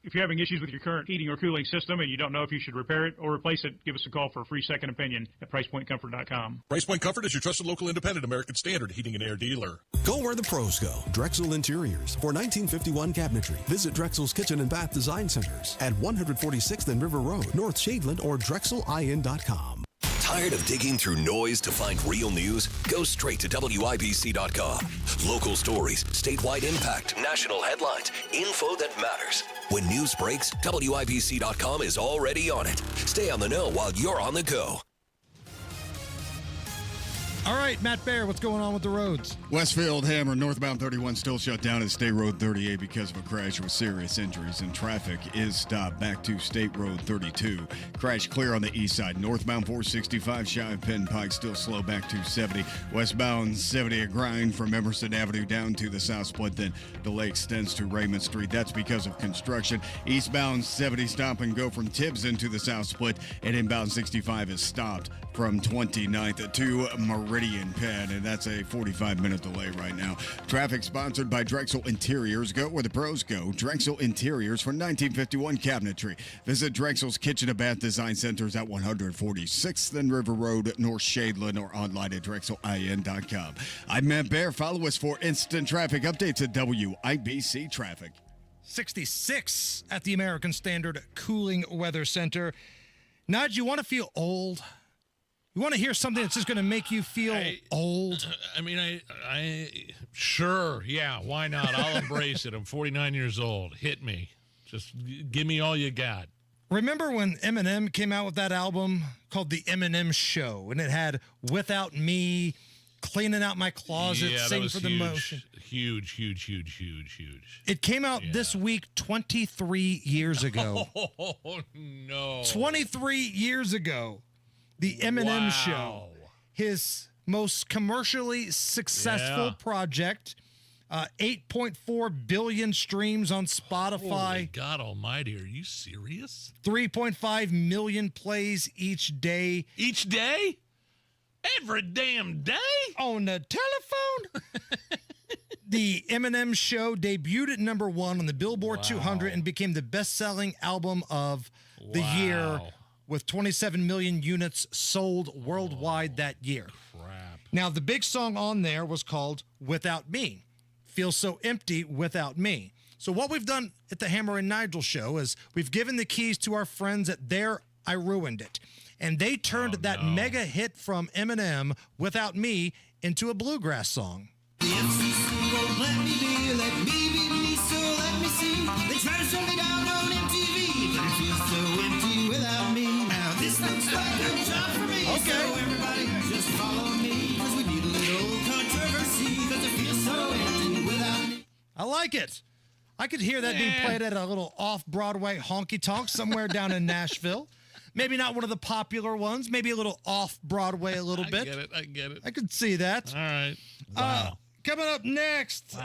If you're having issues with your current heating or cooling system and you don't know if you should repair it or replace it, give us a call for a free second opinion at PricePointComfort.com. PricePoint Comfort is your trusted local independent American Standard heating and air dealer. Go where the pros go. Drexel Interiors for 1951 cabinetry. Visit Drexel's Kitchen and Bath Design Centers at 146th and River Road, North Shadeland, or DrexelIN.com. Tired of digging through noise to find real news? Go straight to WIBC.com. Local stories, statewide impact, national headlines, info that matters. When news breaks, WIBC.com is already on it. Stay on the know while you're on the go. All right, Matt Baer, what's going on with the roads? Westfield Hammer, northbound 31 still shut down at State Road 38 because of a crash with serious injuries, and traffic is stopped back to State Road 32. Crash clear on the east side. Northbound 465 shy of Penn Pike still slow back to 70. Westbound 70 a grind from Emerson Avenue down to the south split, then delay extends to Raymond Street. That's because of construction. Eastbound 70 stop and go from Tibbs into the south split, and inbound 65 is stopped from 29th to Meridian Penn, and that's a 45-minute delay right now. Traffic sponsored by Drexel Interiors. Go where the pros go. Drexel Interiors for 1951 cabinetry. Visit Drexel's Kitchen and Bath Design Centers at 146th and River Road, North Shadeland, or online at drexelin.com. I'm Matt Bear. Follow us for instant traffic updates at WIBC Traffic. 66 at the American Standard Cooling Weather Center. Nigel, you want to feel old? You want to hear something that's just going to make you feel old? I mean, I sure, yeah, why not? I'll embrace it. I'm 49 years old. Hit me. Just give me all you got. Remember when Eminem came out with that album called The Eminem Show, and it had Without Me, Cleaning Out My Closet, Sing for the Motion. Huge. It came out this week 23 years ago. Oh, no. 23 years ago, The Eminem Show, his most commercially successful project, 8.4 billion streams on Spotify. Holy God almighty, are you serious? 3.5 million plays each day. Each day? Every damn day? On the telephone? The Eminem Show debuted at number 1 on the Billboard 200 and became the best-selling album of the year with 27 million units sold worldwide that year. Crap. Now, the big song on there was called Without Me. Feels so empty without me. So what we've done at the Hammer and Nigel show is we've given the keys to our friends at their I Ruined It. And they turned that mega hit from Eminem, Without Me, into a bluegrass song. The FCC won't let me be, let me be me, so let me see. They try to shut me down on MTV, but it feels so empty without me. Now this looks like a job for me, so everybody just follow me, because we need a little controversy, because it feels so empty without me. I like it. I could hear that being played at a little off-Broadway honky-tonk somewhere down in Nashville. Maybe not one of the popular ones, maybe a little off-Broadway a little bit. I get it. I could see that. All right. Wow. Coming up next,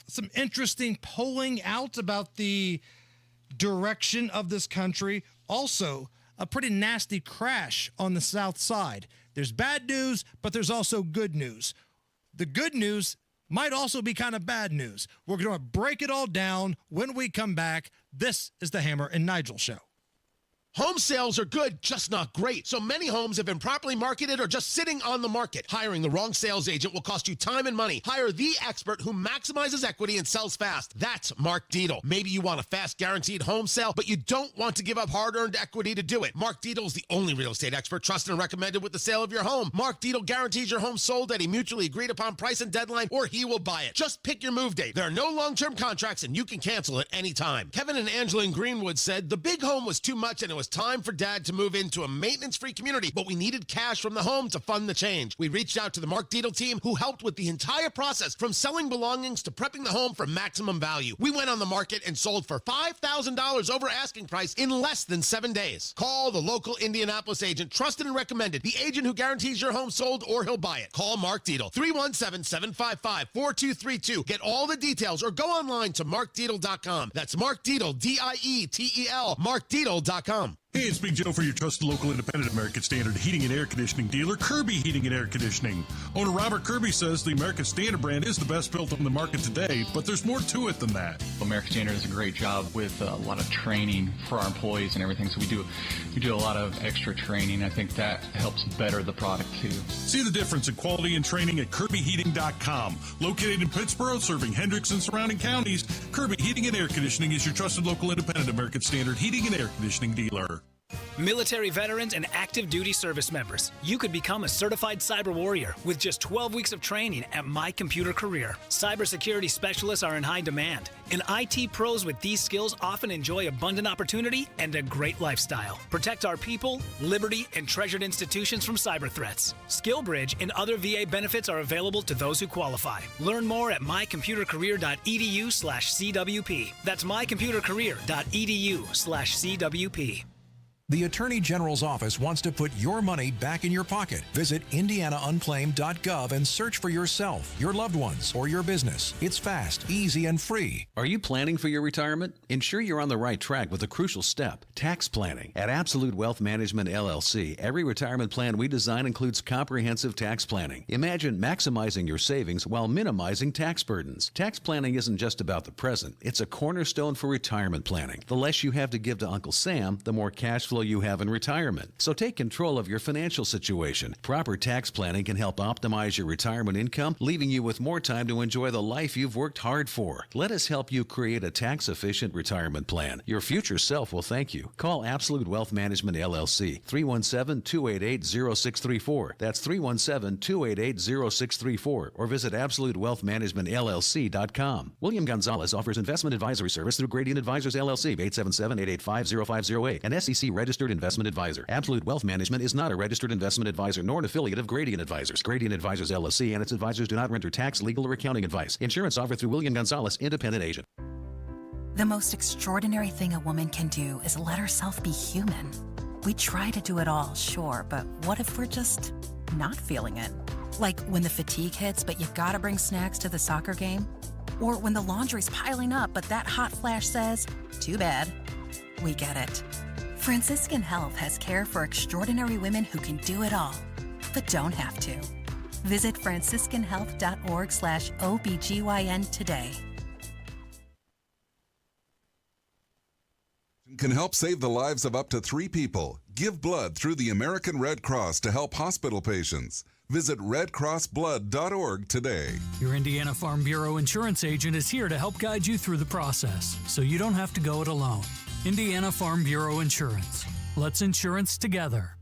some interesting polling out about the direction of this country. Also, a pretty nasty crash on the south side. There's bad news, but there's also good news. The good news might also be kind of bad news. We're going to break it all down when we come back. This is the Hammer and Nigel Show. Home sales are good, just not great. So many homes have been properly marketed or just sitting on the market. Hiring the wrong sales agent will cost you time and money. Hire the expert who maximizes equity and sells fast. That's Mark Dietel. Maybe you want a fast, guaranteed home sale, but you don't want to give up hard-earned equity to do it. Mark Dietel is the only real estate expert trusted and recommended with the sale of your home. Mark Dietel guarantees your home sold at a mutually agreed-upon price and deadline, or he will buy it. Just pick your move date. There are no long-term contracts, and you can cancel at any time. Kevin and Angela in Greenwood said the big home was too much, and it was time for Dad to move into a maintenance-free community, but we needed cash from the home to fund the change. We reached out to the Mark Dietel team, who helped with the entire process, from selling belongings to prepping the home for maximum value. We went on the market and sold for $5,000 over asking price in less than 7 days. Call the local Indianapolis agent, trusted and recommended, the agent who guarantees your home sold or he'll buy it. Call Mark Dietel, 317-755-4232. Get all the details or go online to markdietel.com. That's Mark Dietel, D-I-E-T-E-L, markdietel.com. Hey, it's Big Joe for your trusted local independent American Standard heating and air conditioning dealer, Kirby Heating and Air Conditioning. Owner Robert Kirby says the American Standard brand is the best built on the market today, but there's more to it than that. American Standard does a great job with a lot of training for our employees and everything, so we do a lot of extra training. I think that helps better the product too. See the difference in quality and training at KirbyHeating.com. Located in Pittsboro, serving Hendricks and surrounding counties, Kirby Heating and Air Conditioning is your trusted local independent American Standard heating and air conditioning dealer. Military veterans and active duty service members, you could become a certified cyber warrior with just 12 weeks of training at My Computer Career. Cybersecurity specialists are in high demand, and IT pros with these skills often enjoy abundant opportunity and a great lifestyle. Protect our people, liberty, and treasured institutions from cyber threats. SkillBridge and other VA benefits are available to those who qualify. Learn more at mycomputercareer.edu/CWP. That's mycomputercareer.edu/CWP. The Attorney General's office wants to put your money back in your pocket. Visit indianaunclaimed.gov and search for yourself, your loved ones, or your business. It's fast, easy, and free. Are you planning for your retirement? Ensure you're on the right track with a crucial step, tax planning. At Absolute Wealth Management, LLC, every retirement plan we design includes comprehensive tax planning. Imagine maximizing your savings while minimizing tax burdens. Tax planning isn't just about the present. It's a cornerstone for retirement planning. The less you have to give to Uncle Sam, the more cash flow you have in retirement. So take control of your financial situation. Proper tax planning can help optimize your retirement income, leaving you with more time to enjoy the life you've worked hard for. Let us help you create a tax-efficient retirement plan. Your future self will thank you. Call Absolute Wealth Management, LLC, 317-288-0634. That's 317-288-0634. Or visit AbsoluteWealthManagementLLC.com. William Gonzalez offers investment advisory service through Gradient Advisors, LLC, 877-885-0508, an SEC registered investment advisor. Absolute Wealth Management is not a registered investment advisor nor an affiliate of Gradient Advisors. Gradient Advisors, LLC, and its advisors do not render tax, legal, or accounting advice. Insurance offered through William Gonzalez, independent agent. The most extraordinary thing a woman can do is let herself be human. We try to do it all, sure, but what if we're just not feeling it? Like when the fatigue hits, but you gotta bring snacks to the soccer game? Or when the laundry's piling up, but that hot flash says, too bad. We get it. Franciscan Health has care for extraordinary women who can do it all, but don't have to. Visit franciscanhealth.org/OBGYN today. Can help save the lives of up to 3 people. Give blood through the American Red Cross to help hospital patients. Visit redcrossblood.org today. Your Indiana Farm Bureau insurance agent is here to help guide you through the process, so you don't have to go it alone. Indiana Farm Bureau Insurance. Let's insurance together.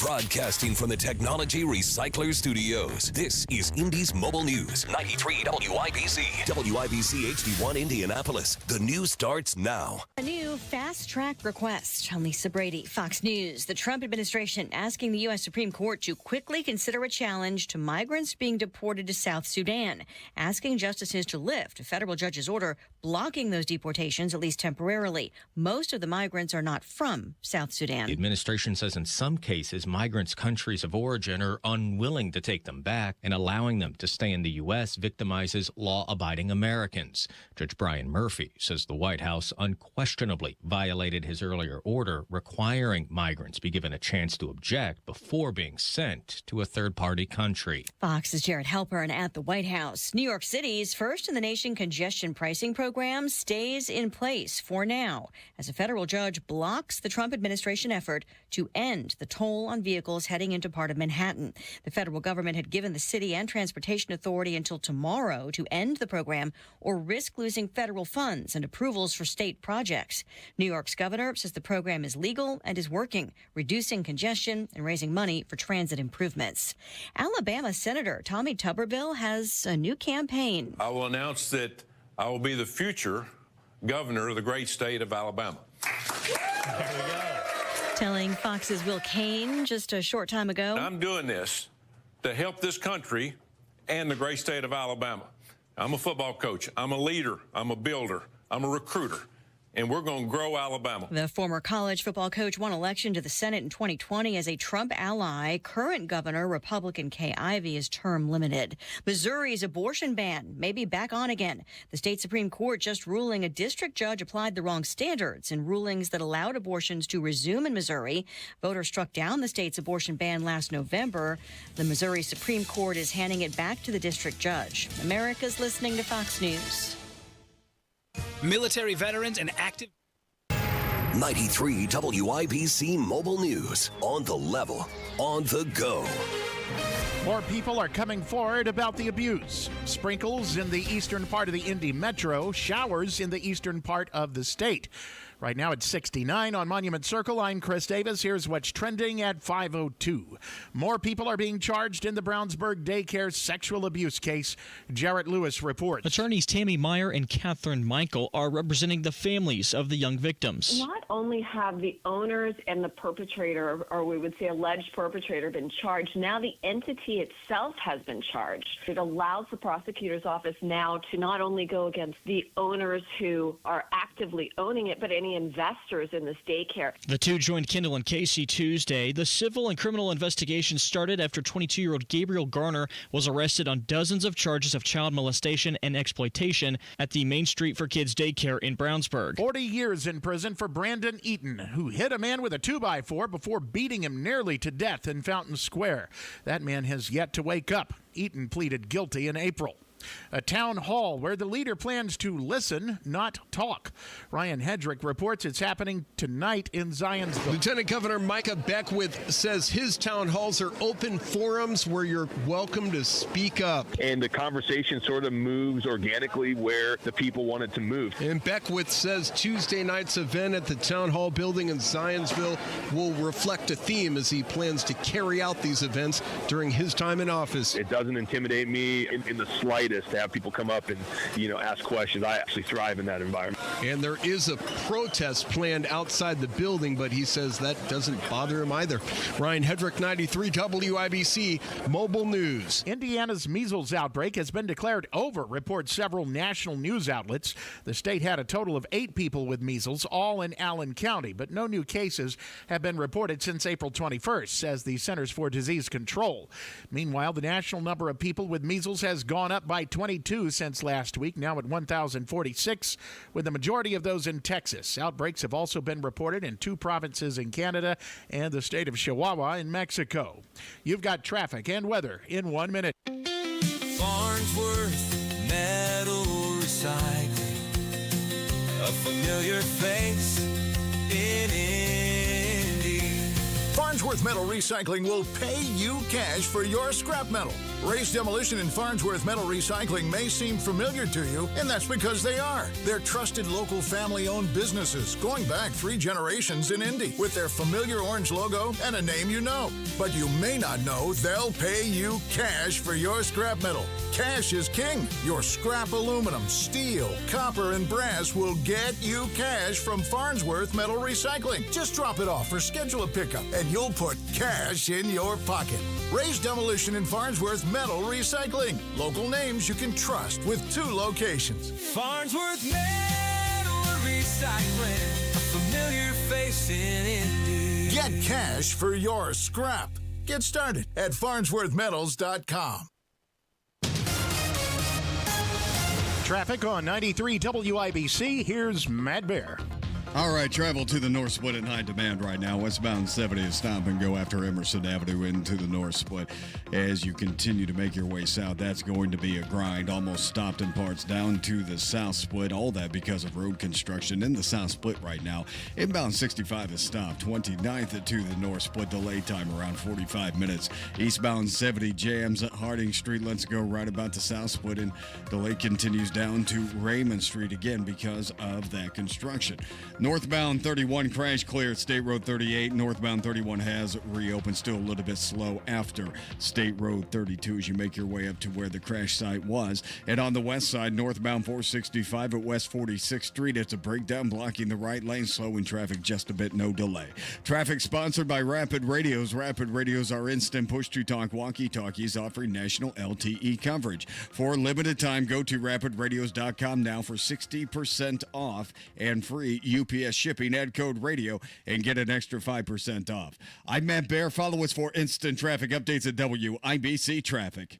Broadcasting from the Technology Recycler Studios, this is Indy's Mobile News, 93 WIBC. WIBC HD1 Indianapolis. The news starts now. A new fast-track request. I'm Lisa Brady, Fox News. The Trump administration asking the U.S. Supreme Court to quickly consider a challenge to migrants being deported to South Sudan, asking justices to lift a federal judge's order blocking those deportations, at least temporarily. Most of the migrants are not from South Sudan. The administration says in some cases, migrants' countries of origin are unwilling to take them back, and allowing them to stay in the U.S. victimizes law-abiding Americans. Judge Brian Murphy says the White House unquestionably violated his earlier order requiring migrants be given a chance to object before being sent to a third-party country. Fox's Jared Halpern at the White House. New York City's first-in-the-nation congestion pricing program stays in place for now as a federal judge blocks the Trump administration effort to end the toll on vehicles heading into part of Manhattan. The federal government had given the city and transportation authority until tomorrow to end the program or risk losing federal funds and approvals for state projects. New York's governor says the program is legal and is working, reducing congestion and raising money for transit improvements. Alabama Senator Tommy Tuberville has a new campaign. I will announce that I will be the future governor of the great state of Alabama. There we go. Telling Fox's Will Cain just a short time ago. I'm doing this to help this country and the great state of Alabama. I'm a football coach. I'm a leader. I'm a builder. I'm a recruiter. And we're going to grow Alabama. The former college football coach won election to the Senate in 2020 as a Trump ally. Current governor, Republican Kay Ivey, is term limited. Missouri's abortion ban may be back on again. The state Supreme Court just ruling a district judge applied the wrong standards in rulings that allowed abortions to resume in Missouri. Voters struck down the state's abortion ban last November. The Missouri Supreme Court is handing it back to the district judge. America's listening to Fox News. Military veterans and active 93 WIBC Mobile News. On the level, on the go. More people are coming forward about the abuse. Sprinkles in the eastern part of the Indy metro, showers in the eastern part of the state. Right now it's 69 on Monument Circle. I'm Chris Davis. Here's what's trending at 5:02. More people are being charged in the Brownsburg daycare sexual abuse case. Jarrett Lewis reports. Attorneys Tammy Meyer and Catherine Michael are representing the families of the young victims. Not only have the owners and the perpetrator, or we would say alleged perpetrator, been charged, now the entity itself has been charged. It allows the prosecutor's office now to not only go against the owners who are actively owning it, but any only investors in this daycare. The two joined Kendall and Casey Tuesday. The civil and criminal investigation started after 22-year-old Gabriel Garner was arrested on dozens of charges of child molestation and exploitation at the Main Street for Kids daycare in Brownsburg. 40 years in prison for Brandon Eaton, who hit a man with a 2x4 before beating him nearly to death in Fountain Square. That man has yet to wake up. Eaton pleaded guilty in April. A town hall where the leader plans to listen, not talk. Ryan Hedrick reports it's happening tonight in Zionsville. Lieutenant Governor Micah Beckwith says his town halls are open forums where you're welcome to speak up. And the conversation sort of moves organically where the people want it to move. And Beckwith says Tuesday night's event at the town hall building in Zionsville will reflect a theme as he plans to carry out these events during his time in office. It doesn't intimidate me in the slightest to have people come up and, ask questions. I actually thrive in that environment. And there is a protest planned outside the building, but he says that doesn't bother him either. Ryan Hedrick, 93 WIBC Mobile News. Indiana's measles outbreak has been declared over, report several national news outlets. The state had a total of 8 people with measles, all in Allen County, but no new cases have been reported since April 21st, says the Centers for Disease Control. Meanwhile, the national number of people with measles has gone up by 22 since last week, now at 1,046, with the majority of those in Texas. Outbreaks have also been reported in 2 provinces in Canada and the state of Chihuahua in Mexico. You've got traffic and weather in 1 minute. Farnsworth Metal Recycling, a familiar face in Indy. Farnsworth Metal Recycling will pay you cash for your scrap metal. Ray's Demolition and Farnsworth Metal Recycling may seem familiar to you, and that's because they are. They're trusted local family-owned businesses going back 3 generations in Indy with their familiar orange logo and a name you know. But you may not know they'll pay you cash for your scrap metal. Cash is king. Your scrap aluminum, steel, copper, and brass will get you cash from Farnsworth Metal Recycling. Just drop it off or schedule a pickup, and you'll put cash in your pocket. Ray's Demolition and Farnsworth Metal Recycling. Local names you can trust with 2 locations. Farnsworth Metal Recycling, a familiar face in Indy. Get cash for your scrap. Get started at farnsworthmetals.com. Traffic on 93 WIBC. Here's Matt Bear. All right, travel to the North Split in high demand right now. Westbound 70 is stop and go after Emerson Avenue into the North Split. As you continue to make your way south, that's going to be a grind. Almost stopped in parts down to the South Split. All that because of road construction in the South Split right now. Inbound 65 is stopped. 29th to the North Split. Delay time around 45 minutes. Eastbound 70 jams at Harding Street. Let's go right about the South Split. And delay continues down to Raymond Street again because of that construction. Northbound 31 crash clear at State Road 38. Northbound 31 has reopened, still a little bit slow after State Road 32 as you make your way up to where the crash site was. And on the west side, northbound 465 at West 46th Street, it's a breakdown blocking the right lane, slowing traffic just a bit, no delay. Traffic sponsored by Rapid Radios. Rapid Radios are instant push-to-talk walkie-talkies offering national LTE coverage. For a limited time, go to rapidradios.com now for 60% off and free UPS shipping. Add code radio and get an extra 5% off. I'm Matt Bear. Follow us for instant traffic updates at WIBC Traffic.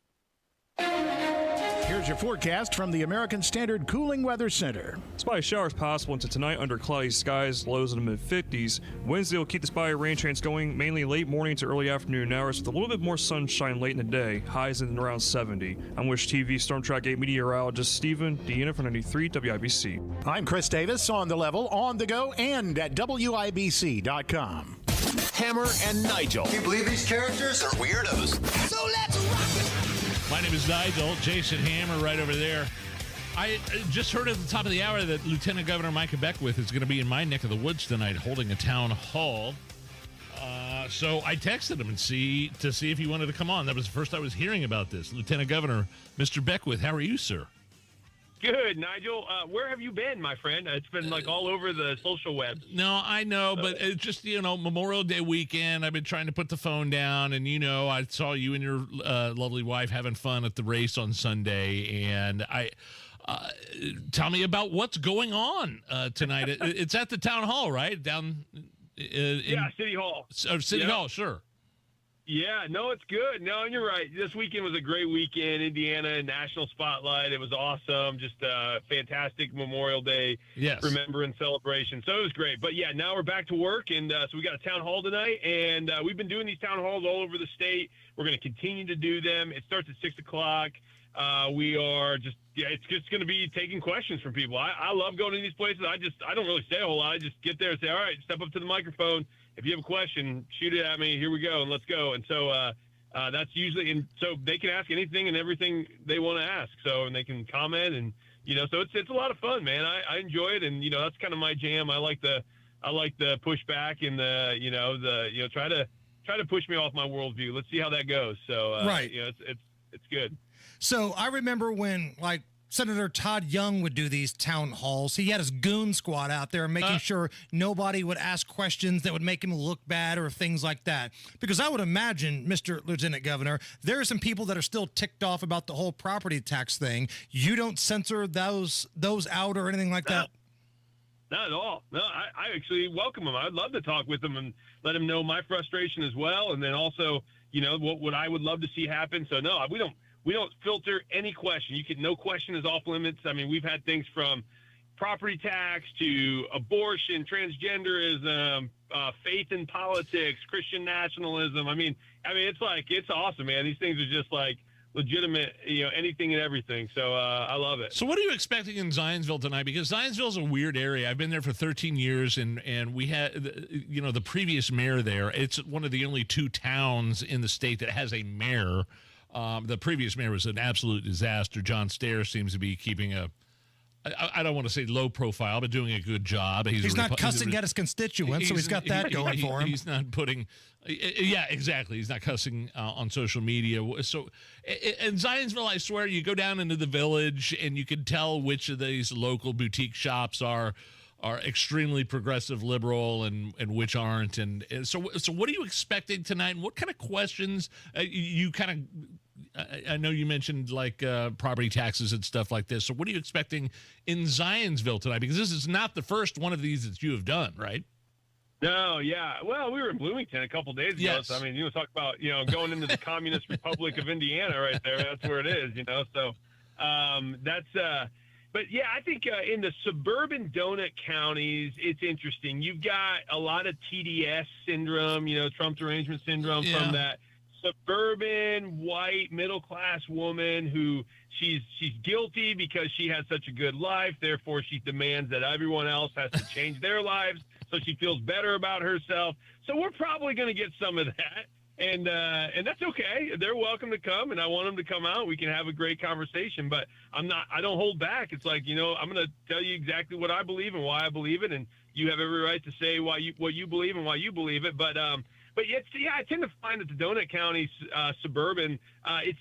Here's your forecast from the American Standard Cooling Weather Center. Spotty showers possible into tonight under cloudy skies, lows in the mid-50s. Wednesday will keep the spotty rain chance going mainly late morning to early afternoon hours with a little bit more sunshine late in the day, highs in around 70. I'm Wish TV Storm Track 8 meteorologist Stephen Deanna for 93 WIBC. I'm Chris Davis, on the level, on the go, and at WIBC.com. Hammer and Nigel. Can you believe these characters are weirdos? So let's rock it. My name is Nigel. Jason Hammer right over there. I just heard at the top of the hour that Lieutenant Governor Micah Beckwith is going to be in my neck of the woods tonight holding a town hall. So I texted him to see if he wanted to come on. That was the first I was hearing about this. Lieutenant Governor, Mr. Beckwith, how are you, sir? Good, Nigel. Where have you been, my friend? It's been like all over the social web. No, I know, but it's just, Memorial Day weekend. I've been trying to put the phone down, and, I saw you and your lovely wife having fun at the race on Sunday, and Tell me about what's going on tonight. It's at the town hall, right? Down yeah, City Hall. City Hall, sure. Yeah, no, it's good. No, you're right. This weekend was a great weekend. Indiana National Spotlight. It was awesome. Just a fantastic Memorial Day remembrance celebration. So it was great. But yeah, now we're back to work, and so we got a town hall tonight, and we've been doing these town halls all over the state. We're going to continue to do them. It starts at 6 o'clock. We are just it's just going to be taking questions from people. I love going to these places. I don't really say a whole lot. I just get there and say, all right, step up to the microphone. If you have a question, shoot it at me. Here we go, and let's go. And so that's usually, and so they can ask anything and everything they want to ask. So, and they can comment, and so it's a lot of fun, man. I enjoy it, and that's kind of my jam. I like the pushback and the try to push me off my worldview. Let's see how that goes. So right, it's good. So I remember when Senator Todd Young would do these town halls. He had his goon squad out there making sure nobody would ask questions that would make him look bad or things like that. Because I would imagine, Mr. Lieutenant Governor, there are some people that are still ticked off about the whole property tax thing. You don't censor those out or anything like that? Not at all. No, I actually welcome them. I'd love to talk with them and let them know my frustration as well. And then also, what I would love to see happen. So no, we don't filter any question. No question is off limits. I mean, we've had things from property tax to abortion, transgenderism, faith in politics, Christian nationalism. I mean, it's awesome, man. These things are just legitimate, anything and everything. So I love it. So what are you expecting in Zionsville tonight? Because Zionsville's a weird area. I've been there for 13 years, and we had, the previous mayor there. It's one of the only two towns in the state that has a mayor. The previous mayor was an absolute disaster. John Stair seems to be keeping I don't want to say low profile, but doing a good job. He's not cussing at his constituents, so he's got that going for him. He's not putting, yeah, exactly. He's not cussing on social media. So in Zionsville, I swear, you go down into the village and you can tell which of these local boutique shops are extremely progressive liberal and which aren't. And so what are you expecting tonight? And what kind of questions I know you mentioned property taxes and stuff like this. So what are you expecting in Zionsville tonight? Because this is not the first one of these that you have done, right? No, yeah. Well, we were in Bloomington a couple days ago. Yes. So, I mean, talk about, going into the Communist Republic of Indiana right there. That's where it is, So but yeah, I think in the suburban donut counties, it's interesting. You've got a lot of TDS syndrome, Trump derangement syndrome from that suburban white middle-class woman who she's guilty because she has such a good life. Therefore, she demands that everyone else has to change their lives so she feels better about herself. So we're probably going to get some of that. And that's okay. They're welcome to come, and I want them to come out. We can have a great conversation, but I don't hold back. It's I'm going to tell you exactly what I believe and why I believe it. And you have every right to say what you believe and why you believe it. But I tend to find that the donut counties, suburban,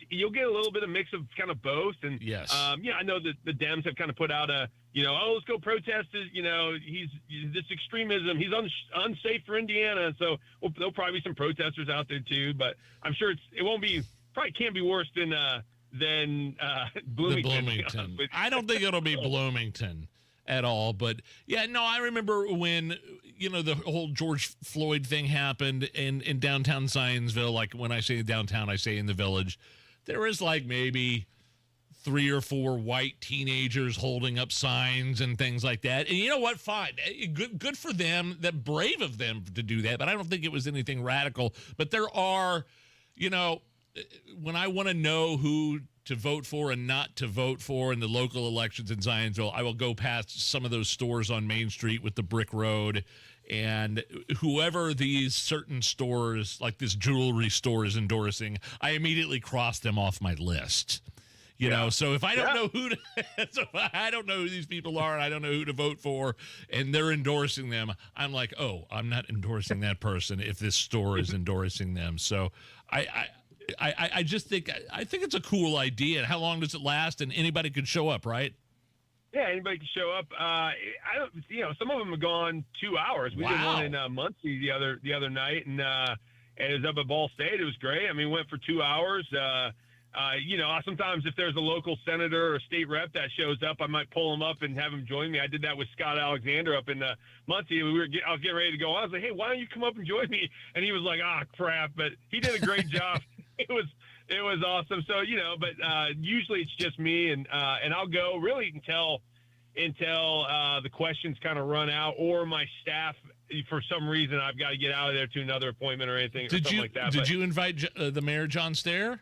you'll get a little bit of mix of kind of both. And yes, I know that the Dems have kind of put out let's go protest it. He's this extremism. He's unsafe for Indiana. And so there'll probably be some protesters out there too. But I'm sure probably can't be worse than Bloomington. I don't think it'll be Bloomington at all. But yeah, no, I remember when the whole George Floyd thing happened in downtown Zionsville. Like when I say downtown, I say in the village. There was maybe 3 or 4 white teenagers holding up signs and things like that. And you know what? Fine. Good for them. That brave of them to do that. But I don't think it was anything radical. But there are, when I want to know who to vote for and not to vote for in the local elections in Zionsville, I will go past some of those stores on Main Street with the brick road, and whoever these certain stores, like this jewelry store, is endorsing, I immediately cross them off my list. So if I don't know who I don't know who these people are, and I don't know who to vote for, and they're endorsing them, I'm like, oh, I'm not endorsing that person if this store is endorsing them. So I just think it's a cool idea. How long does it last? And anybody could show up, right? Yeah, anybody can show up. Some of them have gone 2 hours. We did one in Muncie the other night, and it was up at Ball State. It was great. I mean, we went for 2 hours. sometimes if there's a local senator or state rep that shows up, I might pull him up and have him join me. I did that with Scott Alexander up in Muncie. I was getting ready to go on. I was like, hey, why don't you come up and join me? And he was like, crap. But he did a great job. It was awesome. So, but usually it's just me, and I'll go really until the questions kind of run out, or my staff, for some reason, I've got to get out of there to another appointment or anything, like that. Did you invite the mayor, John Stair?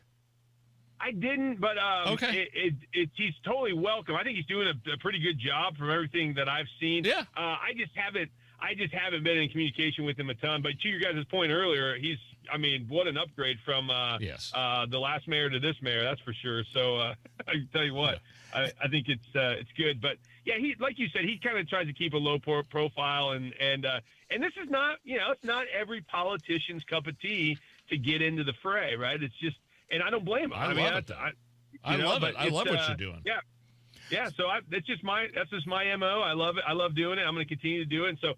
I didn't, but okay. He's totally welcome. I think he's doing a pretty good job from everything that I've seen. Yeah. I just haven't been in communication with him a ton. But to your guys' point earlier, what an upgrade from the last mayor to this mayor, that's for sure. So I can tell you what, I think it's good. But yeah, he, like you said, he kind of tries to keep a low profile, and this is not, it's not every politician's cup of tea to get into the fray, right? It's just, and I don't blame him. I love it. I love it. I love what you're doing. Yeah. Yeah. So that's just my MO. I love it. I love doing it. I'm going to continue to do it. And so,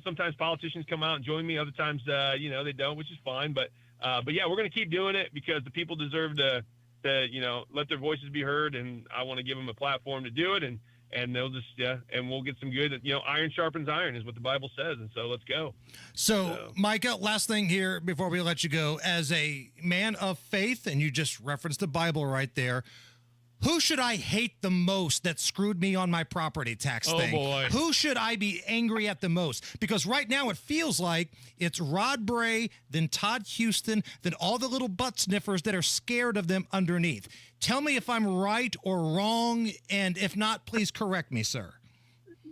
sometimes politicians come out and join me. Other times, they don't, which is fine. But yeah, we're going to keep doing it because the people deserve to let their voices be heard. And I want to give them a platform to do it. And they'll just, and we'll get some good, iron sharpens iron is what the Bible says. And so let's go. So, Micah, last thing here before we let you go. As a man of faith, and you just referenced the Bible right there, who should I hate the most that screwed me on my property tax thing? Oh, boy. Who should I be angry at the most? Because right now it feels like it's Rod Bray, then Todd Houston, then all the little butt sniffers that are scared of them underneath. Tell me if I'm right or wrong, and if not, please correct me, sir.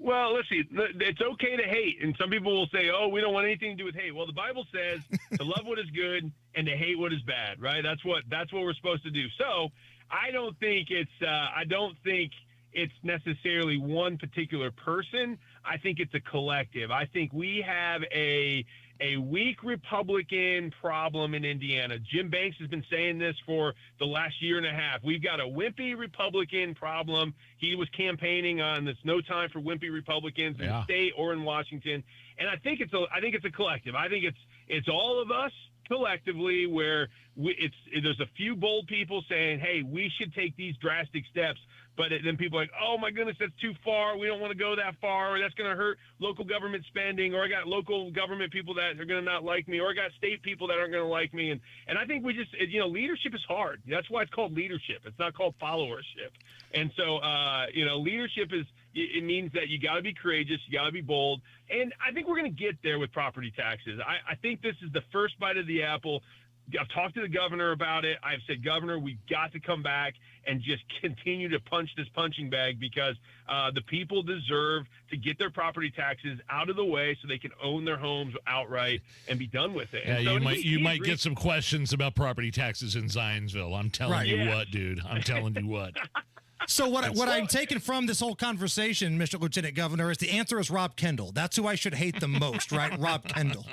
Well, let's see. It's okay to hate, and some people will say, "Oh, we don't want anything to do with hate." Well, the Bible says to love what is good and to hate what is bad, right? That's what we're supposed to do. So, I don't think it's necessarily one particular person. I think it's a collective. I think we have a weak Republican problem in Indiana. Jim Banks has been saying this for the last year and a half. We've got a wimpy Republican problem. He was campaigning on this "No Time for Wimpy Republicans" in the state or in Washington, and I think it's a collective. I think it's all of us collectively, where there's a few bold people saying, hey, we should take these drastic steps, but then people are like, oh my goodness, that's too far, we don't want to go that far, or that's going to hurt local government spending, or I got local government people that are going to not like me, or I got state people that aren't going to like me, and I think we just, leadership is hard. That's why it's called leadership. It's not called followership. And so leadership it means that you got to be courageous, you got to be bold, and I think we're going to get there with property taxes. I think this is the first bite of the apple. I've talked to the governor about it. I've said, Governor, we've got to come back and just continue to punch this punching bag, because the people deserve to get their property taxes out of the way so they can own their homes outright and be done with it. Yeah, and so you might get some questions about property taxes in Zionsville. I'm telling you what, dude. I'm telling you what. So what I'm taking from this whole conversation, Mr. Lieutenant Governor, is the answer is Rob Kendall. That's who I should hate the most, right? Rob Kendall.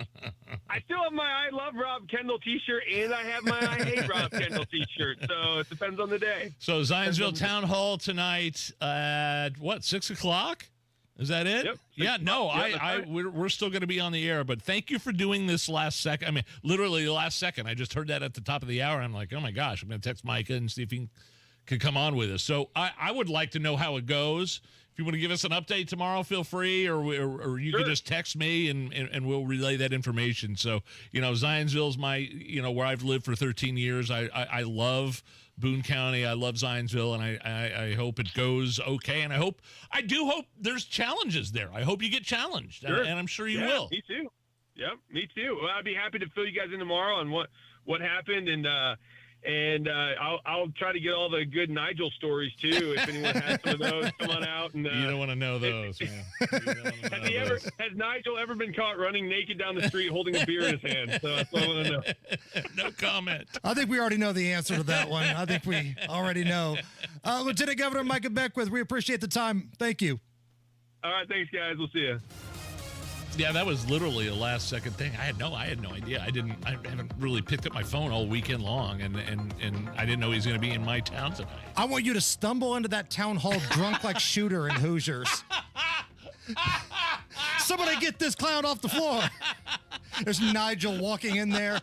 I still have my I love Rob Kendall t-shirt, and I have my I hate Rob Kendall t-shirt. So it depends on the day. So Zionsville Town Hall tonight at 6 o'clock? Is that it? Yep. Yeah, no, we're still going to be on the air, but thank you for doing this last second. I mean, literally the last second. I just heard that at the top of the hour. I'm like, oh my gosh, I'm going to text Micah and see if he can come on with us. So I would like to know how it goes. If you want to give us an update tomorrow, feel free, or you can just text me and we'll relay that information. So, Zionsville's my, where I've lived for 13 years. I love Boone County. I love Zionsville, and I hope it goes okay. And I do hope there's challenges there. I hope you get challenged, Sure. and I'm sure you Yeah, will. Me too. Yep, me too. Well, I'd be happy to fill you guys in tomorrow on what happened, and I'll try to get all the good Nigel stories too. If anyone has some of those, come on out. And you don't want to know those, man. Has Nigel ever been caught running naked down the street holding a beer in his hand? So that's what I want to know. No comment. I think we already know the answer to that one. I think we already know. Lieutenant Governor Micah Beckwith, we appreciate the time. Thank you. All right, thanks, guys. We'll see you. Yeah, that was literally a last second thing. I had no idea. I haven't really picked up my phone all weekend long, and I didn't know he was going to be in my town tonight. I want you to stumble into that town hall drunk like Shooter in Hoosiers. Somebody get this clown off the floor. There's Nigel walking in there,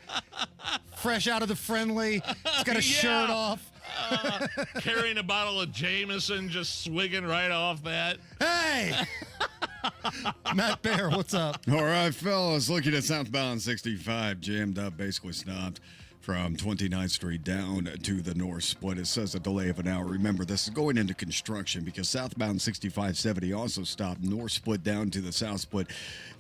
fresh out of the friendly. He's got a shirt off. Carrying a bottle of Jameson, just swigging right off that. Hey! Matt Bear, what's up? All right, fellas, looking at southbound 65, jammed up, basically stopped from 29th Street down to the north split. It says a delay of an hour. Remember, this is going into construction because southbound 6570 also stopped north split down to the south split.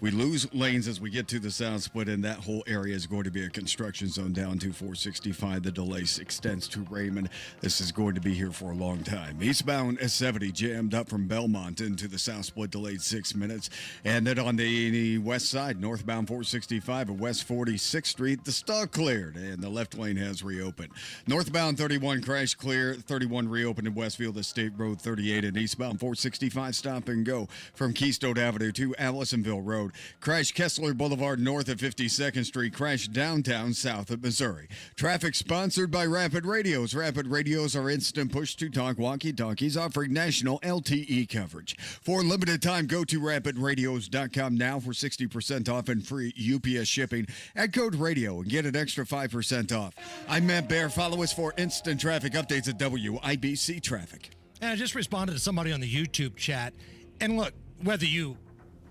We lose lanes as we get to the south split, and that whole area is going to be a construction zone down to 465. The delay extends to Raymond. This is going to be here for a long time. Eastbound 70 jammed up from Belmont into the south split, delayed 6 minutes. And then on the west side, northbound 465 at West 46th Street, the stall cleared, and the left lane has reopened. Northbound 31 crash clear, 31 reopened in Westfield Estate Road 38, and eastbound 465 stop and go from Keystone Avenue to Allisonville Road. Crash Kessler Boulevard north of 52nd Street. Crash downtown south of Missouri. Traffic sponsored by Rapid Radios. Rapid Radios are instant push-to-talk walkie-talkies offering national LTE coverage. For a limited time, go to rapidradios.com now for 60% off and free UPS shipping. Add code radio and get an extra 5% off. I'm Matt Bear. Follow us for instant traffic updates at WIBC Traffic. And I just responded to somebody on the YouTube chat. And look, whether you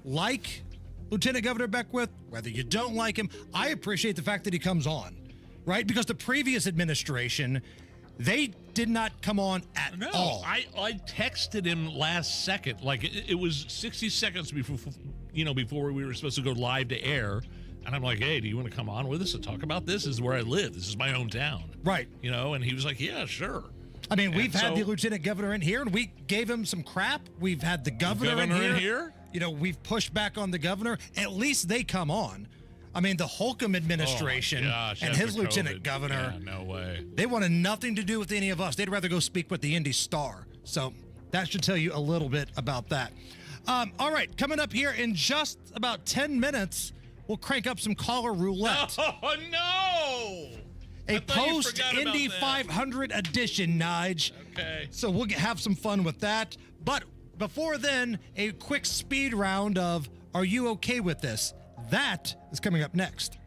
like Lieutenant Governor Beckwith, whether you don't like him, I appreciate the fact that he comes on, right? Because the previous administration, they did not come on at all. I texted him last second, like it was 60 seconds before we were supposed to go live to air. And I'm like, hey, do you want to come on with us and talk about this? This is where I live. This is my hometown. Right. And he was like, yeah, sure. I mean, we've had the lieutenant governor in here, and we gave him some crap. We've had the governor in here. We've pushed back on the governor. At least they come on. I mean, the Holcomb administration and his lieutenant governor. Yeah, no way. They wanted nothing to do with any of us. They'd rather go speak with the Indy Star. So that should tell you a little bit about that. All right, coming up here in just about 10 minutes, we'll crank up some caller roulette. Oh, no! A post Indy 500 edition, Nige. Okay. So we'll have some fun with that. But before then, a quick speed round of Are You Okay With This? That is coming up next.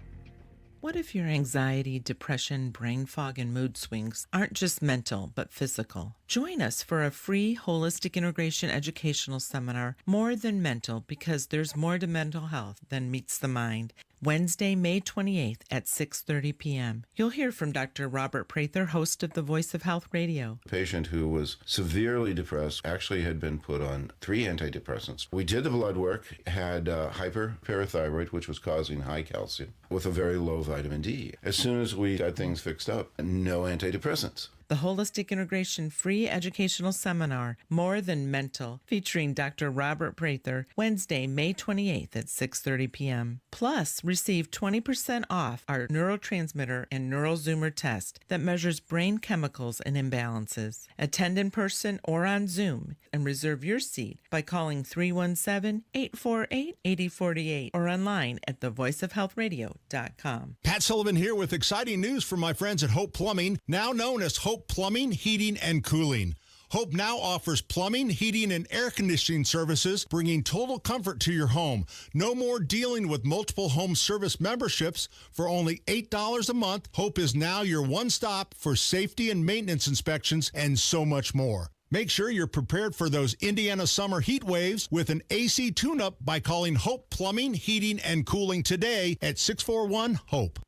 What if your anxiety, depression, brain fog, and mood swings aren't just mental, but physical? Join us for a free holistic integration educational seminar, More Than Mental, because there's more to mental health than meets the mind. Wednesday, May 28th at 6:30 p.m. You'll hear from Dr. Robert Prather, host of the Voice of Health Radio. A patient who was severely depressed actually had been put on 3 antidepressants. We did the blood work, had hyperparathyroid, which was causing high calcium, with a very low vitamin D. As soon as we got things fixed up, no antidepressants. The Holistic Integration Free Educational Seminar, More Than Mental, featuring Dr. Robert Prather, Wednesday, May 28th at 6:30 p.m. Plus, receive 20% off our neurotransmitter and neurozoomer test that measures brain chemicals and imbalances. Attend in person or on Zoom and reserve your seat by calling 317-848-8048 or online at thevoiceofhealthradio.com. Pat Sullivan here with exciting news from my friends at Hope Plumbing, now known as Hope Plumbing, Heating, and Cooling. Hope now offers plumbing, heating, and air conditioning services, bringing total comfort to your home. No more dealing with multiple home service memberships. For only $8 a month, Hope is now your one-stop for safety and maintenance inspections and so much more. Make sure you're prepared for those Indiana summer heat waves with an AC tune-up by calling Hope Plumbing, Heating, and Cooling today at 641-HOPE.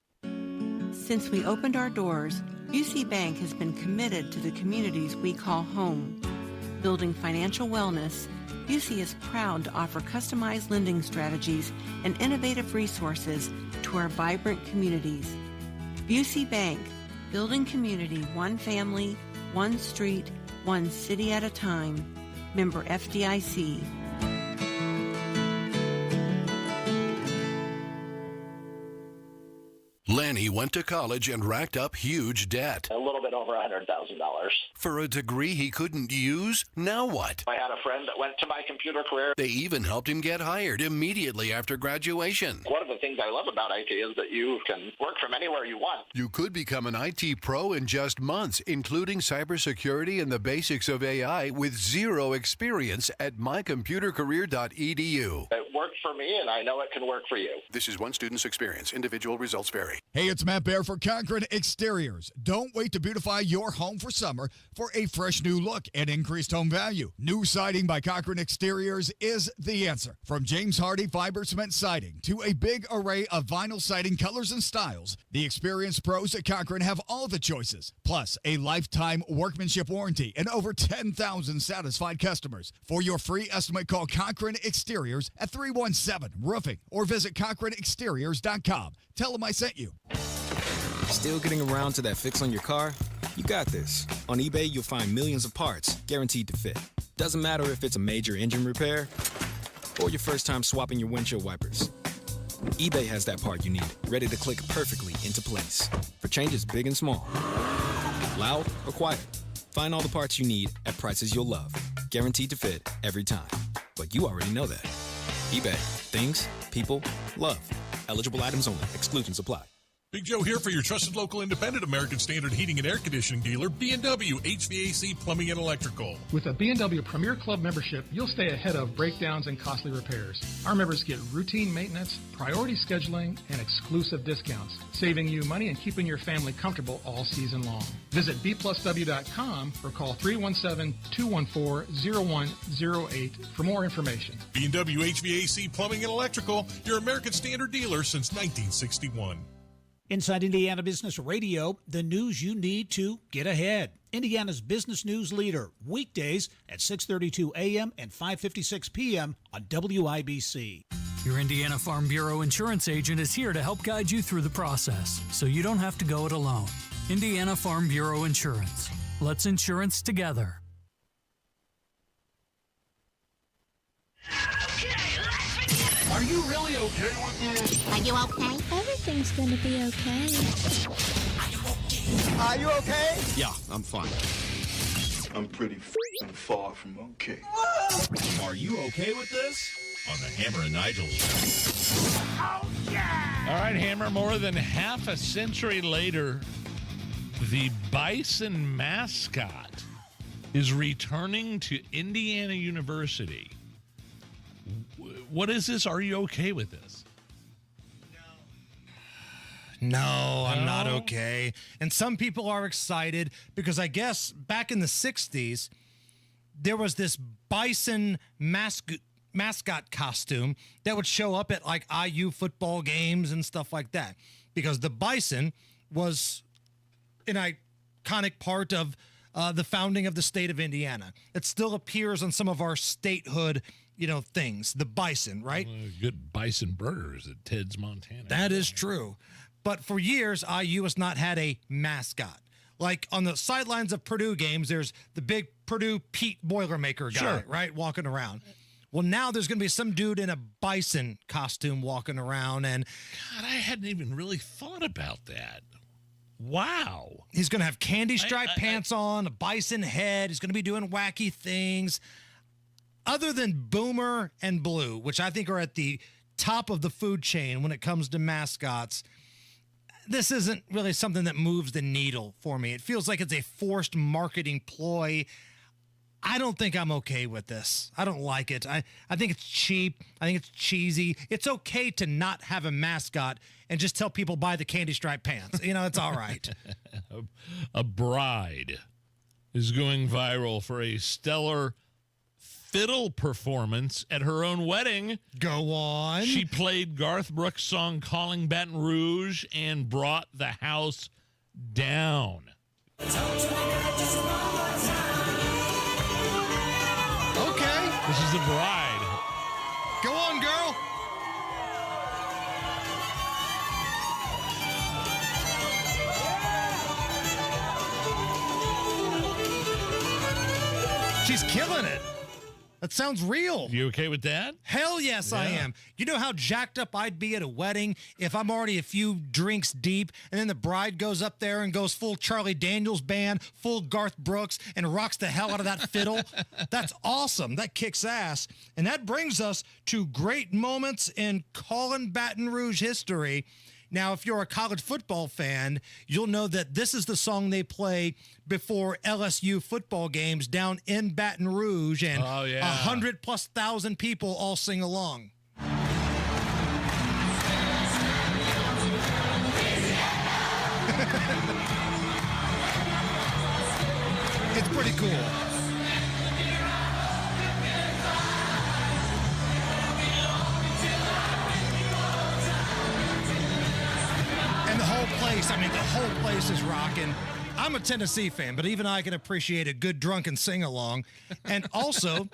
Since we opened our doors, UC Bank has been committed to the communities we call home. Building financial wellness, UC is proud to offer customized lending strategies and innovative resources to our vibrant communities. UC Bank, building community one family, one street, one city at a time. Member FDIC. Lanny went to college and racked up huge debt. A little bit over $100,000. For a degree he couldn't use? Now what? I had a friend that went to my computer career. They even helped him get hired immediately after graduation. One of the things I love about IT is that you can work from anywhere you want. You could become an IT pro in just months, including cybersecurity and the basics of AI with zero experience at mycomputercareer.edu. It worked for me, and I know it can work for you. This is one student's experience. Individual results vary. Hey, it's Matt Baer for Cochran Exteriors. Don't wait to beautify your home for summer for a fresh new look and increased home value. New siding by Cochran Exteriors is the answer. From James Hardy fiber cement siding to a big array of vinyl siding colors and styles, the experienced pros at Cochran have all the choices, plus a lifetime workmanship warranty and over 10,000 satisfied customers. For your free estimate, call Cochran Exteriors at 317-ROOFING or visit CochranExteriors.com. Tell them I sent you. Still getting around to that fix on your car? You got this. On eBay, you'll find millions of parts guaranteed to fit. Doesn't matter if it's a major engine repair or your first time swapping your windshield wipers. eBay has that part you need, ready to click perfectly into place for changes big and small. Loud or quiet, find all the parts you need at prices you'll love. Guaranteed to fit every time. But you already know that. eBay. Things, people, love. Eligible items only. Exclusions apply. Big Joe here for your trusted local independent American Standard heating and air conditioning dealer, B&W HVAC Plumbing and Electrical. With a B&W Premier Club membership, you'll stay ahead of breakdowns and costly repairs. Our members get routine maintenance, priority scheduling, and exclusive discounts, saving you money and keeping your family comfortable all season long. Visit bplusw.com or call 317-214-0108 for more information. B&W HVAC Plumbing and Electrical, your American Standard dealer since 1961. Inside Indiana Business Radio, the news you need to get ahead. Indiana's business news leader, weekdays at 6:32 a.m. and 5:56 p.m. on WIBC. Your Indiana Farm Bureau insurance agent is here to help guide you through the process, so you don't have to go it alone. Indiana Farm Bureau Insurance. Let's insurance together. Are you really okay with this? Are you okay? Everything's gonna be okay. Are you okay? Yeah, I'm fine. I'm pretty far from okay. Are you okay with this? On the Hammer and Nigel show. Oh, yeah! All right, Hammer, more than half a century later, the Bison mascot is returning to Indiana University. What is this? Are you okay with this? No, I'm not okay. And some people are excited because I guess back in the 60s, there was this bison mascot costume that would show up at like IU football games and stuff like that. Because the bison was an iconic part of the founding of the state of Indiana. It still appears on some of our statehood things, the bison, right? Good bison burgers at Ted's Montana. That is true. But for years, IU has not had a mascot. Like on the sidelines of Purdue games, there's the big Purdue Pete Boilermaker guy, right, walking around. Well, now there's going to be some dude in a bison costume walking around. And God, I hadn't even really thought about that. Wow. He's going to have candy striped pants on, a bison head. He's going to be doing wacky things. Other than Boomer and Blue, which I think are at the top of the food chain when it comes to mascots, this isn't really something that moves the needle for me. It feels like it's a forced marketing ploy. I don't think I'm okay with this. I don't like it. I think it's cheap. I think it's cheesy. It's okay to not have a mascot and just tell people buy the candy striped pants. It's all right. A bride is going viral for a stellar fiddle performance at her own wedding. Go on. She played Garth Brooks' song Calling Baton Rouge and brought the house down. Okay. This is the bride. Go on, girl. She's killing it. That sounds real. You okay with that? Hell yes, I am. You know how jacked up I'd be at a wedding if I'm already a few drinks deep and then the bride goes up there and goes full Charlie Daniels band, full Garth Brooks, and rocks the hell out of that fiddle? That's awesome. That kicks ass. And that brings us to great moments in Calling Baton Rouge history. Now, if you're a college football fan, you'll know that this is the song they play before LSU football games down in Baton Rouge, and 100,000+ people all sing along. It's pretty cool. And the whole place is rocking. I'm a Tennessee fan, but even I can appreciate a good drunken sing-along. And also,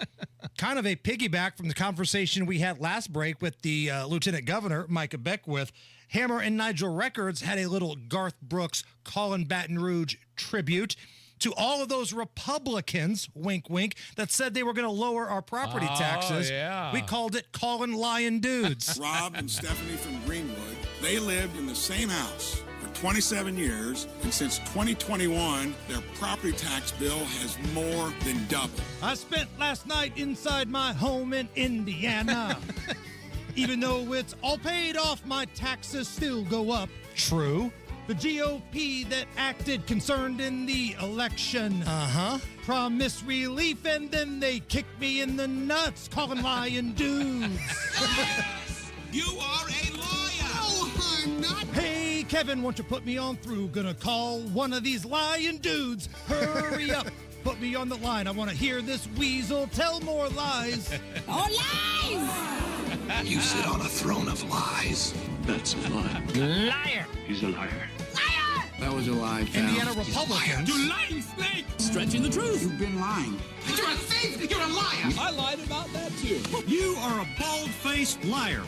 kind of a piggyback from the conversation we had last break with the Lieutenant Governor, Micah Beckwith, Hammer and Nigel Records had a little Garth Brooks, Colin Baton Rouge tribute to all of those Republicans, wink, wink, that said they were going to lower our property taxes. Yeah. We called it Calling Lion Dudes. Rob and Stephanie from Greenwood, they lived in the same house for 27 years, and since 2021, their property tax bill has more than doubled. I spent last night inside my home in Indiana. Even though it's all paid off, my taxes still go up. True. The GOP that acted concerned in the election. Promised relief, and then they kicked me in the nuts, calling Lion Dudes. You are a liar! No, I'm not! Hey, Kevin, won't you put me on through? Gonna call one of these Lion Dudes. Hurry up, put me on the line. I want to hear this weasel tell more lies. Oh, lies! You sit on a throne of lies. That's a lie. Liar! He's a liar. Liar! That was a lie, pal. Indiana Republicans. You lying snake! Stretching the truth. You've been lying. You're a thief! You're a liar! I lied about that too. You are a bald-faced liar.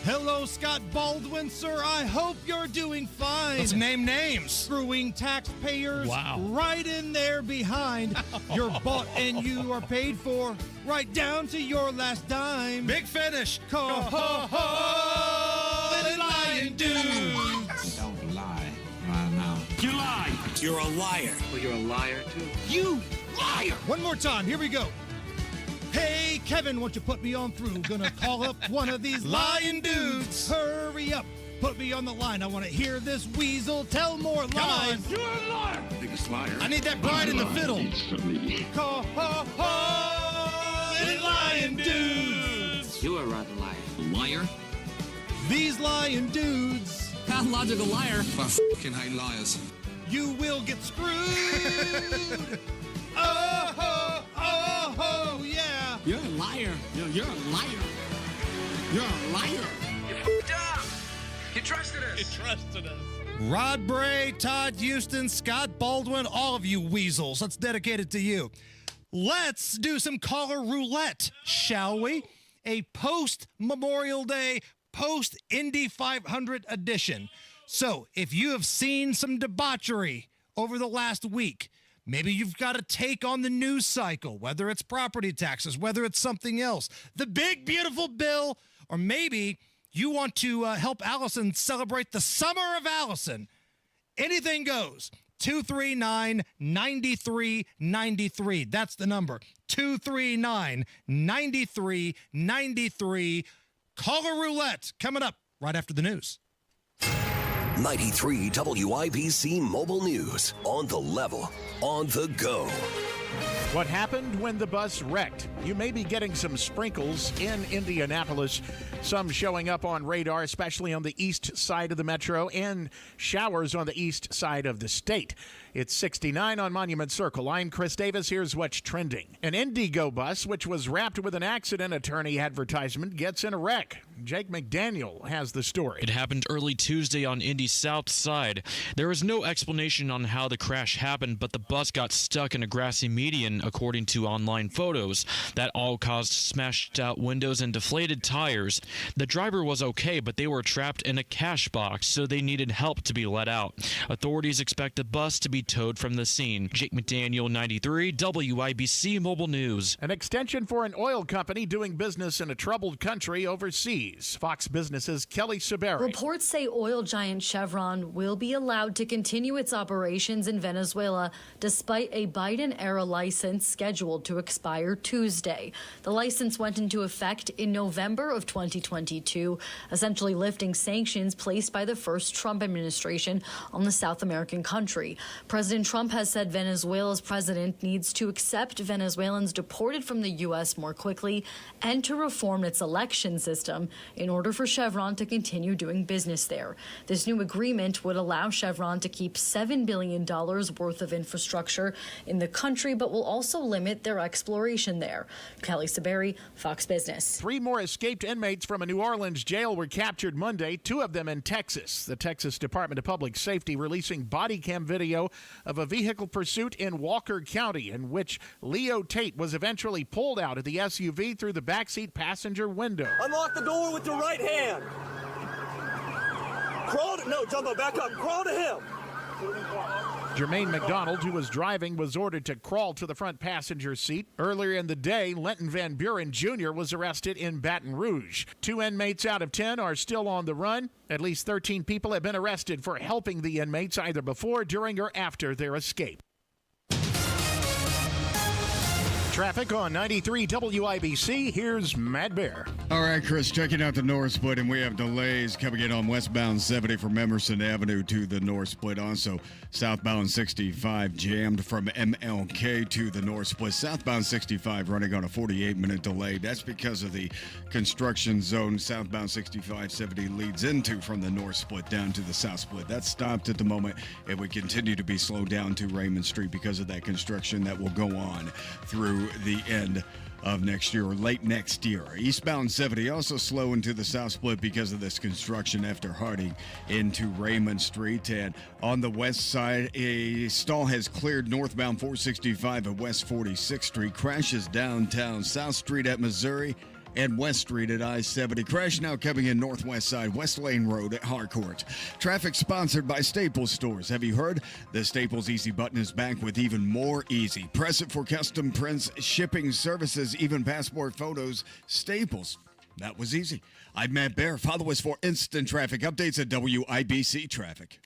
Hello, Scott Baldwin, sir. I hope you're doing fine. Let's name names. Screwing taxpayers right in there behind. You're bought and you are paid for, right down to your last dime. Big finish. Lion Dudes. Don't lie right now. You lie. You're a liar. Well, you're a liar, too. You liar. One more time. Here we go. Hey, Kevin, won't you put me on through? Gonna call up one of these Lion Dudes. Hurry up. Put me on the line. I want to hear this weasel tell more lies. You're a liar. Biggest liar. I need that bride in the fiddle. Lion Dudes. You are a rotten liar. Liar. These Lion Dudes. Pathological liar. Fucking hate liars. You will get screwed. Oh, yeah. You're a liar. You're a liar. You're a liar. You f***ed up! You trusted us! You trusted us. Rod Bray, Todd Houston, Scott Baldwin, all of you weasels. Let's dedicate it to you. Let's do some caller roulette, shall we? A post-Memorial Day, post-Indy 500 edition. So if you have seen some debauchery over the last week, maybe you've got a take on the news cycle, whether it's property taxes, whether it's something else, the big, beautiful bill, or maybe you want to help Allison celebrate the summer of Allison. Anything goes. 239-9393. That's the number. 239-9393. Caller roulette coming up right after the news. 93 WIBC Mobile News. On the level, on the go. What happened when the bus wrecked? You may be getting some sprinkles in Indianapolis, some showing up on radar, especially on the east side of the metro, and showers on the east side of the state. It's 69 on Monument Circle. I'm Chris Davis. Here's what's trending. An Indigo bus, which was wrapped with an accident attorney advertisement, gets in a wreck. Jake McDaniel has the story. It happened early Tuesday on Indy's south side. There is no explanation on how the crash happened, but the bus got stuck in a grassy median, according to online photos. That all caused smashed out windows and deflated tires. The driver was okay, but they were trapped in a cash box, so they needed help to be let out. Authorities expect the bus to be towed from the scene. Jake McDaniel, 93, WIBC Mobile News. An extension for an oil company doing business in a troubled country overseas. Fox Business's Kelly Saberi. Reports say oil giant Chevron will be allowed to continue its operations in Venezuela despite a Biden-era license scheduled to expire Tuesday. Wednesday. The license went into effect in November of 2022, essentially lifting sanctions placed by the first Trump administration on the South American country. President Trump has said Venezuela's president needs to accept Venezuelans deported from the U.S. more quickly and to reform its election system in order for Chevron to continue doing business there. This new agreement would allow Chevron to keep $7 billion worth of infrastructure in the country, but will also limit their exploration there. Kelly Saberi, Fox Business. 3 more escaped inmates from a New Orleans jail were captured Monday, 2 of them in Texas. The Texas Department of Public Safety releasing body cam video of a vehicle pursuit in Walker County in which Leo Tate was eventually pulled out of the SUV through the backseat passenger window. Unlock the door with your right hand. Jumbo, back up. Crawl to him. Jermaine McDonald, who was driving, was ordered to crawl to the front passenger seat. Earlier in the day, Lenton Van Buren Jr. was arrested in Baton Rouge. 2 inmates out of 10 are still on the run. At least 13 people have been arrested for helping the inmates either before, during, or after their escape. Traffic on 93 WIBC. Here's Matt Bear. All right, Chris, checking out the North Split, and we have delays coming in on westbound 70 from Emerson Avenue to the North Split. Also, southbound 65 jammed from MLK to the North Split. Southbound 65 running on a 48-minute delay. That's because of the construction zone southbound 6570 leads into from the North Split down to the South Split. That's stopped at the moment. It would continue to be slowed down to Raymond Street because of that construction that will go on through the end of next year or late next year. Eastbound 70 also slow into the South Split because of this construction after Harding into Raymond Street. And on the west side, a stall has cleared northbound 465 at West 46th Street. Crashes downtown South Street at Missouri and West Street at I-70. Crash now coming in northwest side, West Lane Road at Harcourt. Traffic sponsored by Staples Stores. Have you heard? The Staples Easy button is back with even more easy. Press it for custom prints, shipping services, even passport photos. Staples. That was easy. I'm Matt Bear. Follow us for instant traffic updates at WIBC Traffic.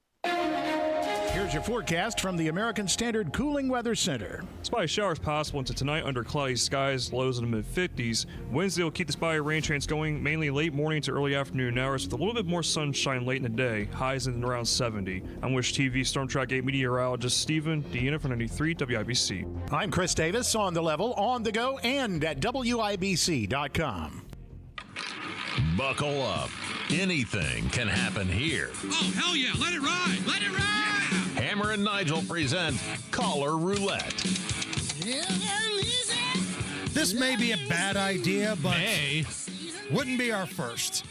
Here's your forecast from the American Standard Cooling Weather Center. Spotty showers possible into tonight under cloudy skies, lows in the mid-50s. Wednesday will keep the spotty rain chance going, mainly late morning to early afternoon hours with a little bit more sunshine late in the day, highs in around 70. I'm Wish TV Storm Track 8 meteorologist Stephen Deanna from 93 WIBC. I'm Chris Davis on the level, on the go, and at WIBC.com. Buckle up. Anything can happen here. Oh, hell yeah. Let it ride. Let it ride. Hammer and Nigel present Caller Roulette. This may be a bad idea, but wouldn't be our first.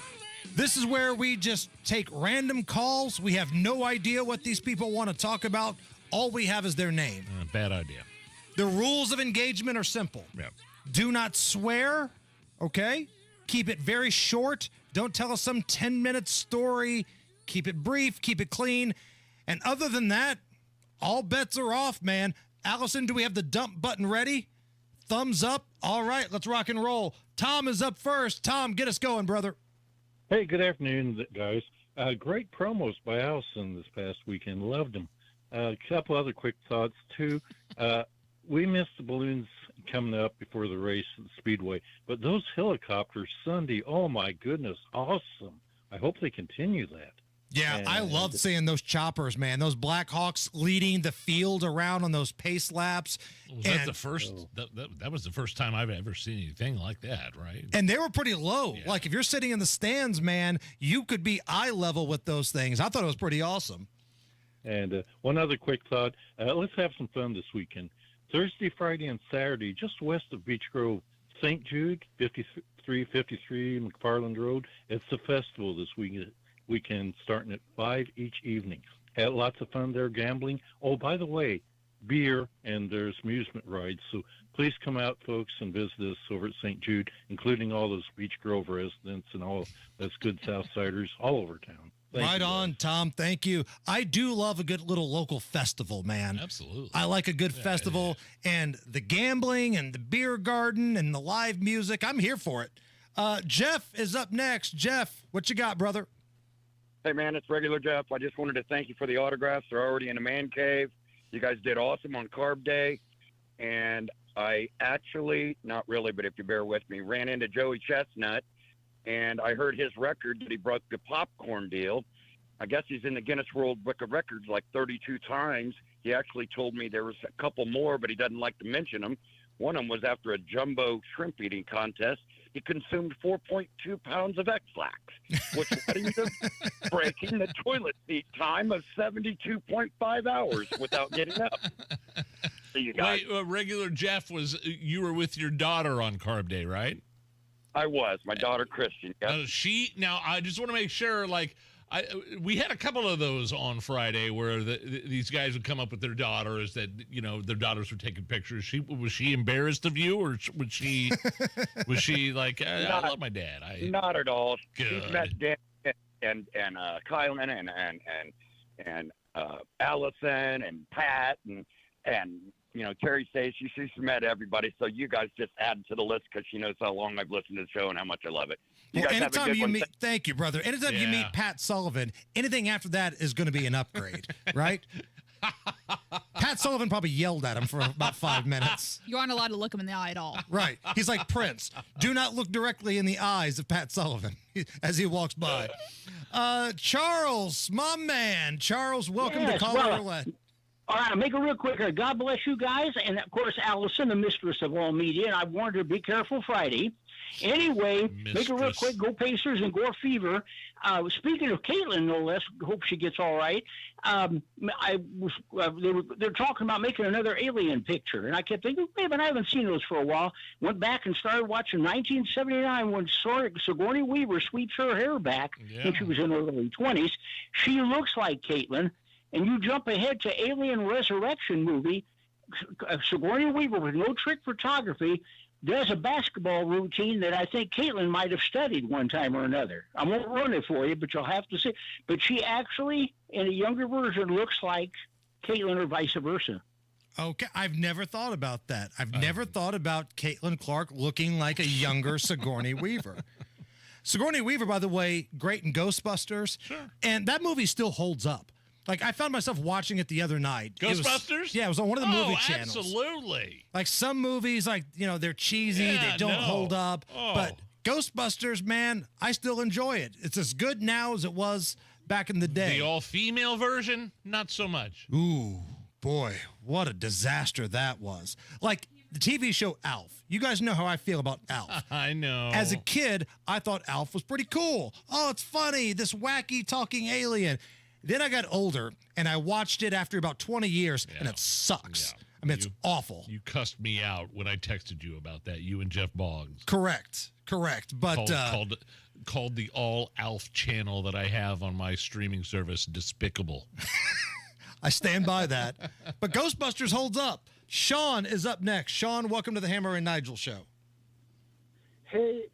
This is where we just take random calls. We have no idea what these people want to talk about. All we have is their name. Bad idea. The rules of engagement are simple. Yep. Do not swear, okay? Keep it very short. Don't tell us some 10-minute story. Keep it brief. Keep it clean. And other than that, all bets are off, man. Allison, do we have the dump button ready? Thumbs up. All right, let's rock and roll. Tom is up first. Tom, get us going, brother. Hey, good afternoon, guys. Great promos by Allison this past weekend. Loved them. A couple other quick thoughts, too. We missed the balloons coming up before the race at the Speedway, but those helicopters Sunday, oh, my goodness, awesome. I hope they continue that. Yeah, I love seeing those choppers, man. Those Black Hawks leading the field around on those pace laps. Was that the first? That was the first time I've ever seen anything like that, right? And they were pretty low. Yeah. Like if you're sitting in the stands, man, you could be eye level with those things. I thought it was pretty awesome. And one other quick thought. Let's have some fun this weekend. Thursday, Friday, and Saturday, just west of Beech Grove, St. Jude, 5353 McFarland Road. It's a festival this weekend starting at 5 each evening. Had lots of fun there gambling. Oh, by the way, beer and there's amusement rides. So please come out, folks, and visit us over at St. Jude, including all those Beech Grove residents and all those good Southsiders all over town. Right on, Tom. Thank you. I do love a good little local festival, man. Absolutely. I like a good festival and the gambling and the beer garden and the live music. I'm here for it. Jeff is up next. Jeff, what you got, brother? Hey, man, it's regular Jeff. I just wanted to thank you for the autographs. They're already in the man cave. You guys did awesome on Carb Day. and I actually, not really, but if you bear with me, ran into Joey Chestnut, and I heard his record that he broke the popcorn deal. I guess he's in the Guinness World Book of Records like 32 times. He actually told me there was a couple more, but he doesn't like to mention them. One of them was after a jumbo shrimp eating contest. He consumed 4.2 pounds of X-Lax, which led him to breaking the toilet seat time of 72.5 hours without getting up. So you guys, Wait, regular Jeff you were with your daughter on Carb Day, right? I was. My daughter, Christian. Yes. Now, I just want to make sure, we had a couple of those on Friday where these guys would come up with their daughters that, their daughters were taking pictures. Was she embarrassed of you, or was she like, I love my dad? Not at all. Good. She's met Dan and Kylan and Allison and Pat and Terry Stacey. She's met everybody. So you guys just add to the list because she knows how long I've listened to the show and how much I love it. Thank you, brother. Anytime you meet Pat Sullivan, anything after that is going to be an upgrade, right? Pat Sullivan probably yelled at him for about 5 minutes. You aren't allowed to look him in the eye at all. Right. He's like Prince. Do not look directly in the eyes of Pat Sullivan as he walks by. Charles, my man. Charles, welcome to Caller Roulette. All right, I'll make it real quick here. God bless you guys. And, of course, Allison, the mistress of all media. And I warned her, be careful Friday. Anyway, make it real quick. Go Pacers and Gore Fever. Speaking of Caitlin, no less, hope she gets all right. They're talking about making another Alien picture. And I kept thinking, wait, but I haven't seen those for a while. Went back and started watching 1979 when Sigourney Weaver sweeps her hair back when she was in her early 20s. She looks like Caitlin. And you jump ahead to Alien Resurrection movie, Sigourney Weaver with no trick photography does a basketball routine that I think Caitlin might have studied one time or another. I won't run it for you, but you'll have to see. But she actually, in a younger version, looks like Caitlin or vice versa. Okay, I've never thought about that. I've never thought about Caitlin Clark looking like a younger Sigourney Weaver. Sigourney Weaver, by the way, great in Ghostbusters. Sure. And that movie still holds up. Like, I found myself watching it the other night. Ghostbusters? It was on one of the movie channels. Absolutely. Like, some movies, they're cheesy, they don't hold up. But Ghostbusters, man, I still enjoy it. It's as good now as it was back in the day. The all-female version, not so much. Ooh, boy, what a disaster that was. Like, the TV show Alf. You guys know how I feel about Alf. I know. As a kid, I thought Alf was pretty cool. Oh, it's funny, this wacky talking alien. Then I got older, and I watched it after about 20 years, and it sucks. Yeah. I mean, it's awful. You cussed me out when I texted you about that, you and Jeff Bogs. Correct. But called the all Alf channel that I have on my streaming service despicable. I stand by that. But Ghostbusters holds up. Sean is up next. Sean, welcome to the Hammer and Nigel show. Hey,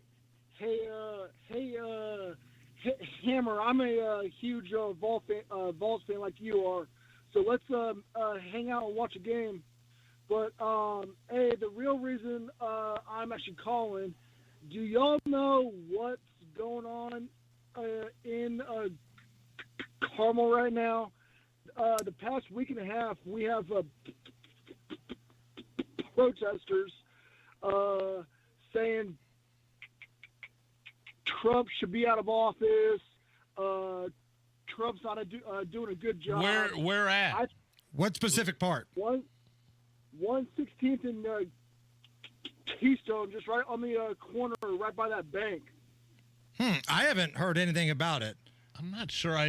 Hammer, I'm a huge Vols fan like you are, so let's hang out and watch a game. But, hey, the real reason I'm actually calling, do y'all know what's going on in Carmel right now? The past week and a half, we have protesters saying Trump should be out of office. Trump's not doing a good job. Where at? What specific part? 116th and Keystone, just right on the corner, right by that bank. I haven't heard anything about it. I'm not sure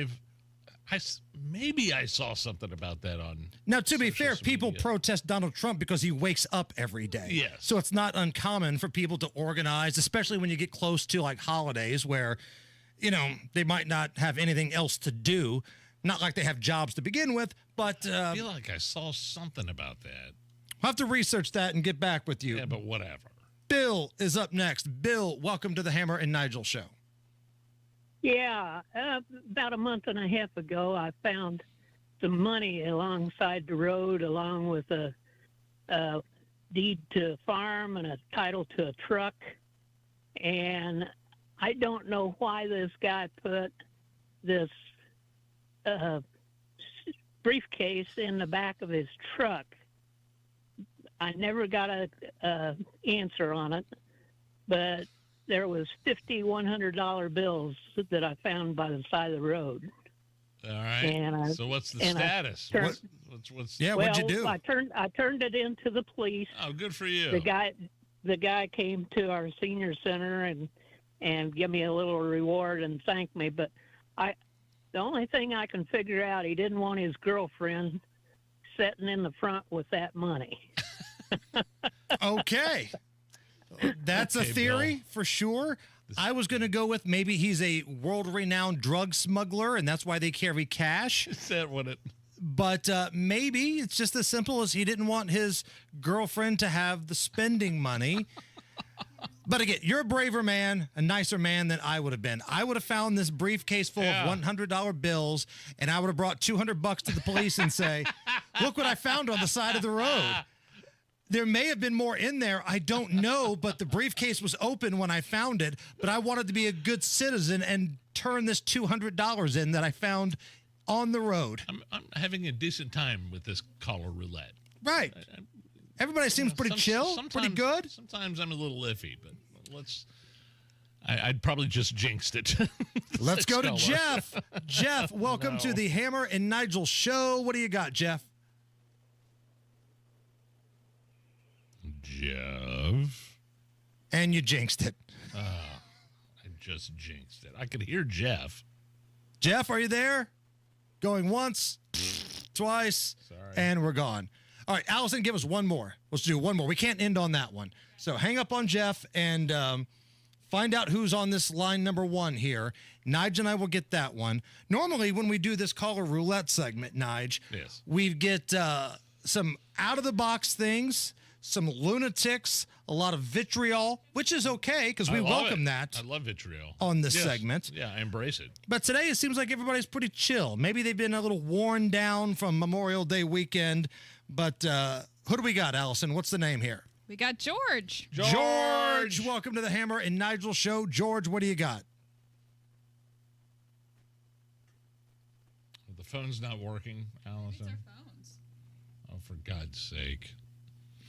maybe I saw something about that on. Now, to be fair, people protest Donald Trump because he wakes up every day. Yes. So it's not uncommon for people to organize, especially when you get close to like holidays where, they might not have anything else to do. Not like they have jobs to begin with, but I feel like I saw something about that. I'll have to research that and get back with you. Yeah, but whatever. Bill is up next. Bill, welcome to the Hammer and Nigel show. Yeah, about a month and a half ago, I found some money alongside the road, along with a deed to a farm and a title to a truck. And I don't know why this guy put this briefcase in the back of his truck. I never got a answer on it, but there was 50 $100 bills that I found by the side of the road. All right. And so what's the status? What's what'd you do? I turned it into the police. Oh, good for you. The guy came to our senior center and give me a little reward and thank me, but the only thing I can figure out, he didn't want his girlfriend sitting in the front with that money. Okay. That's a theory Bill. for sure. I was going to go with maybe he's a world-renowned drug smuggler, and that's why they carry cash. Is that what it... But maybe it's just as simple as he didn't want his girlfriend to have the spending money. But again, you're a braver man, a nicer man than I would have been. I would have found this briefcase full of $100 bills, and I would have brought $200 to the police and say, look what I found on the side of the road. There may have been more in there. I don't know, but the briefcase was open when I found it. But I wanted to be a good citizen and turn this $200 in that I found on the road. I'm having a decent time with this caller roulette. Right. Everybody seems pretty chill, pretty good. Sometimes I'm a little iffy, but I'd probably just jinxed it. Let's go to Jeff. Jeff, welcome to the Hammer and Nigel show. What do you got, Jeff? Jeff. And you jinxed it. I just jinxed it. I could hear Jeff. Jeff, are you there? Going once, twice, and we're gone. All right, Allison, give us one more. Let's do one more. We can't end on that one. So hang up on Jeff and find out who's on this line number one here. Nigel and I will get that one. Normally, when we do this caller roulette segment, Nigel, we get some out-of-the-box things, some lunatics, a lot of vitriol, which is okay because we welcome that. I love vitriol on this segment. Yeah, I embrace it. But today it seems like everybody's pretty chill. Maybe they've been a little worn down from Memorial Day weekend. But who do we got, Allison? What's the name here? We got George. George, welcome to the Hammer and Nigel show. George, what do you got? The phone's not working, Allison. Our phones. Oh, for God's sake.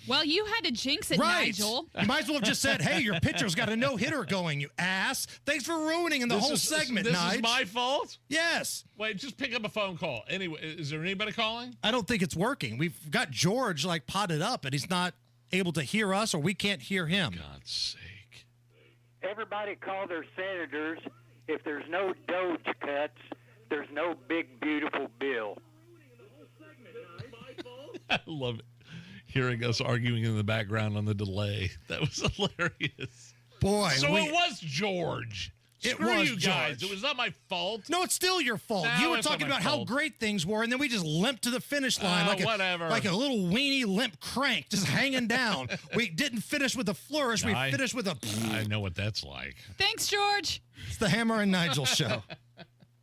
Well, you had to jinx it, right. Nigel. You might as well have just said, hey, your pitcher's got a no-hitter going, you ass. Thanks for ruining the whole segment, This Nigel. is my fault? Yes. Wait, just pick up a phone call. Anyway, is there anybody calling? I don't think it's working. We've got George, potted up, and he's not able to hear us, or we can't hear him. For God's sake. Everybody call their senators. If there's no Doge cuts, there's no big, beautiful bill. I love it. Hearing us arguing in the background on the delay. That was hilarious. Boy. So it was George. Screw you guys. George. It was not my fault. No, it's still your fault. No, You were it's not talking my about how fault. great things were, and then we just limped to the finish line whatever. like a little weenie limp crank just hanging down. We didn't finish with a flourish. We finished with a... I know what that's like. Thanks, George. It's the Hammer and Nigel show.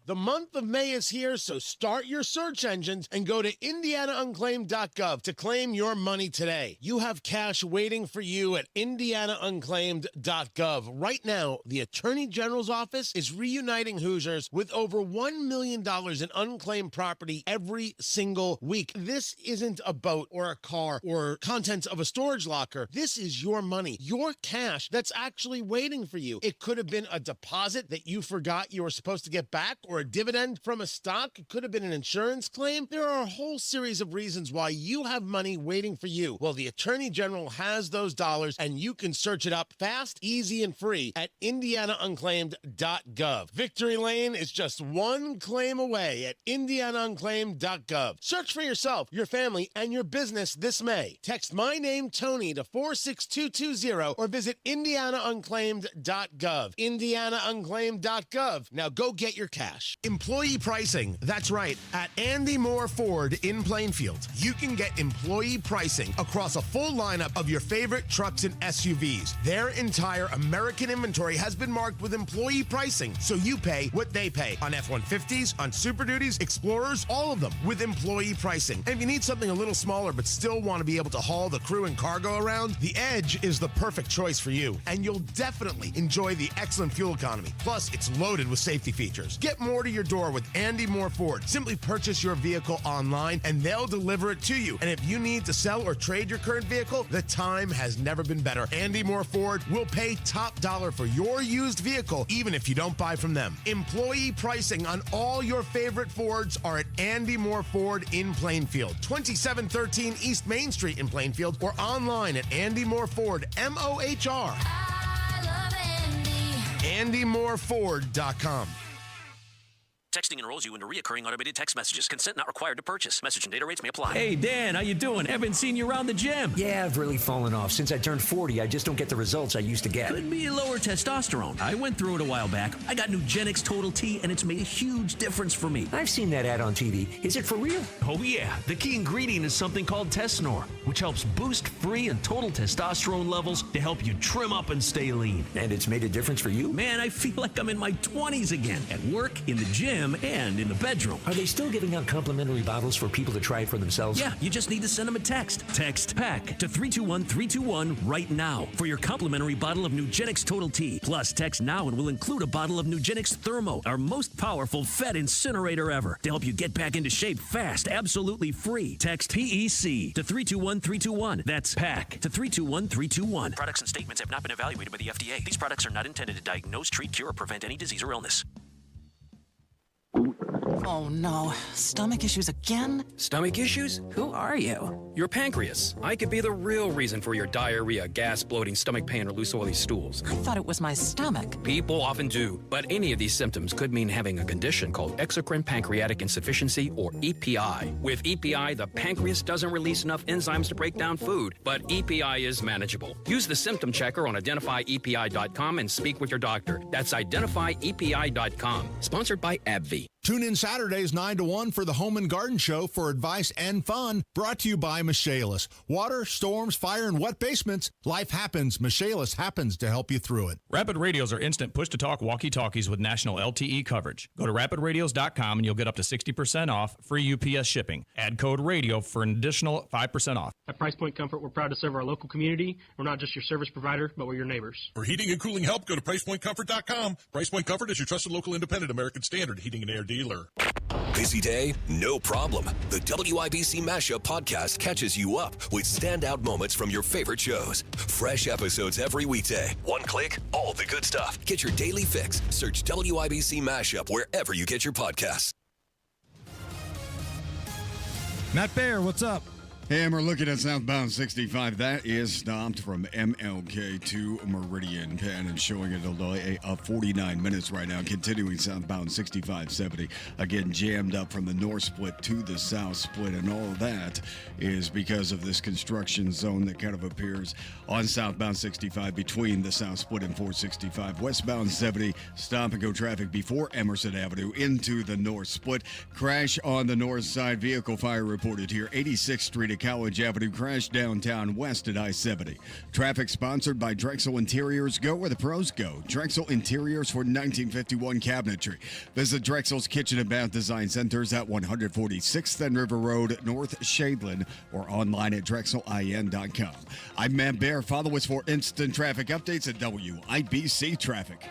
The month of May is here, so start your search engines and go to IndianaUnclaimed.gov to claim your money today. You have cash waiting for you at IndianaUnclaimed.gov. Right now, the Attorney General's office is reuniting Hoosiers with over $1 million in unclaimed property every single week. This isn't a boat or a car or contents of a storage locker. This is your money, your cash that's actually waiting for you. It could have been a deposit that you forgot you were supposed to get back, or a dividend from a stock. It could have been an insurance claim. There are a whole series of reasons why you have money waiting for you. Well, the Attorney General has those dollars, and you can search it up fast, easy, and free at IndianaUnclaimed.gov. Victory Lane is just one claim away at IndianaUnclaimed.gov. Search for yourself, your family, and your business this May. Text my name, Tony, to 46220 or visit IndianaUnclaimed.gov. IndianaUnclaimed.gov. Now go get your cash. Employee pricing. That's right. At Andy Moore Ford in Plainfield, you can get employee pricing across a full lineup of your favorite trucks and SUVs. Their entire American inventory has been marked with employee pricing, so you pay what they pay on F-150s, on Super Duties, Explorers, all of them with employee pricing. And if you need something a little smaller but still want to be able to haul the crew and cargo around, the Edge is the perfect choice for you. And you'll definitely enjoy the excellent fuel economy. Plus, it's loaded with safety features. Get more door to your door with Andy Moore Ford. Simply purchase your vehicle online and they'll deliver it to you. And if you need to sell or trade your current vehicle, the time has never been better. Andy Moore Ford will pay top dollar for your used vehicle, even if you don't buy from them. Employee pricing on all your favorite Fords are at Andy Moore Ford in Plainfield, 2713 East Main Street in Plainfield, or online at Andy Moore Ford, MOHR. AndyMooreFord.com. Texting enrolls you into reoccurring automated text messages. Consent not required to purchase. Message and data rates may apply. Hey, Dan, how you doing? Haven't seen you around the gym. Yeah, I've really fallen off. Since I turned 40, I just don't get the results I used to get. Could be lower testosterone. I went through it a while back. I got Nugenix Total T, and it's made a huge difference for me. I've seen that ad on TV. Is it for real? Oh, yeah. The key ingredient is something called Tesnor, which helps boost free and total testosterone levels to help you trim up and stay lean. And it's made a difference for you? Man, I feel like I'm in my 20s again. At work, in the gym, and in the bedroom. Are they still giving out complimentary bottles for people to try it for themselves? Yeah, you just need to send them a text. Text PACK to 321-321 right now for your complimentary bottle of Nugenix Total T. Plus, text now and we'll include a bottle of Nugenix Thermo, our most powerful fat incinerator ever, to help you get back into shape fast, absolutely free. Text PEC to 321-321. That's PACK to 321-321. Products and statements have not been evaluated by the FDA. These products are not intended to diagnose, treat, cure, or prevent any disease or illness. Oh no, stomach issues again? Stomach issues? Who are you? Your pancreas. I could be the real reason for your diarrhea, gas, bloating, stomach pain, or loose oily stools. I thought it was my stomach. People often do, but any of these symptoms could mean having a condition called exocrine pancreatic insufficiency, or EPI. With EPI, the pancreas doesn't release enough enzymes to break down food, but EPI is manageable. Use the symptom checker on identifyepi.com and speak with your doctor. That's identifyepi.com. Sponsored by AbbVie. Tune in Saturdays 9 to 1 for the Home and Garden Show for advice and fun. Brought to you by Michaelis. Water, storms, fire, and wet basements. Life happens. Michaelis happens to help you through it. Rapid Radios are instant push-to-talk walkie-talkies with national LTE coverage. Go to rapidradios.com and you'll get up to 60% off, free UPS shipping. Add code RADIO for an additional 5% off. At Price Point Comfort, we're proud to serve our local community. We're not just your service provider, but we're your neighbors. For heating and cooling help, go to PricePointComfort.com. Price Point Comfort is your trusted local independent American Standard heating and air dealer. Busy day? No problem. The WIBC Mashup podcast catches you up with standout moments from your favorite shows. Fresh episodes every weekday. One click, all the good stuff. Get your daily fix. Search WIBC Mashup wherever you get your podcasts. Matt Baer, what's up? Hey, and we're looking at southbound 65. That is stopped from MLK to Meridian Penn and showing a delay of 49 minutes right now. Continuing southbound 65-70. Again, jammed up from the north split to the south split. And all of that is because of this construction zone that kind of appears on southbound 65 between the south split and 465. Westbound 70, stop and go traffic before Emerson Avenue into the north split. Crash on the north side. Vehicle fire reported here. 86th Street at College Avenue. Crash downtown west at I-70. Traffic sponsored by Drexel Interiors. Go where the pros go. Drexel Interiors for 1951 cabinetry. Visit Drexel's Kitchen and Bath Design Centers at 146th and River Road, North Shadeland, or online at drexelin.com. I'm Matt Baer. Follow us for instant traffic updates at WIBC Traffic.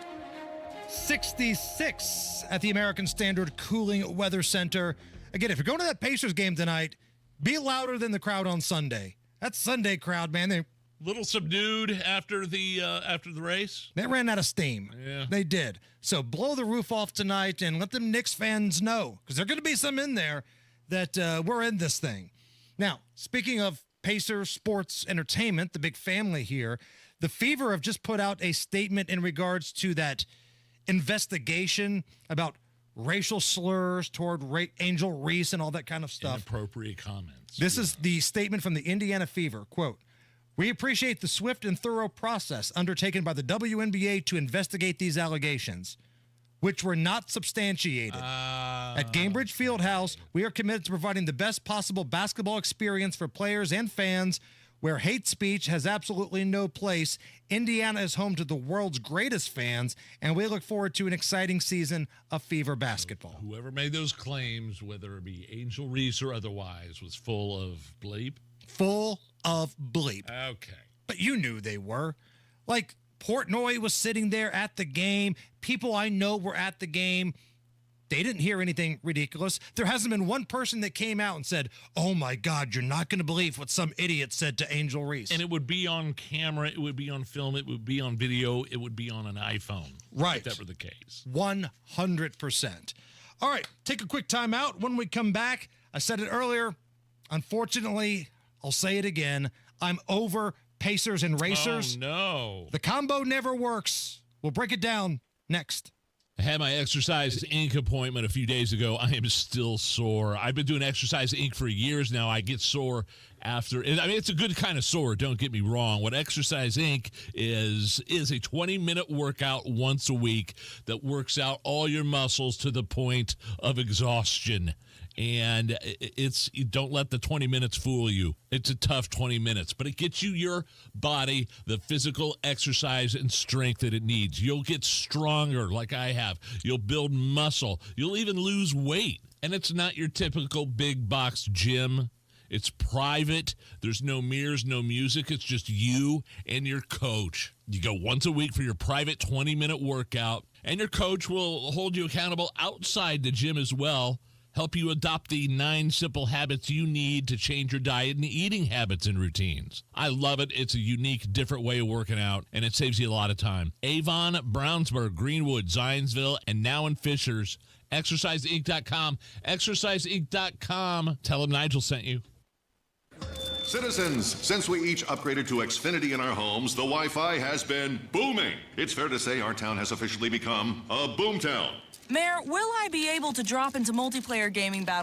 66 at the American Standard Cooling Weather Center. Again, if you're going to that Pacers game tonight, be louder than the crowd on Sunday. That Sunday crowd, man, they little subdued after the race. They ran out of steam. Yeah, they did. So blow the roof off tonight and let them Knicks fans know, because there are going to be some in there that we're in this thing. Now, speaking of Pacers Sports Entertainment, the big family here, the Fever have just put out a statement in regards to that investigation about racial slurs toward Angel Reese and all that kind of stuff. Inappropriate comments. This is the statement from the Indiana Fever. Quote, "We appreciate the swift and thorough process undertaken by the WNBA to investigate these allegations, which were not substantiated. At Gainbridge Fieldhouse, we are committed to providing the best possible basketball experience for players and fans where hate speech has absolutely no place. Indiana is home to the world's greatest fans, and we look forward to an exciting season of Fever basketball." Whoever made those claims, whether it be Angel Reese or otherwise, was full of bleep? Full of bleep. Okay. But you knew they were. Like, Portnoy was sitting there at the game. People I know were at the game. They didn't hear anything ridiculous. There hasn't been one person that came out and said, "Oh my God, you're not going to believe what some idiot said to Angel Reese." And it would be on camera, it would be on film, it would be on video, it would be on an iPhone. Right. If that were the case. 100%. All right, take a quick time out. When we come back, I said it earlier. Unfortunately, I'll say it again. I'm over Pacers and Racers. Oh, no. The combo never works. We'll break it down next. I had my Exercise Inc. appointment a few days ago. I am still sore. I've been doing Exercise Inc. for years now. I get sore after. I mean, it's a good kind of sore. Don't get me wrong. What Exercise Inc. is a 20-minute workout once a week that works out all your muscles to the point of exhaustion. And you don't let the 20 minutes fool you. It's a tough 20 minutes, but it gets you your body the physical exercise and strength that it needs. You'll get stronger like I have. You'll build muscle. You'll even lose weight. And it's not your typical big box gym. It's private. There's no mirrors, no music. It's just you and your coach. You go once a week for your private 20-minute workout, and your coach will hold you accountable outside the gym as well. Help you adopt the 9 simple habits you need to change your diet and eating habits and routines. I love it. It's a unique, different way of working out, and it saves you a lot of time. Avon, Brownsburg, Greenwood, Zionsville, and now in Fishers. ExerciseInc.com. ExerciseInc.com. Tell them Nigel sent you. Citizens, since we each upgraded to Xfinity in our homes, the Wi-Fi has been booming. It's fair to say our town has officially become a boomtown. Mayor, will I be able to drop into multiplayer gaming battles